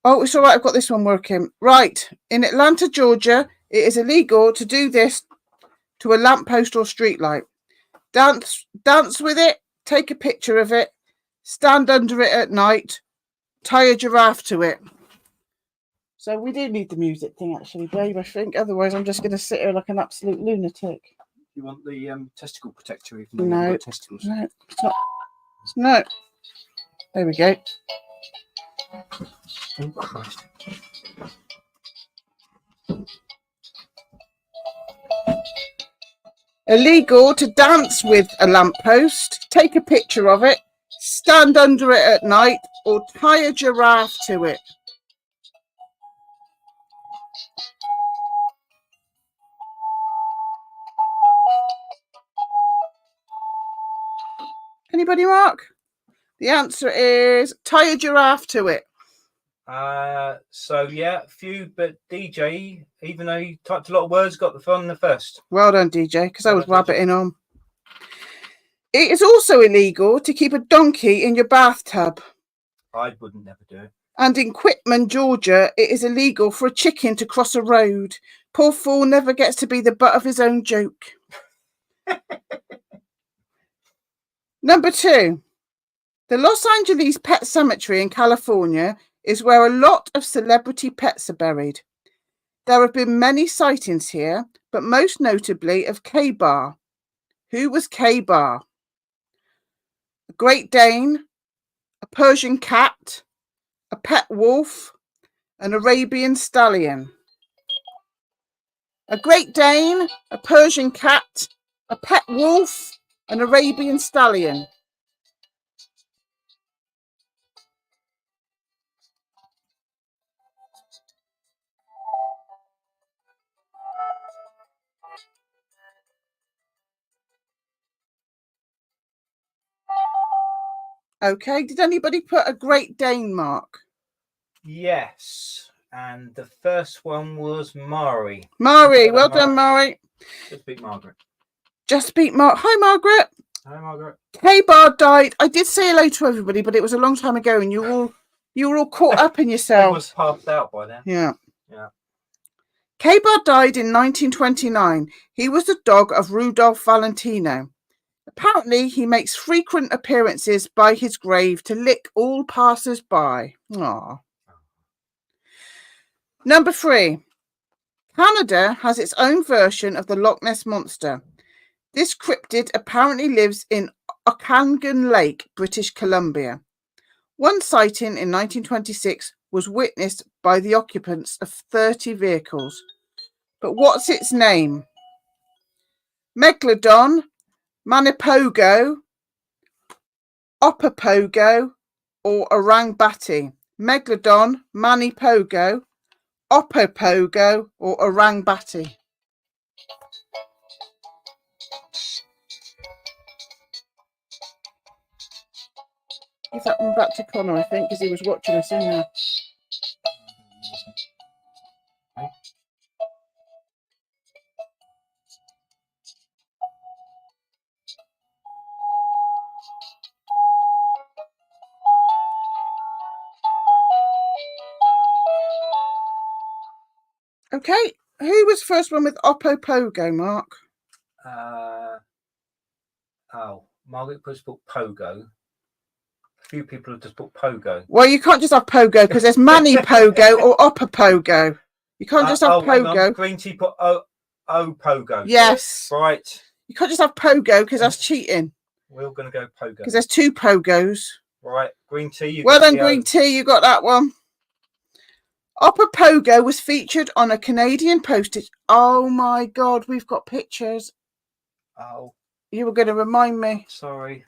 Oh, it's all right. I've got this one working. Right. In Atlanta, Georgia, it is illegal to do this to a lamppost or streetlight. Dance with it, take a picture of it, stand under it at night, tie a giraffe to it. So we do need the music thing, actually, babe, I think. Otherwise, I'm just going to sit here like an absolute lunatic. You want the testicle protector, even though No, you've got testicles? no, it's not. No. There we go. Oh, Christ. Illegal to dance with a lamppost, take a picture of it, stand under it at night, or tie a giraffe to it. Anybody, Mark? The answer is tie a giraffe to it. So yeah, few, but DJ, even though you typed a lot of words, got the fun the first. Well done, DJ, because I was Well done, rabbiting on. It is also illegal to keep a donkey in your bathtub. I wouldn't never do it. And in Quitman, Georgia, it is illegal for a chicken to cross a road. Poor fool never gets to be the butt of his own joke. Number 2. The Los Angeles Pet Cemetery in California is where a lot of celebrity pets are buried. There have been many sightings here, but most notably of K-Bar. Who was K-Bar? A Great Dane, a Persian cat, a pet wolf, an Arabian stallion. A Great Dane, a Persian cat, a pet wolf, an Arabian stallion. Okay, did anybody put a Great Dane, Mark? Yes, and the first one was Mari. Mari, well done, Mari. Just beat Margaret. Just beat Mark. Hi, Margaret. Hi, Margaret. K-Bar died. I did say hello to everybody, but it was a long time ago, and you were all caught up in yourselves. I was passed out by then. Yeah. Yeah. K-Bar died in 1929. He was the dog of Rudolph Valentino. Apparently, he makes frequent appearances by his grave to lick all passers-by. Aww. Number 3. Canada has its own version of the Loch Ness Monster. This cryptid apparently lives in Okanagan Lake, British Columbia. One sighting in 1926 was witnessed by the occupants of 30 vehicles. But what's its name? Megalodon, Manipogo, Opopogo, or Orangbati? Megalodon, Manipogo, Opopogo, or Orangbati? Give that one back to Connor, I think, because he was watching us in there. Okay, who was first one with Opopogo, Mark? Margaret just put Pogo. A few people have just put Pogo. Well, you can't just have Pogo because there's Manny Pogo or Opopogo. You can't just have Pogo. Green tea put Pogo. Yes. Right. You can't just have Pogo because that's cheating. We're going to go Pogo. Because there's 2 Pogos. Right. Green tea. Well done, Green Tea. You got that one. Opopogo was featured on a Canadian postage. Oh my God, we've got pictures. Oh. You were going to remind me. Sorry.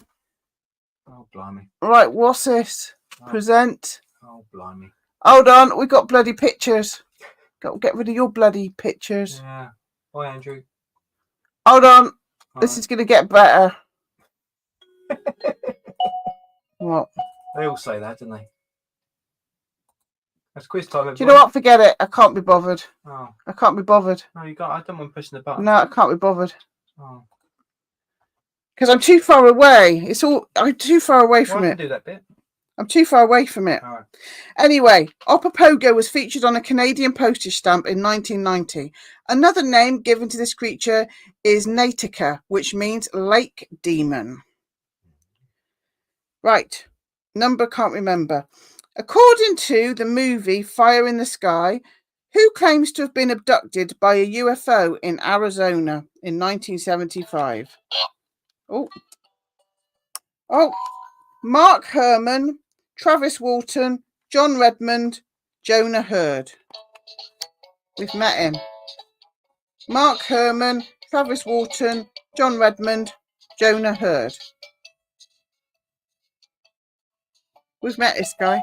Oh, blimey. Right, what's this? Oh. Present. Oh, blimey. Hold on, we got bloody pictures. Got to get rid of your bloody pictures. Yeah. Hi, Andrew. Hold on. Hi. This is going to get better. What? They all say that, don't they? That's quiz time. Everybody. Do you know what? Forget it. I can't be bothered. Oh. I can't be bothered. No, you got. I don't mind pressing the button. No, I can't be bothered. Oh. Because I'm too far away. I'm too far away from I it. can do that bit. I'm too far away from it. All right. Anyway, Opopogo was featured on a Canadian postage stamp in 1990. Another name given to this creature is Natica, which means lake demon. Right. Number can't remember. According to the movie Fire in the Sky, who claims to have been abducted by a UFO in Arizona in 1975? Oh, Mark Herman, Travis Walton, John Redmond, Jonah Hurd. We've met him. Mark Herman, Travis Walton, John Redmond, Jonah Hurd. We've met this guy.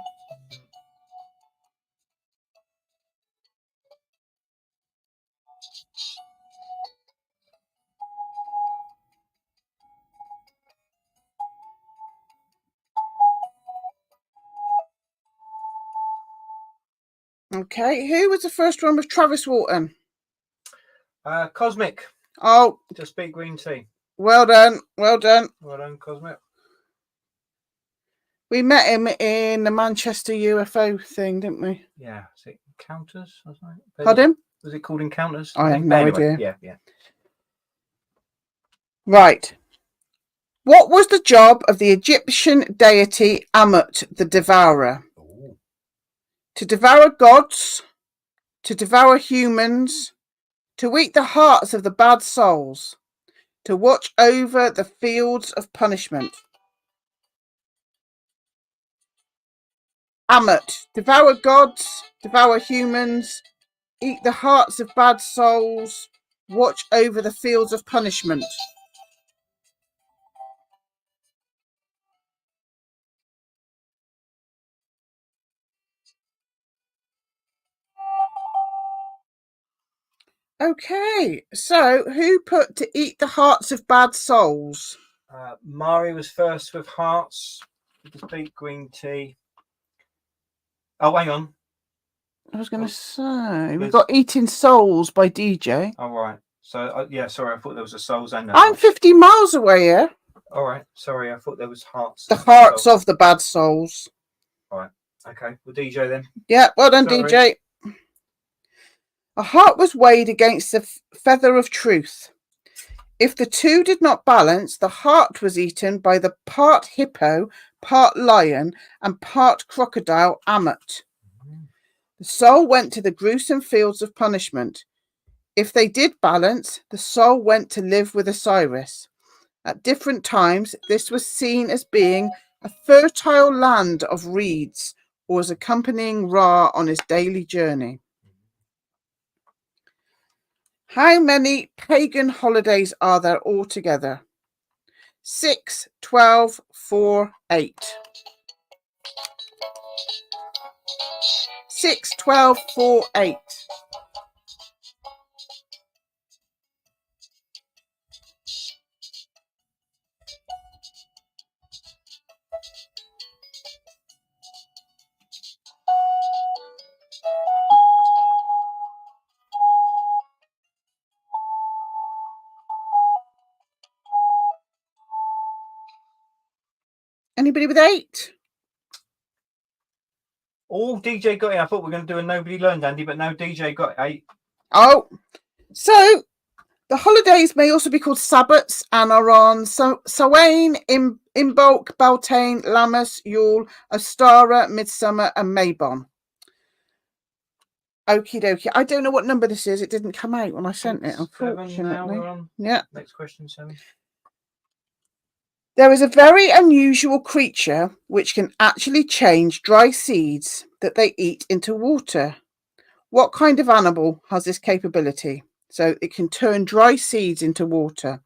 Okay, who was the first one with Travis Walton? Cosmic. Oh, Just speak green tea. well done, well done. Well done, Cosmic. We met him in the Manchester UFO thing, didn't we? Yeah. Is it Encounters? Pardon? Was it called Encounters? I have no idea. Yeah, yeah. Right. What was the job of the Egyptian deity Amut, the Devourer? Ooh. To devour gods, to devour humans, to eat the hearts of the bad souls, to watch over the fields of punishment. Amut, devour gods, devour humans, eat the hearts of bad souls, watch over the fields of punishment. Okay, so who put to eat the hearts of bad souls? Mari was first with hearts. With the speak green tea. Oh, hang on. I was going to say, we've got Eating Souls by DJ. All right. So, yeah, sorry, I thought there was a souls and I'm 50 miles away here. All right. Sorry, I thought there was hearts. The hearts of the bad souls. All right. Okay. Well, DJ then. Yeah, well done, Sorry. DJ. A heart was weighed against the feather of truth. If the two did not balance, the heart was eaten by the part hippo, part lion, and part crocodile Amut. The soul went to the gruesome fields of punishment. If they did balance, the soul went to live with Osiris. At different times, this was seen as being a fertile land of reeds, or as accompanying Ra on his daily journey. How many pagan holidays are there altogether? 6, 12, 4, 8. 6, 12, 4, 8. Anybody with 8? Oh, DJ got it. I thought we were going to do a nobody learned, Andy, but no, DJ got 8. Oh, so the holidays may also be called Sabbats and are on Samhain, Imbolc, Beltane, Lammas, Yule, Ostara, Midsummer, and Mabon. Okie dokie. I don't know what number this is. It didn't come out when I sent it, unfortunately. Yeah. Next question, 7. There is a very unusual creature which can actually change dry seeds that they eat into water. What kind of animal has this capability? So it can turn dry seeds into water.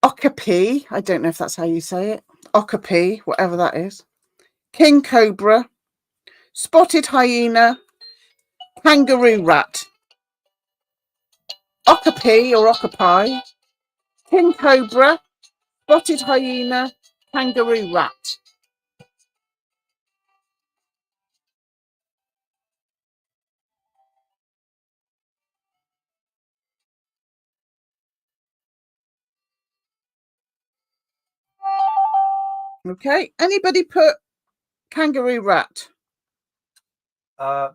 Okapi, I don't know if that's how you say it. Okapi, whatever that is. King cobra, spotted hyena, kangaroo rat. Okapi or okapi, king cobra, spotted hyena, kangaroo rat. Okay, anybody put kangaroo rat?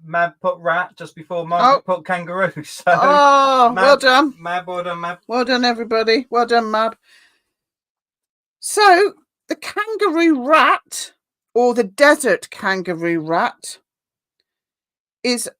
Mab put rat just before Margaret put kangaroo. So Mab, well done. Mab, well done, Mab. Well done, everybody. Well done, Mab. So the kangaroo rat, or the desert kangaroo rat, is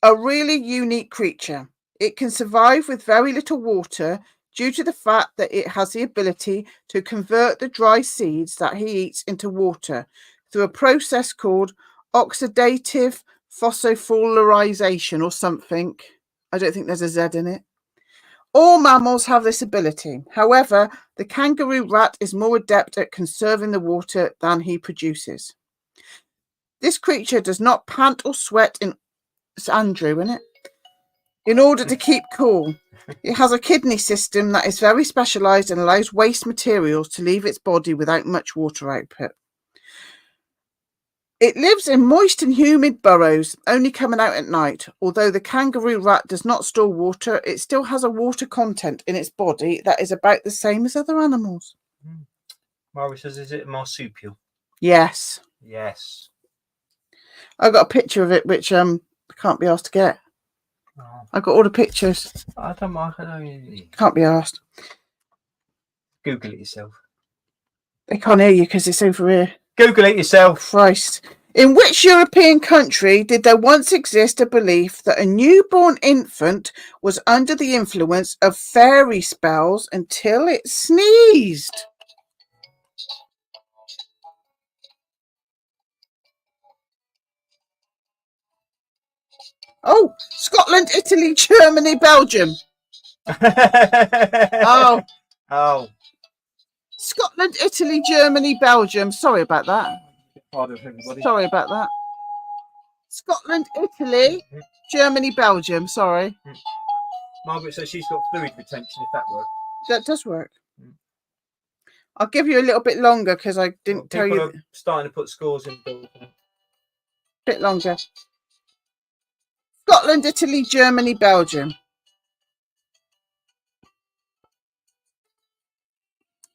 a really unique creature. It can survive with very little water due to the fact that it has the ability to convert the dry seeds that he eats into water through a process called oxidative phosphorylation or something. I don't think there's a Z in it. All mammals have this ability. However, the kangaroo rat is more adept at conserving the water than he produces. This creature does not pant or sweat it's Andrew, isn't it? In order to keep cool. It has a kidney system that is very specialised and allows waste materials to leave its body without much water output. It lives in moist and humid burrows, only coming out at night. Although the kangaroo rat does not store water, it still has a water content in its body that is about the same as other animals. Margaret says, is it a marsupial? Yes. Yes. I got a picture of it, which I can't be asked to get. Oh. I got all the pictures. I don't know. Can't be asked. Google it yourself. They can't hear you because it's over here. Google it yourself. Christ. In which European country did there once exist a belief that a newborn infant was under the influence of fairy spells until it sneezed? Oh, Scotland, Italy, Germany, Belgium. Oh. Scotland, Italy, Germany, Belgium. Sorry about that. Pardon everybody. Sorry about that. Scotland, Italy, Germany, Belgium. Sorry. Margaret says she's got fluid retention, if that works. That does work. I'll give you a little bit longer because I didn't tell you. People are starting to put scores in. Bit longer. Scotland, Italy, Germany, Belgium.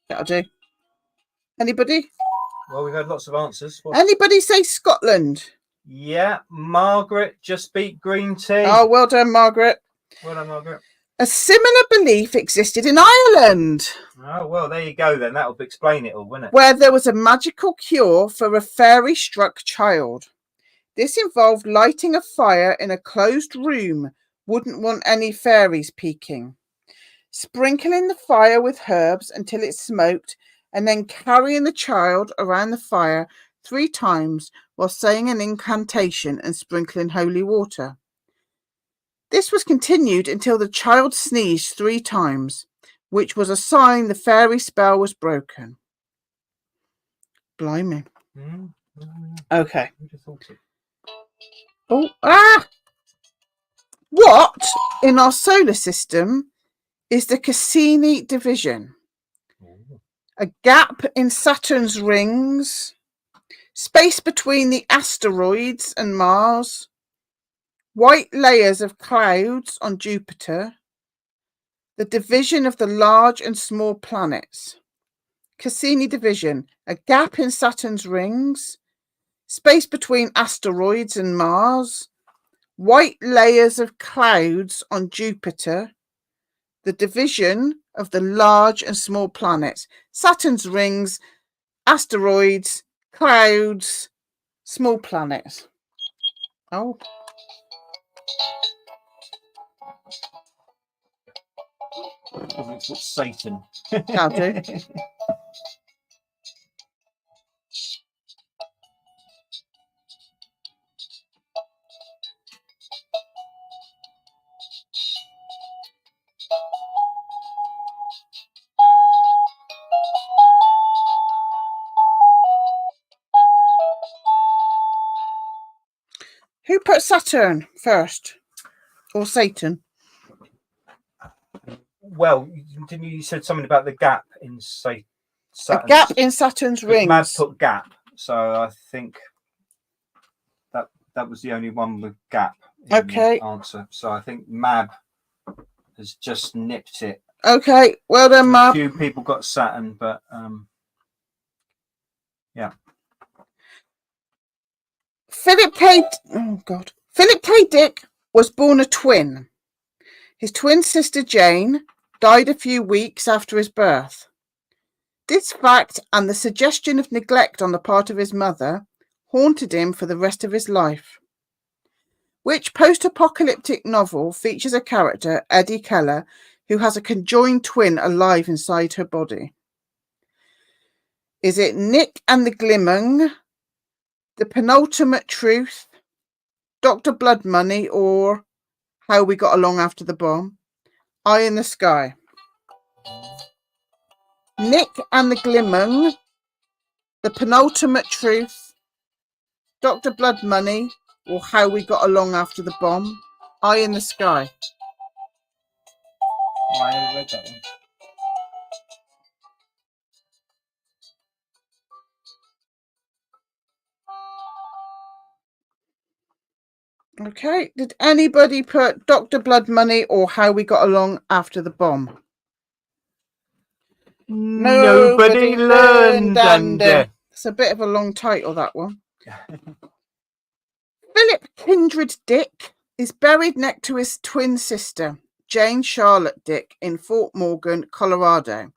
That'll do. Anybody? Well, we've had lots of answers. Anybody say Scotland? Yeah, Margaret just beat green tea. Oh, well done, Margaret. Well done, Margaret. A similar belief existed in Ireland. Oh, well, there you go then. That'll explain it all, won't it? Where there was a magical cure for a fairy-struck child. This involved lighting a fire in a closed room. Wouldn't want any fairies peeking. Sprinkling the fire with herbs until it smoked, and then carrying the child around the fire 3 times while saying an incantation and sprinkling holy water. This was continued until the child sneezed 3 times, which was a sign the fairy spell was broken. Blimey. Okay. What in our solar system is the Cassini division? A gap in Saturn's rings, space between the asteroids and Mars, white layers of clouds on Jupiter, the division of the large and small planets. Cassini division, a gap in Saturn's rings, space between asteroids and Mars, white layers of clouds on Jupiter, the division of the large and small planets. Saturn's rings, asteroids, clouds, small planets. Oh. It's Satan. That'll do. Who put Saturn first? Or Satan? well, you said something about the gap in, say, Saturn's, a gap in Saturn's rings. Mab put gap, so I think that was the only one with gap in Okay. the answer. So I think Mab has just nipped it. Okay, well done, Mab. A few people got Saturn, but yeah. Philip K. Dick was born a twin. His twin sister Jane died a few weeks after his birth. This fact and the suggestion of neglect on the part of his mother haunted him for the rest of his life. Which post-apocalyptic novel features a character, Eddie Keller, who has a conjoined twin alive inside her body? Is it Nick and the Glimmung, The Penultimate Truth, Dr. Blood Money, or How We Got Along After the Bomb? Eye in the Sky. Nick and the Glimmung, The Penultimate Truth, Dr. Blood Money, or How We Got Along After the Bomb? Eye in the Sky. Oh, I haven't read that one. Okay, did anybody put Dr. Blood Money or How We Got Along After the Bomb? Nobody learned, and it's a bit of a long title, that one. Philip Kindred Dick is buried next to his twin sister, Jane Charlotte Dick, in Fort Morgan, Colorado.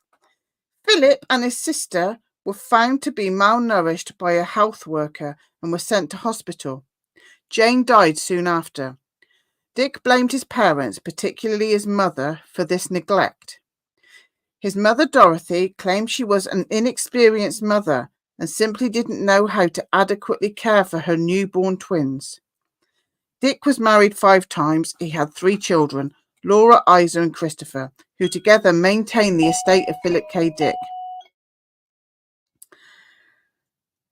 Philip and his sister were found to be malnourished by a health worker and were sent to hospital. Jane died soon after. Dick blamed his parents, particularly his mother, for this neglect. His mother, Dorothy, claimed she was an inexperienced mother and simply didn't know how to adequately care for her newborn twins. Dick was married 5 times. He had 3 children, Laura, Isa, and Christopher, who together maintained the estate of Philip K. Dick.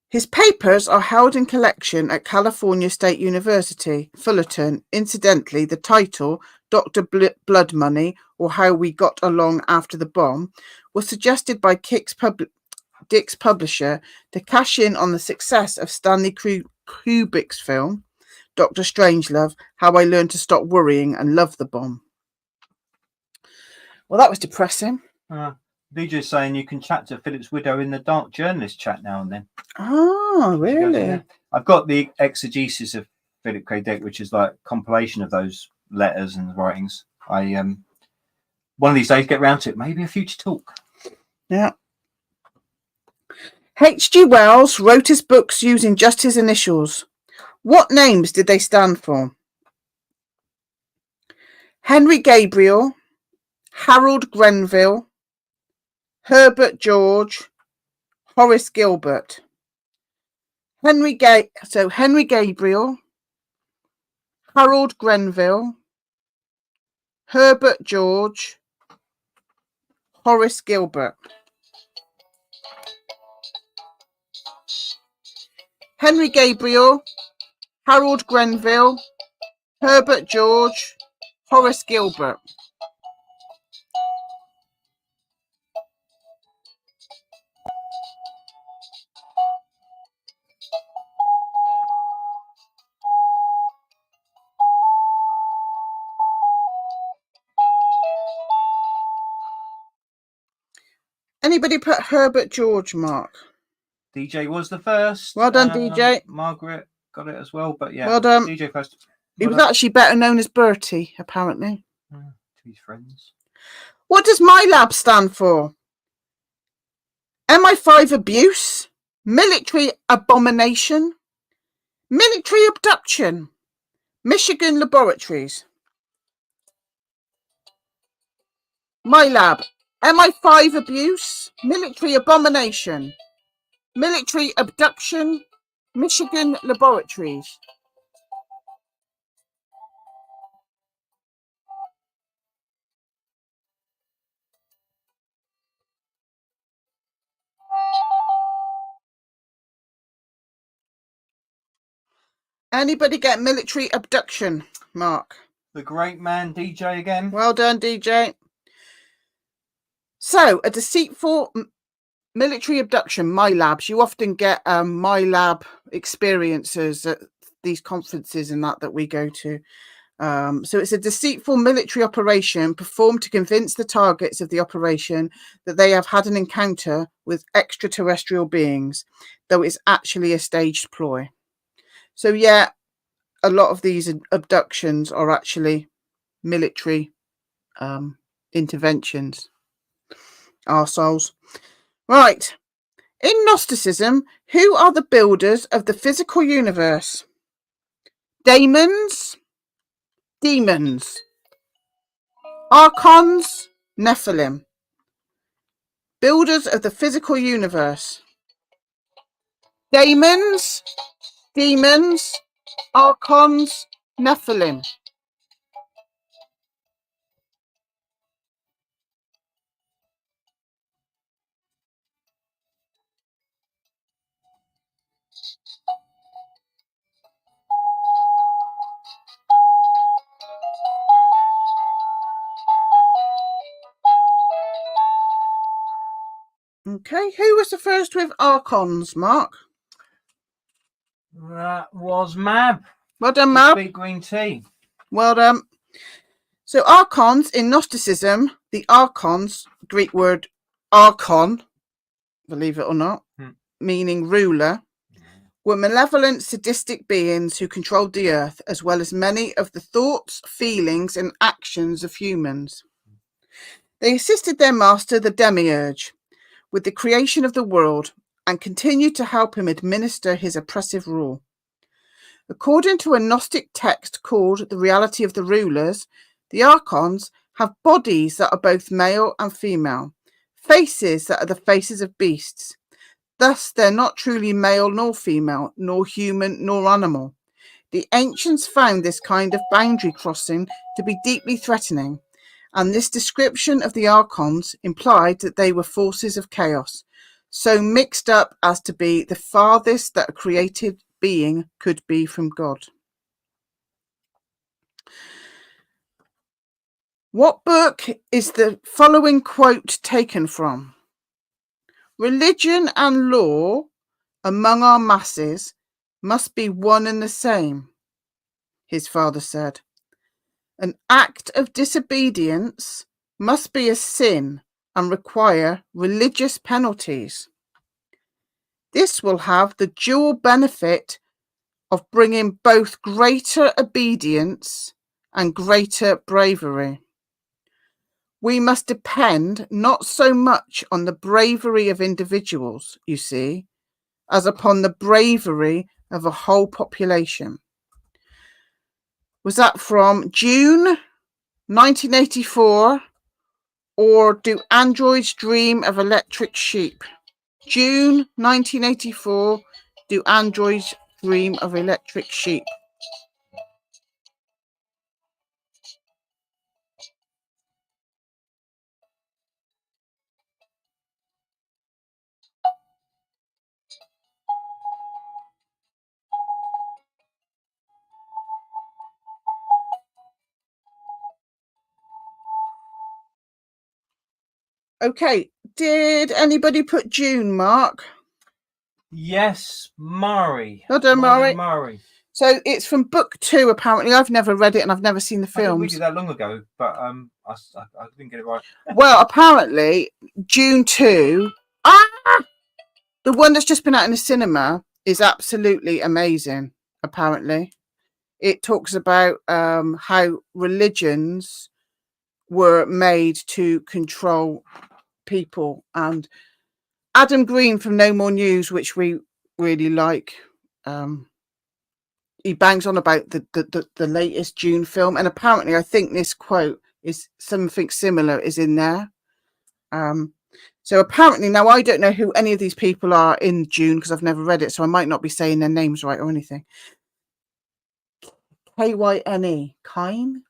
His papers are held in collection at California State University, Fullerton. Incidentally, the title, Dr. Blood Money, or How We Got Along After the Bomb, was suggested by Dick's publisher to cash in on the success of Stanley Kubrick's film, Dr. Strangelove, How I Learned to Stop Worrying and Love the Bomb. Well, that was depressing. DJ's saying you can chat to Philip's widow in the Dark Journalist chat now and then. Oh, really? I've got the exegesis of Philip K. Dick, which is like compilation of those letters and writings. I one of these days get round to it. Maybe a future talk. Yeah. H.G. Wells wrote his books using just his initials. What names did they stand for? Henry Gabriel, Harold Grenville, Herbert George, Horace Gilbert. Henry Gabriel, Harold Grenville, Herbert George, Horace Gilbert. Henry Gabriel, Harold Grenville, Herbert George, Horace Gilbert. Anybody put Herbert George, Mark? DJ was the first. Well done, DJ. Margaret got it as well, but yeah. Well done. DJ first. He was actually better known as Bertie, apparently. To his friends. What does MyLab stand for? MI5 abuse, military abomination, military abduction, Michigan laboratories. MyLab, MI5 abuse, military abomination, military abduction, Michigan laboratories. Anybody get military abduction, Mark? The great man DJ again. Well done, DJ. So a deceitful military abduction, MyLabs. You often get MyLab experiences at these conferences and that we go to. So it's a deceitful military operation performed to convince the targets of the operation that they have had an encounter with extraterrestrial beings, though it's actually a staged ploy. So yeah, a lot of these abductions are actually military interventions. Arseholes. Right. In Gnosticism, who are the builders of the physical universe? Demons, archons, Nephilim. Builders of the physical universe. Demons, archons, Nephilim. Okay, who was the first with archons, Mark? That was Mab. Well done, Mab. Big green tea. Well done. So archons in Gnosticism, the archons, Greek word archon, believe it or not, meaning ruler, were malevolent, sadistic beings who controlled the earth, as well as many of the thoughts, feelings, and actions of humans. They assisted their master, the demiurge, with the creation of the world and continued to help him administer his oppressive rule. According to a Gnostic text called The Reality of the Rulers, the archons have bodies that are both male and female, faces that are the faces of beasts. Thus, they're not truly male nor female, nor human nor animal. The ancients found this kind of boundary crossing to be deeply threatening, and this description of the archons implied that they were forces of chaos, so mixed up as to be the farthest that a created being could be from God. What book is the following quote taken from? Religion and law among our masses must be one and the same, his father said. An act of disobedience must be a sin and require religious penalties. This will have the dual benefit of bringing both greater obedience and greater bravery. We must depend not so much on the bravery of individuals, you see, as upon the bravery of a whole population. Was that from June 1984 or Do Androids Dream of Electric Sheep? June 1984, Do Androids Dream of Electric Sheep? Okay, did anybody put June, Mark? Yes, Murray. Well done, Murray. So it's from book 2, apparently. I've never read it and I've never seen the films. I didn't read it that long ago, but I didn't get it right. Well, apparently, June 2, the one that's just been out in the cinema, is absolutely amazing, apparently. It talks about how religions were made to control people. And Adam Green from No More News, which we really like, he bangs on about the latest June film, and apparently I think this quote is something similar is in there. So apparently, now I don't know who any of these people are in June because I've never read it, so I might not be saying their names right or anything. Kyne.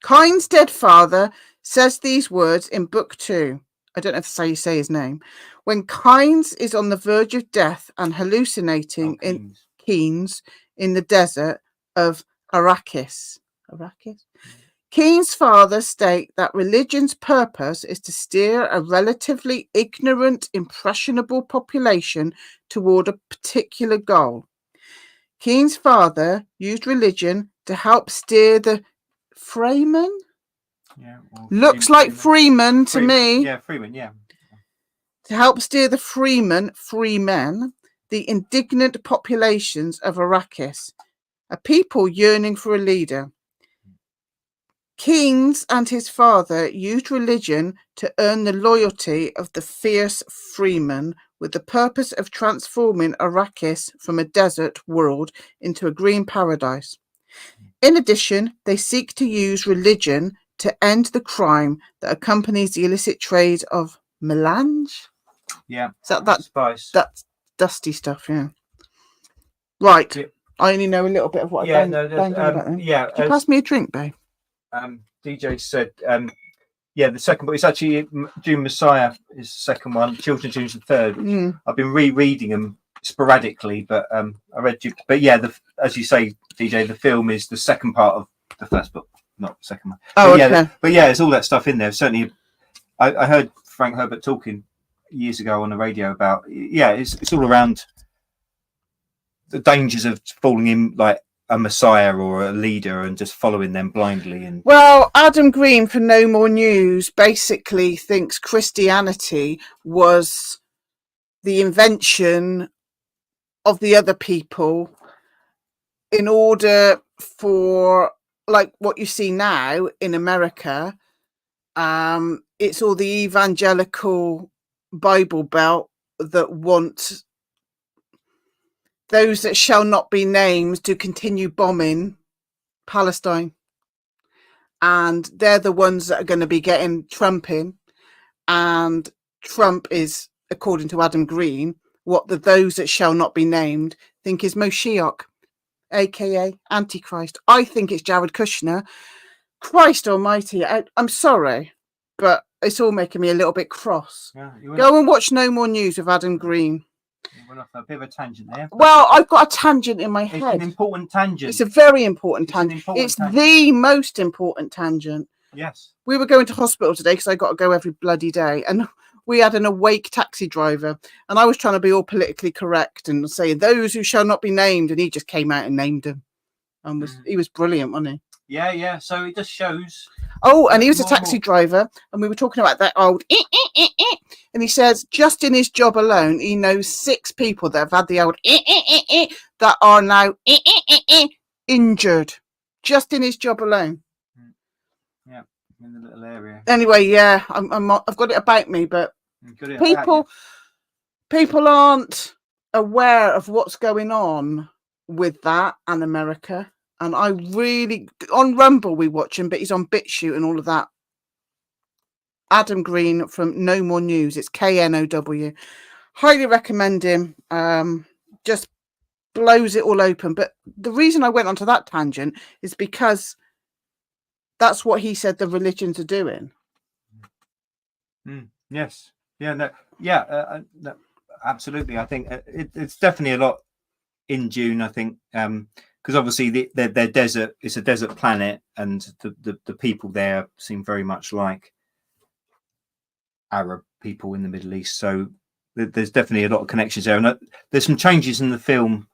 Kyne's dead father says these words in book 2. I don't know if that's how you say his name. When Kynes is on the verge of death and hallucinating in Keynes in the desert of Arrakis. Keen's father state that religion's purpose is to steer a relatively ignorant, impressionable population toward a particular goal. Keen's father used religion to help steer the Freeman? Yeah. Well, Looks like Freeman to me. Yeah, Freeman, yeah. To help steer the freemen, the indignant populations of Arrakis, a people yearning for a leader. Kings and his father used religion to earn the loyalty of the fierce freemen with the purpose of transforming Arrakis from a desert world into a green paradise. In addition, they seek to use religion to end the crime that accompanies the illicit trade of melange. Yeah. Is that spice? That's dusty stuff, yeah. Right. Yeah. I only know a little bit of what I've banged on about them. Yeah. Could you pass me a drink, babe? DJ said, yeah, the second book, it's actually June Messiah is the second one, Children of June is the third. I've been rereading them sporadically, but I read you. But yeah, as you say, DJ, the film is the second part of the first book, not the second one. Oh, but okay. Yeah, but yeah, there's all that stuff in there. Certainly, I heard Frank Herbert talking years ago on the radio about, yeah, it's all around the dangers of falling in like a messiah or a leader and just following them blindly. And well, Adam Green for No More News basically thinks Christianity was the invention of the other people in order for, like what you see now in America, it's all the evangelical Bible Belt that want those that shall not be named to continue bombing Palestine. And they're the ones that are going to be getting Trump in. And Trump is, according to Adam Green, what those that shall not be named think is Moshiach, aka Antichrist. I think it's Jared Kushner. Christ almighty, I'm sorry, but it's all making me a little bit cross. yeah, Go and watch No More News with Adam Green. You went off a bit of a tangent there. Well, I've got a tangent in my head. It's an important tangent. It's a very important tangent. It's the most important tangent. Yes. We were going to hospital today because I got to go every bloody day, and we had an awake taxi driver, and I was trying to be all politically correct and say those who shall not be named, and he just came out and named them, and he was brilliant, wasn't he? Yeah. So it just shows. Oh, and he was a taxi driver, and we were talking about that old, and he says just in his job alone, he knows 6 people that have had the old that are now injured, just in his job alone. Yeah, in the little area. Anyway, yeah, I've got it about me, but people aren't aware of what's going on with that and America. And I really, on Rumble we watch him, but he's on BitChute and all of that. Adam Green from No More News. It's KNOW. Highly recommend him. Just blows it all open. But the reason I went onto that tangent is because that's what he said the religions are doing. Yes. Yeah. No. Yeah. No, absolutely. I think it's definitely a lot in June. I think because obviously their desert. It's a desert planet, and the people there seem very much like Arab people in the Middle East. So there's definitely a lot of connections there, and there's some changes in the film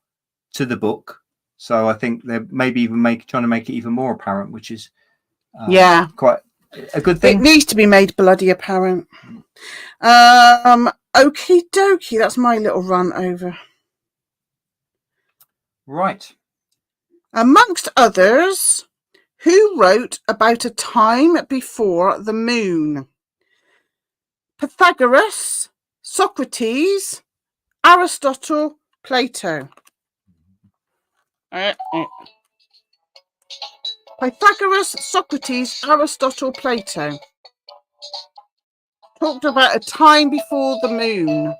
to the book. So I think they're maybe even trying to make it even more apparent, which is quite a good thing. It needs to be made bloody apparent. Okie dokie, that's my little run over. Right. Amongst others, who wrote about a time before the moon? Pythagoras, Socrates, Aristotle, Plato. Pythagoras, Socrates, Aristotle, Plato. Talked about a time before the moon.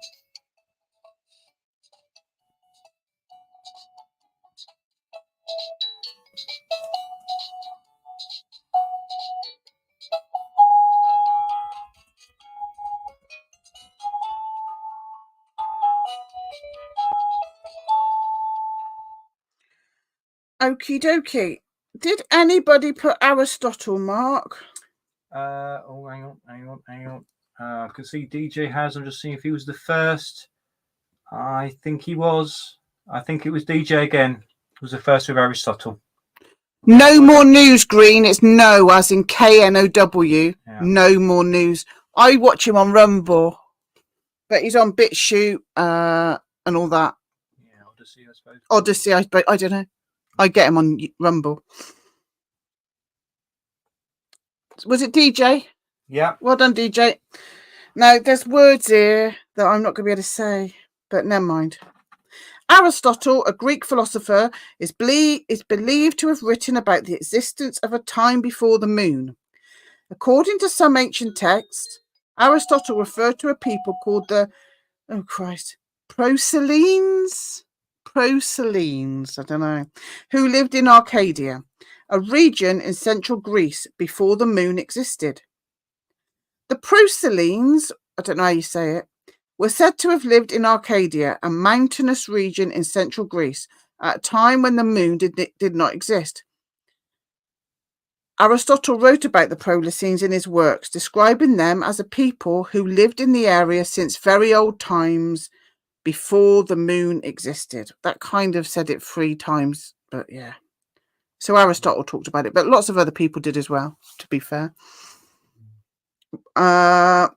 Okie dokie. Did anybody put Aristotle, Mark? Oh, hang on. I can see DJ has. I'm just seeing if he was the first. I think he was. I think it was DJ again. It was the first with Aristotle. No more news, Green. It's no, as in KNOW. Yeah. No more news. I watch him on Rumble, but he's on BitChute and all that. Yeah, Odyssey, I suppose. Odyssey, I don't know. I get him on Rumble. Was it DJ? Yeah. Well done, DJ. Now, there's words here that I'm not going to be able to say, but never mind. Aristotle, a Greek philosopher, is believed to have written about the existence of a time before the moon. According to some ancient texts, Aristotle referred to a people called the, Proselines, I don't know, who lived in Arcadia, a region in central Greece before the moon existed. The Proselines, I don't know how you say it, were said to have lived in Arcadia, a mountainous region in central Greece, at a time when the moon did not exist. Aristotle wrote about the Proselines in his works, describing them as a people who lived in the area since very old times, before the moon existed. That kind of said it 3 times, but yeah. So Aristotle talked about it, but lots of other people did as well, to be fair. Where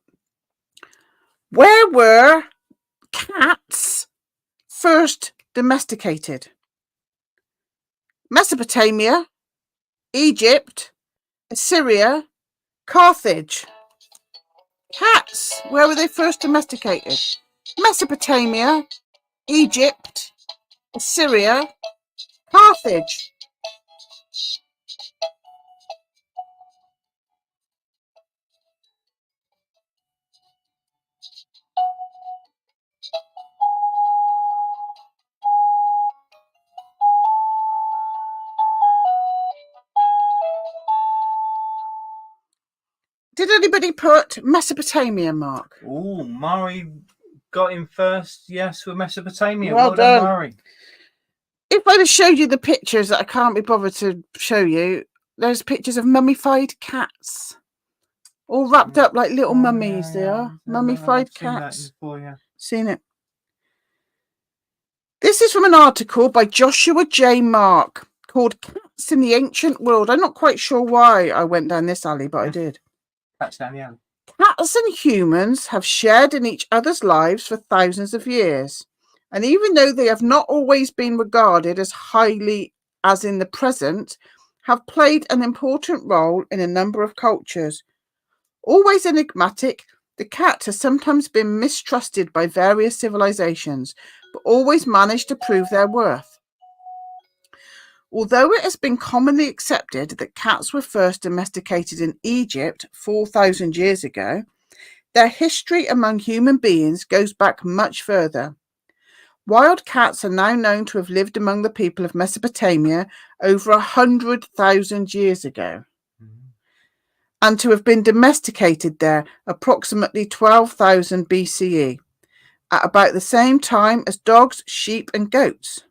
were cats first domesticated? Mesopotamia, Egypt, Assyria, Carthage. Cats, where were they first domesticated? Mesopotamia, Egypt, Assyria, Carthage. Did anybody put Mesopotamia, Mark? Oh, Murray got him first. Yes, with Mesopotamia. Well done. Murray. If I'd have showed you the pictures that I can't be bothered to show you, there's pictures of mummified cats. All wrapped up like little mummies, they are. Mummified cats. Seen it. This is from an article by Joshua J. Mark called Cats in the Ancient World. I'm not quite sure why I went down this alley, but I did. Cats down the alley. Cats and humans have shared in each other's lives for thousands of years. And even though they have not always been regarded as highly as in the present, have played an important role in a number of cultures. Always enigmatic, the cat has sometimes been mistrusted by various civilizations, but always managed to prove their worth. Although it has been commonly accepted that cats were first domesticated in Egypt 4,000 years ago, their history among human beings goes back much further. Wild cats are now known to have lived among the people of Mesopotamia over 100,000 years ago, and to have been domesticated there approximately 12,000 BCE, at about the same time as dogs, sheep, and goats.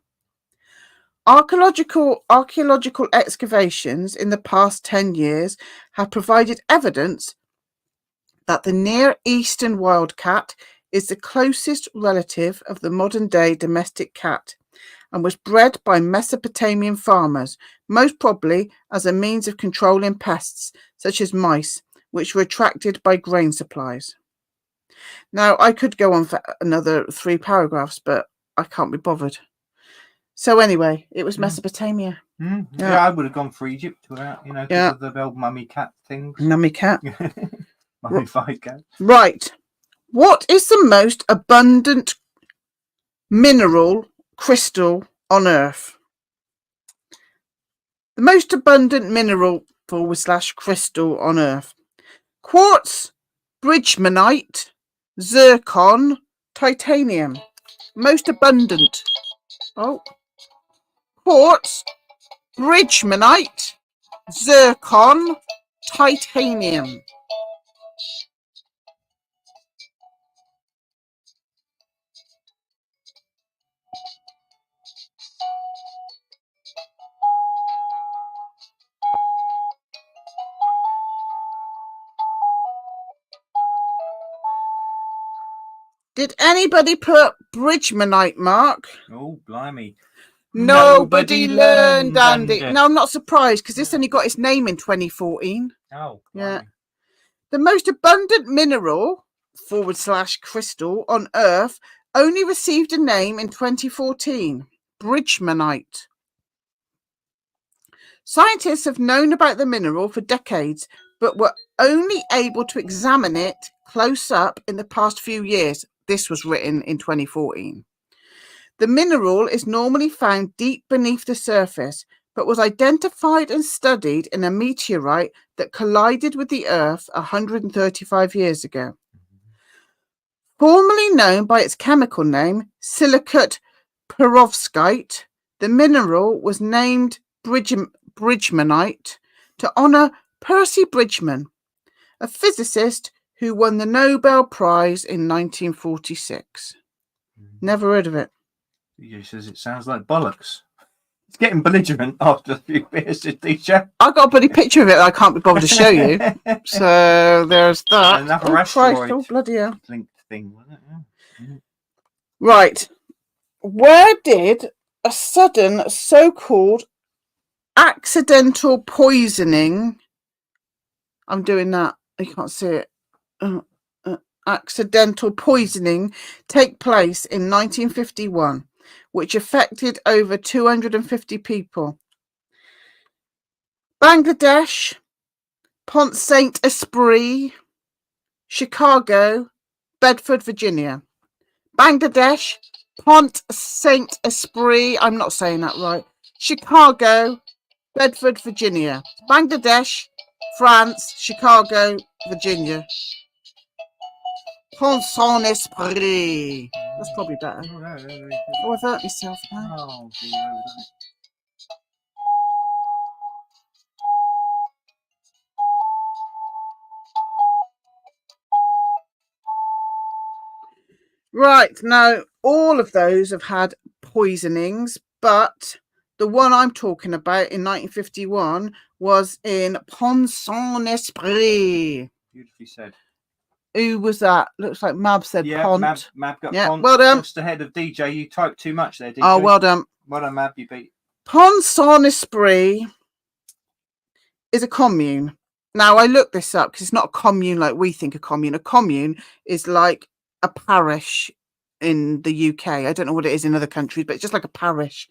Archaeological excavations in the past 10 years have provided evidence that the Near Eastern wildcat is the closest relative of the modern-day domestic cat and was bred by Mesopotamian farmers, most probably as a means of controlling pests such as mice, which were attracted by grain supplies. Now, I could go on for another 3 paragraphs, but I can't be bothered. So anyway, it was Mesopotamia. Yeah, I would have gone for Egypt without, because of the old mummy cat things. Mummy cat. Mummified cat. Right. What is the most abundant mineral crystal on Earth? The most abundant mineral / crystal on Earth. Quartz, bridgmanite, zircon, titanium. Most abundant. Quartz, bridgmanite, zircon, titanium. Did anybody put Bridgmanite, Mark? Oh, blimey. Nobody learned, Andy. Andy. No, I'm not surprised because this only got its name in 2014. Oh, Yeah. blimey. The most abundant mineral / crystal on Earth only received a name in 2014, Bridgmanite. Scientists have known about the mineral for decades, but were only able to examine it close up in the past few years. This was written in 2014. The mineral is normally found deep beneath the surface, but was identified and studied in a meteorite that collided with the Earth 135 years ago. Formerly known by its chemical name, silicate perovskite, the mineral was named Bridgmanite to honour Percy Bridgman, a physicist who won the Nobel Prize in 1946. Never heard of it. He says it sounds like bollocks. It's getting belligerent after a few beers, teacher. I got a bloody picture of it that I can't be bothered to show you. So there's that. Another Oh, asteroid Christ, oh, bloody hell. linked thing, wasn't it? Yeah. Right. Where did a sudden so-called accidental poisoning, I'm doing that, you can't see it, accidental poisoning take place in 1951, which affected over 250 people? Bangladesh, Pont Saint Esprit, Chicago, Bedford, Virginia. Bangladesh, Pont Saint Esprit, I'm not saying that right, Chicago, Bedford, Virginia. Bangladesh, France, Chicago, Virginia. Pont Saint Esprit. That's probably better. Oh, I've hurt myself now. Oh, Right, now all of those have had poisonings, but the one I'm talking about in 1951 was in Pont Saint Esprit. beautifully said. Who was that? Looks like Mab said Pont. Mab got Yeah, Pont well done. just ahead of DJ. You typed too much there, DJ. Oh, well done. Well done, Mab. You beat. Pont Saint Esprit is a commune. Now, I looked this up because it's not a commune like we think a commune. A commune is like a parish in the UK. I don't know what it is in other countries, but it's just like a parish.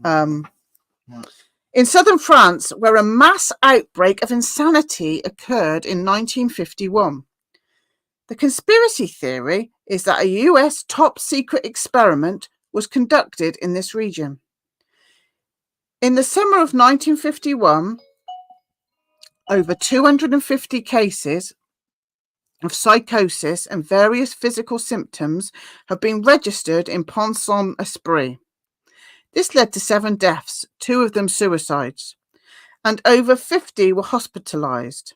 In southern France, where a mass outbreak of insanity occurred in 1951. The conspiracy theory is that a US top secret experiment was conducted in this region. In the summer of 1951, over 250 cases of psychosis and various physical symptoms have been registered in Pont Saint Esprit. This led to 7 deaths, 2 of them suicides, and over 50 were hospitalized.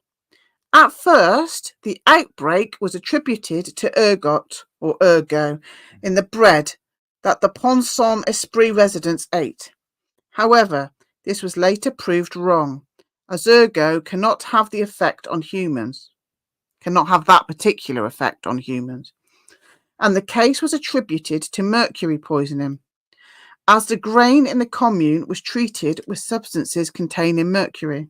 At first, the outbreak was attributed to ergot or ergo in the bread that the Pont Saint Esprit residents ate. However, this was later proved wrong, as ergo cannot have the effect on humans, cannot have that particular effect on humans, and the case was attributed to mercury poisoning, as the grain in the commune was treated with substances containing mercury.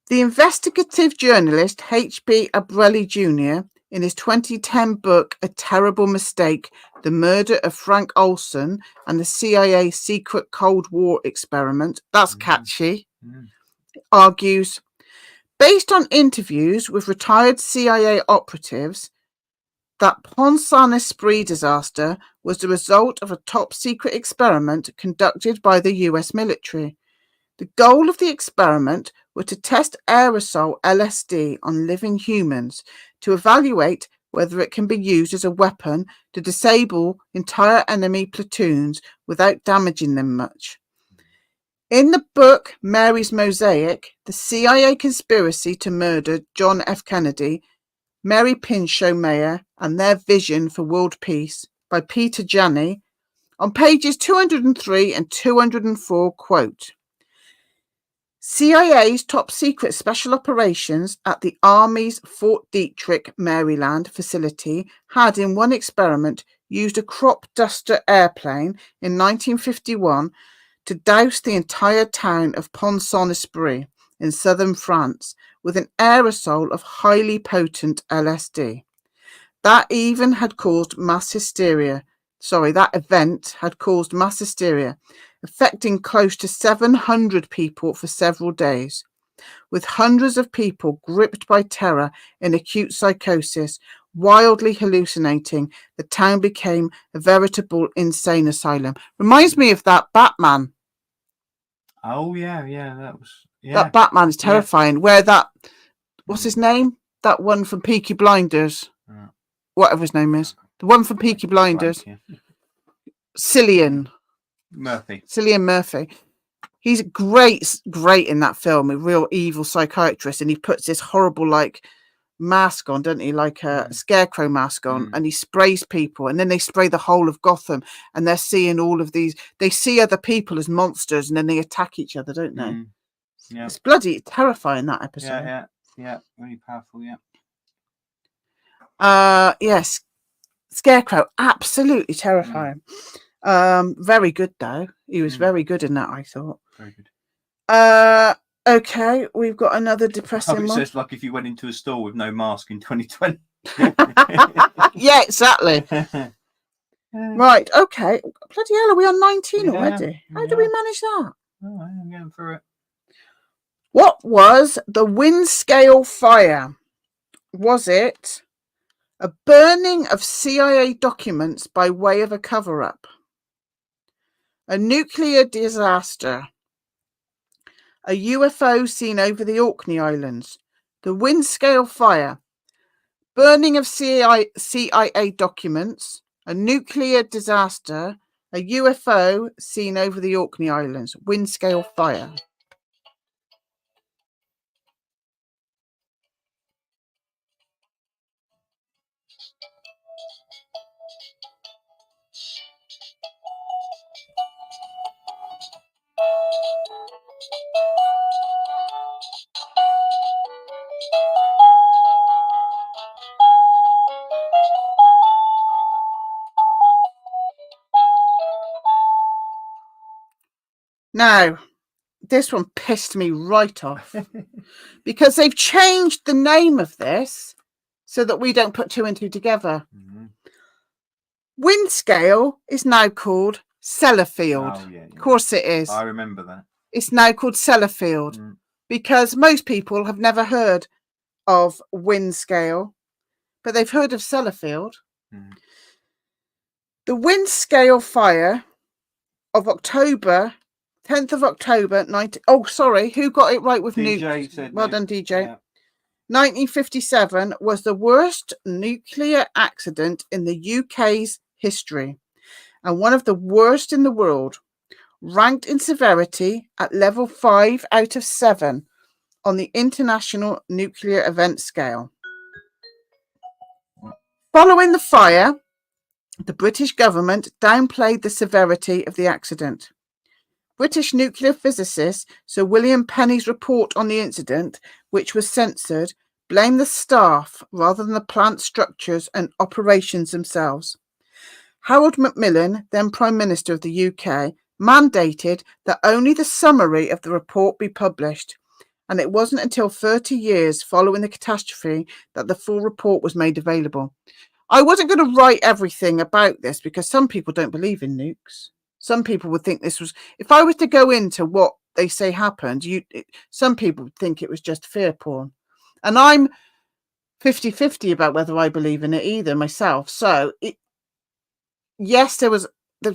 The investigative journalist H.B. Abreli Jr., in his 2010 book A Terrible Mistake, The Murder of Frank Olson and the CIA Secret Cold War Experiment, that's catchy, argues, based on interviews with retired CIA operatives, that Pont Saint Esprit disaster was the result of a top secret experiment conducted by the US military. The goal of the experiment was to test aerosol LSD on living humans to evaluate whether it can be used as a weapon to disable entire enemy platoons without damaging them much. In the book Mary's Mosaic, The CIA Conspiracy to Murder John F. Kennedy, Mary Pinchot Meyer and Their Vision for World Peace by Peter Janney, on pages 203 and 204, quote, CIA's top secret special operations at the Army's Fort Detrick, Maryland facility had in one experiment used a crop duster airplane in 1951 to douse the entire town of Pont-Saint-Esprit in southern France with an aerosol of highly potent LSD. That event had caused mass hysteria, affecting close to 700 people for several days. With hundreds of people gripped by terror in acute psychosis, wildly hallucinating, the town became a veritable insane asylum. Reminds me of that Batman. Oh, yeah, that was... Yeah. That Batman's terrifying. Yeah. Where that... What's his name? That one from Peaky Blinders. Whatever his name is. The one from Peaky Blinders. Cillian Murphy. He's great in that film, a real evil psychiatrist, and he puts this horrible mask on, doesn't he, like a scarecrow mask on, and he sprays people, and then they spray the whole of Gotham, and they're seeing all of these, they see other people as monsters, and then they attack each other, don't they? Yeah, it's bloody terrifying, that episode. Yeah, really powerful. Yes, Scarecrow, absolutely terrifying. Very good though. He was very good in that, I thought. Very good. Okay, we've got another depressing one. It's like if you went into a store with no mask in 2020. Yeah, exactly. Right, okay. Bloody hell, are we on 19 already? How do we manage that? Oh, I'm going through it. What was the wind scale fire? Was it a burning of CIA documents by way of a cover-up, a nuclear disaster, a UFO seen over the Orkney Islands, the wind scale fire, burning of CIA documents, a nuclear disaster, a UFO seen over the Orkney Islands, wind scale fire? Now, this one pissed me right off because they've changed the name of this so that we don't put two and two together. Wind scale is now called Sellafield. Oh, yeah. Of course it is. I remember that. It's now called Sellafield because most people have never heard of wind scale, but they've heard of Sellafield. The wind scale fire of 10th of October, who got it right with nukes? Well done, DJ. Yeah. 1957 was the worst nuclear accident in the UK's history and one of the worst in the world, ranked in severity at level 5 out of 7 on the International Nuclear Event Scale. Following the fire, the British government downplayed the severity of the accident. British nuclear physicist Sir William Penney's report on the incident, which was censored, blamed the staff rather than the plant structures and operations themselves. Harold Macmillan, then Prime Minister of the UK, mandated that only the summary of the report be published, and it wasn't until 30 years following the catastrophe that the full report was made available. I wasn't going to write everything about this because some people don't believe in nukes. Some people would think this was, if I was to go into what they say happened, some people would think it was just fear porn. And I'm 50-50 about whether I believe in it either myself. So, yes, there's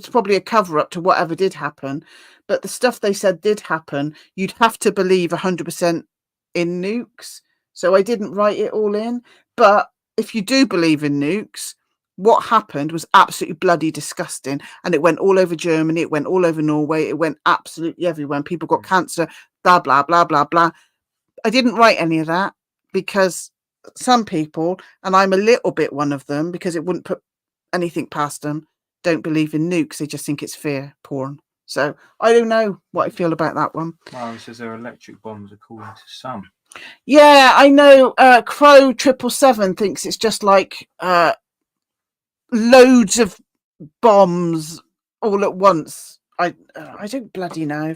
probably a cover-up to whatever did happen, but the stuff they said did happen, you'd have to believe 100% in nukes. So I didn't write it all in. But if you do believe in nukes, what happened was absolutely bloody disgusting, and it went all over Germany, it went all over Norway, it went absolutely everywhere, and people got cancer, blah, blah, blah, blah, blah. I didn't write any of that because some people, and I'm a little bit one of them, because it wouldn't put anything past them, don't believe in nukes. They just think it's fear porn. So I don't know what I feel about that one. Well, he says they're electric bombs according to some. Yeah, I know. Crow 777 thinks it's just like loads of bombs all at once. I don't bloody know.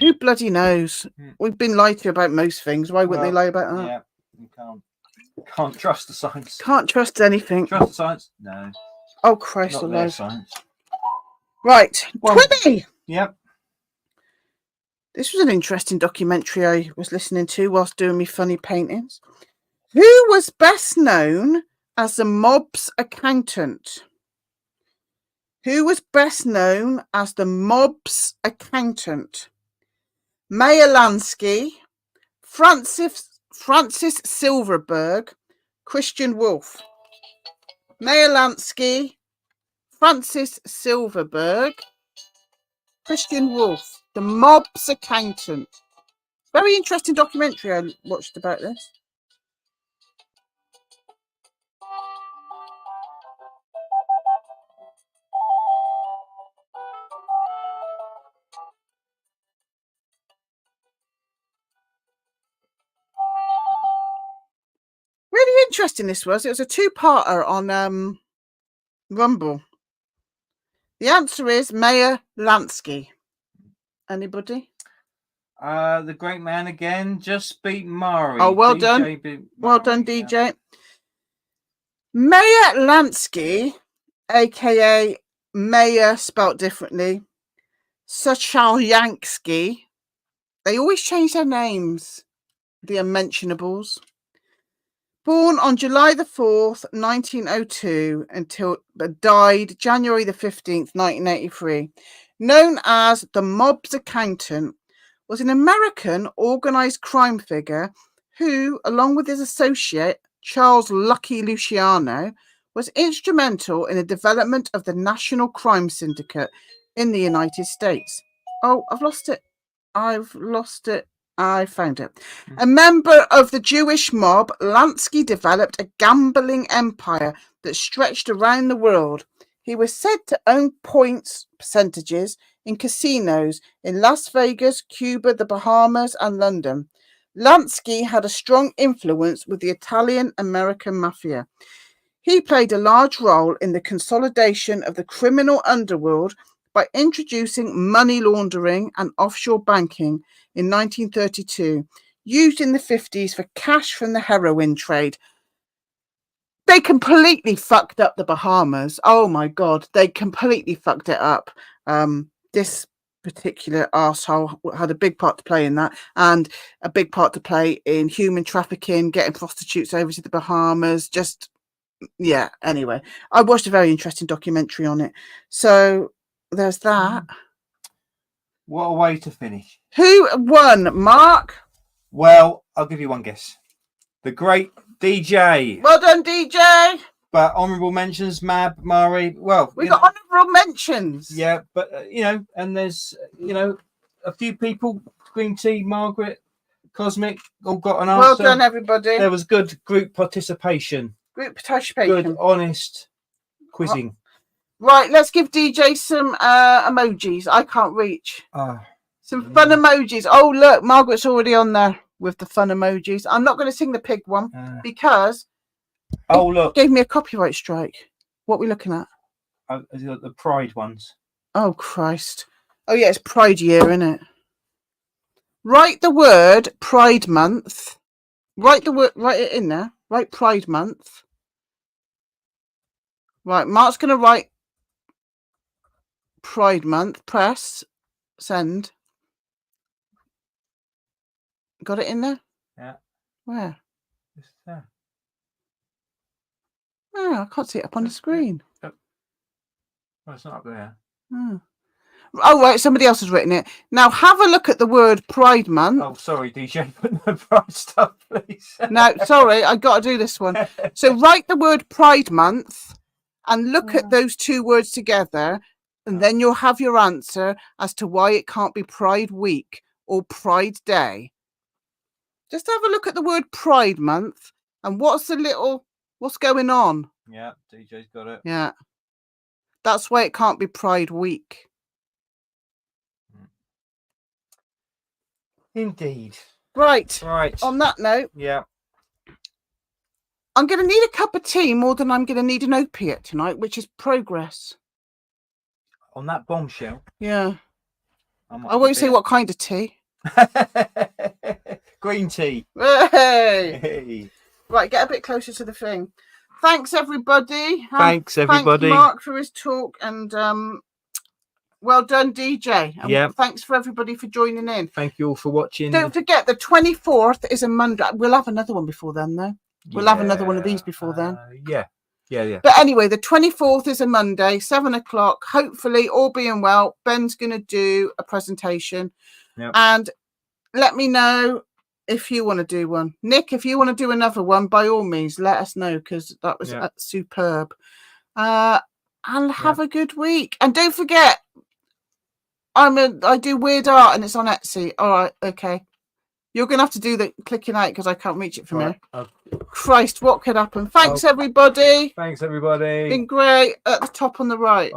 Who bloody knows? We've been lied to about most things. Why wouldn't they lie about that? Yeah, you can't trust the science. Can't trust anything. Trust the science? No. Oh Christ Not their alive. science. Right, 20. Yep. This was an interesting documentary I was listening to whilst doing me funny paintings. Who was best known as the mob's accountant? Who was best known as the mob's accountant? Meyer Lansky, Francis Silverberg, Christian Wolff. Meyer Lansky, Francis Silverberg, Christian Wolff, the mob's accountant. Very interesting documentary I watched about this. Really interesting this was. It was a two-parter on Rumble. The answer is Meyer Lansky. Anybody? The great man again just beat Mari. Oh, well DJ done. beat Mari, Well done, DJ. Meyer Lansky, aka Meyer spelt differently, Sachalyansky. They always change their names, the unmentionables. Born on July the 4th, 1902, until died January the 15th, 1983. Known as the mob's accountant, was an American organized crime figure who, along with his associate, Charles Lucky Luciano, was instrumental in the development of the National Crime Syndicate in the United States. Oh, I've lost it. I found it. A member of the Jewish mob, Lansky developed a gambling empire that stretched around the world. He was said to own points percentages in casinos in Las Vegas, Cuba, the Bahamas, and London. Lansky had a strong influence with the Italian-American mafia. He played a large role in the consolidation of the criminal underworld by introducing money laundering and offshore banking in 1932, used in the 50s for cash from the heroin trade. They completely fucked up the Bahamas. Oh my God, they completely fucked it up. This particular arsehole had a big part to play in that, and a big part to play in human trafficking, getting prostitutes over to the Bahamas. Just, yeah, anyway, I watched a very interesting documentary on it. So there's that. What a way to finish. Who won, Mark? Well, I'll give you one guess. The great DJ. Well done, DJ. But honourable mentions, Mab, Mari. Well, we got honourable mentions. Yeah, but and there's a few people. Green Tea, Margaret, Cosmic, all got an answer. Well done, everybody. There was good group participation. Good, honest quizzing. Right, let's give DJ some emojis. I can't reach. Some fun emojis. Oh, look, Margaret's already on there with the fun emojis. I'm not going to sing the pig one because look, gave me a copyright strike. What are we looking at? The Pride ones. Oh, Christ. Oh, yeah, it's Pride year, isn't it? Write the word Pride Month. Write it in there. Write Pride Month. Right, Mark's going to write Pride Month. Press. Send. Got it in there? Yeah. Where? It's there. Oh, I can't see it up on the screen. Oh, it's not up there. Oh, right, somebody else has written it. Now, have a look at the word Pride Month. Oh, sorry, DJ, put no Pride stuff, please. No, sorry, I got to do this one. So write the word Pride Month and look at those two words together, and then you'll have your answer as to why it can't be Pride Week or Pride Day. Just have a look at the word Pride Month and what's going on? Yeah, DJ's got it. Yeah. That's why it can't be Pride Week. Indeed. Right. Right. On that note, Yeah. I'm going to need a cup of tea more than I'm going to need an opiate tonight, which is progress. On that bombshell. Yeah. I won't say what kind of tea. Green tea. Hey. Hey. Right, get a bit closer to the thing. Thanks, everybody. Thanks, everybody. Thank Mark for his talk, and well done, DJ. And yeah. Thanks for everybody for joining in. Thank you all for watching. Don't forget, the 24th is a Monday. We'll have another one before then, though. We'll have another one of these before then. Yeah. But anyway, the 24th is a Monday, 7 o'clock. Hopefully, all being well, Ben's going to do a presentation. Yep. And let me know if you want to do one. Nick, if you want to do another one, by all means, let us know, because that was superb. And have a good week. And don't forget, I do weird art, and it's on Etsy. All right, okay. You're going to have to do the clicking out because I can't reach it from here. Christ, what could happen? Thanks, everybody. Thanks, everybody. Been great. At the top on the right.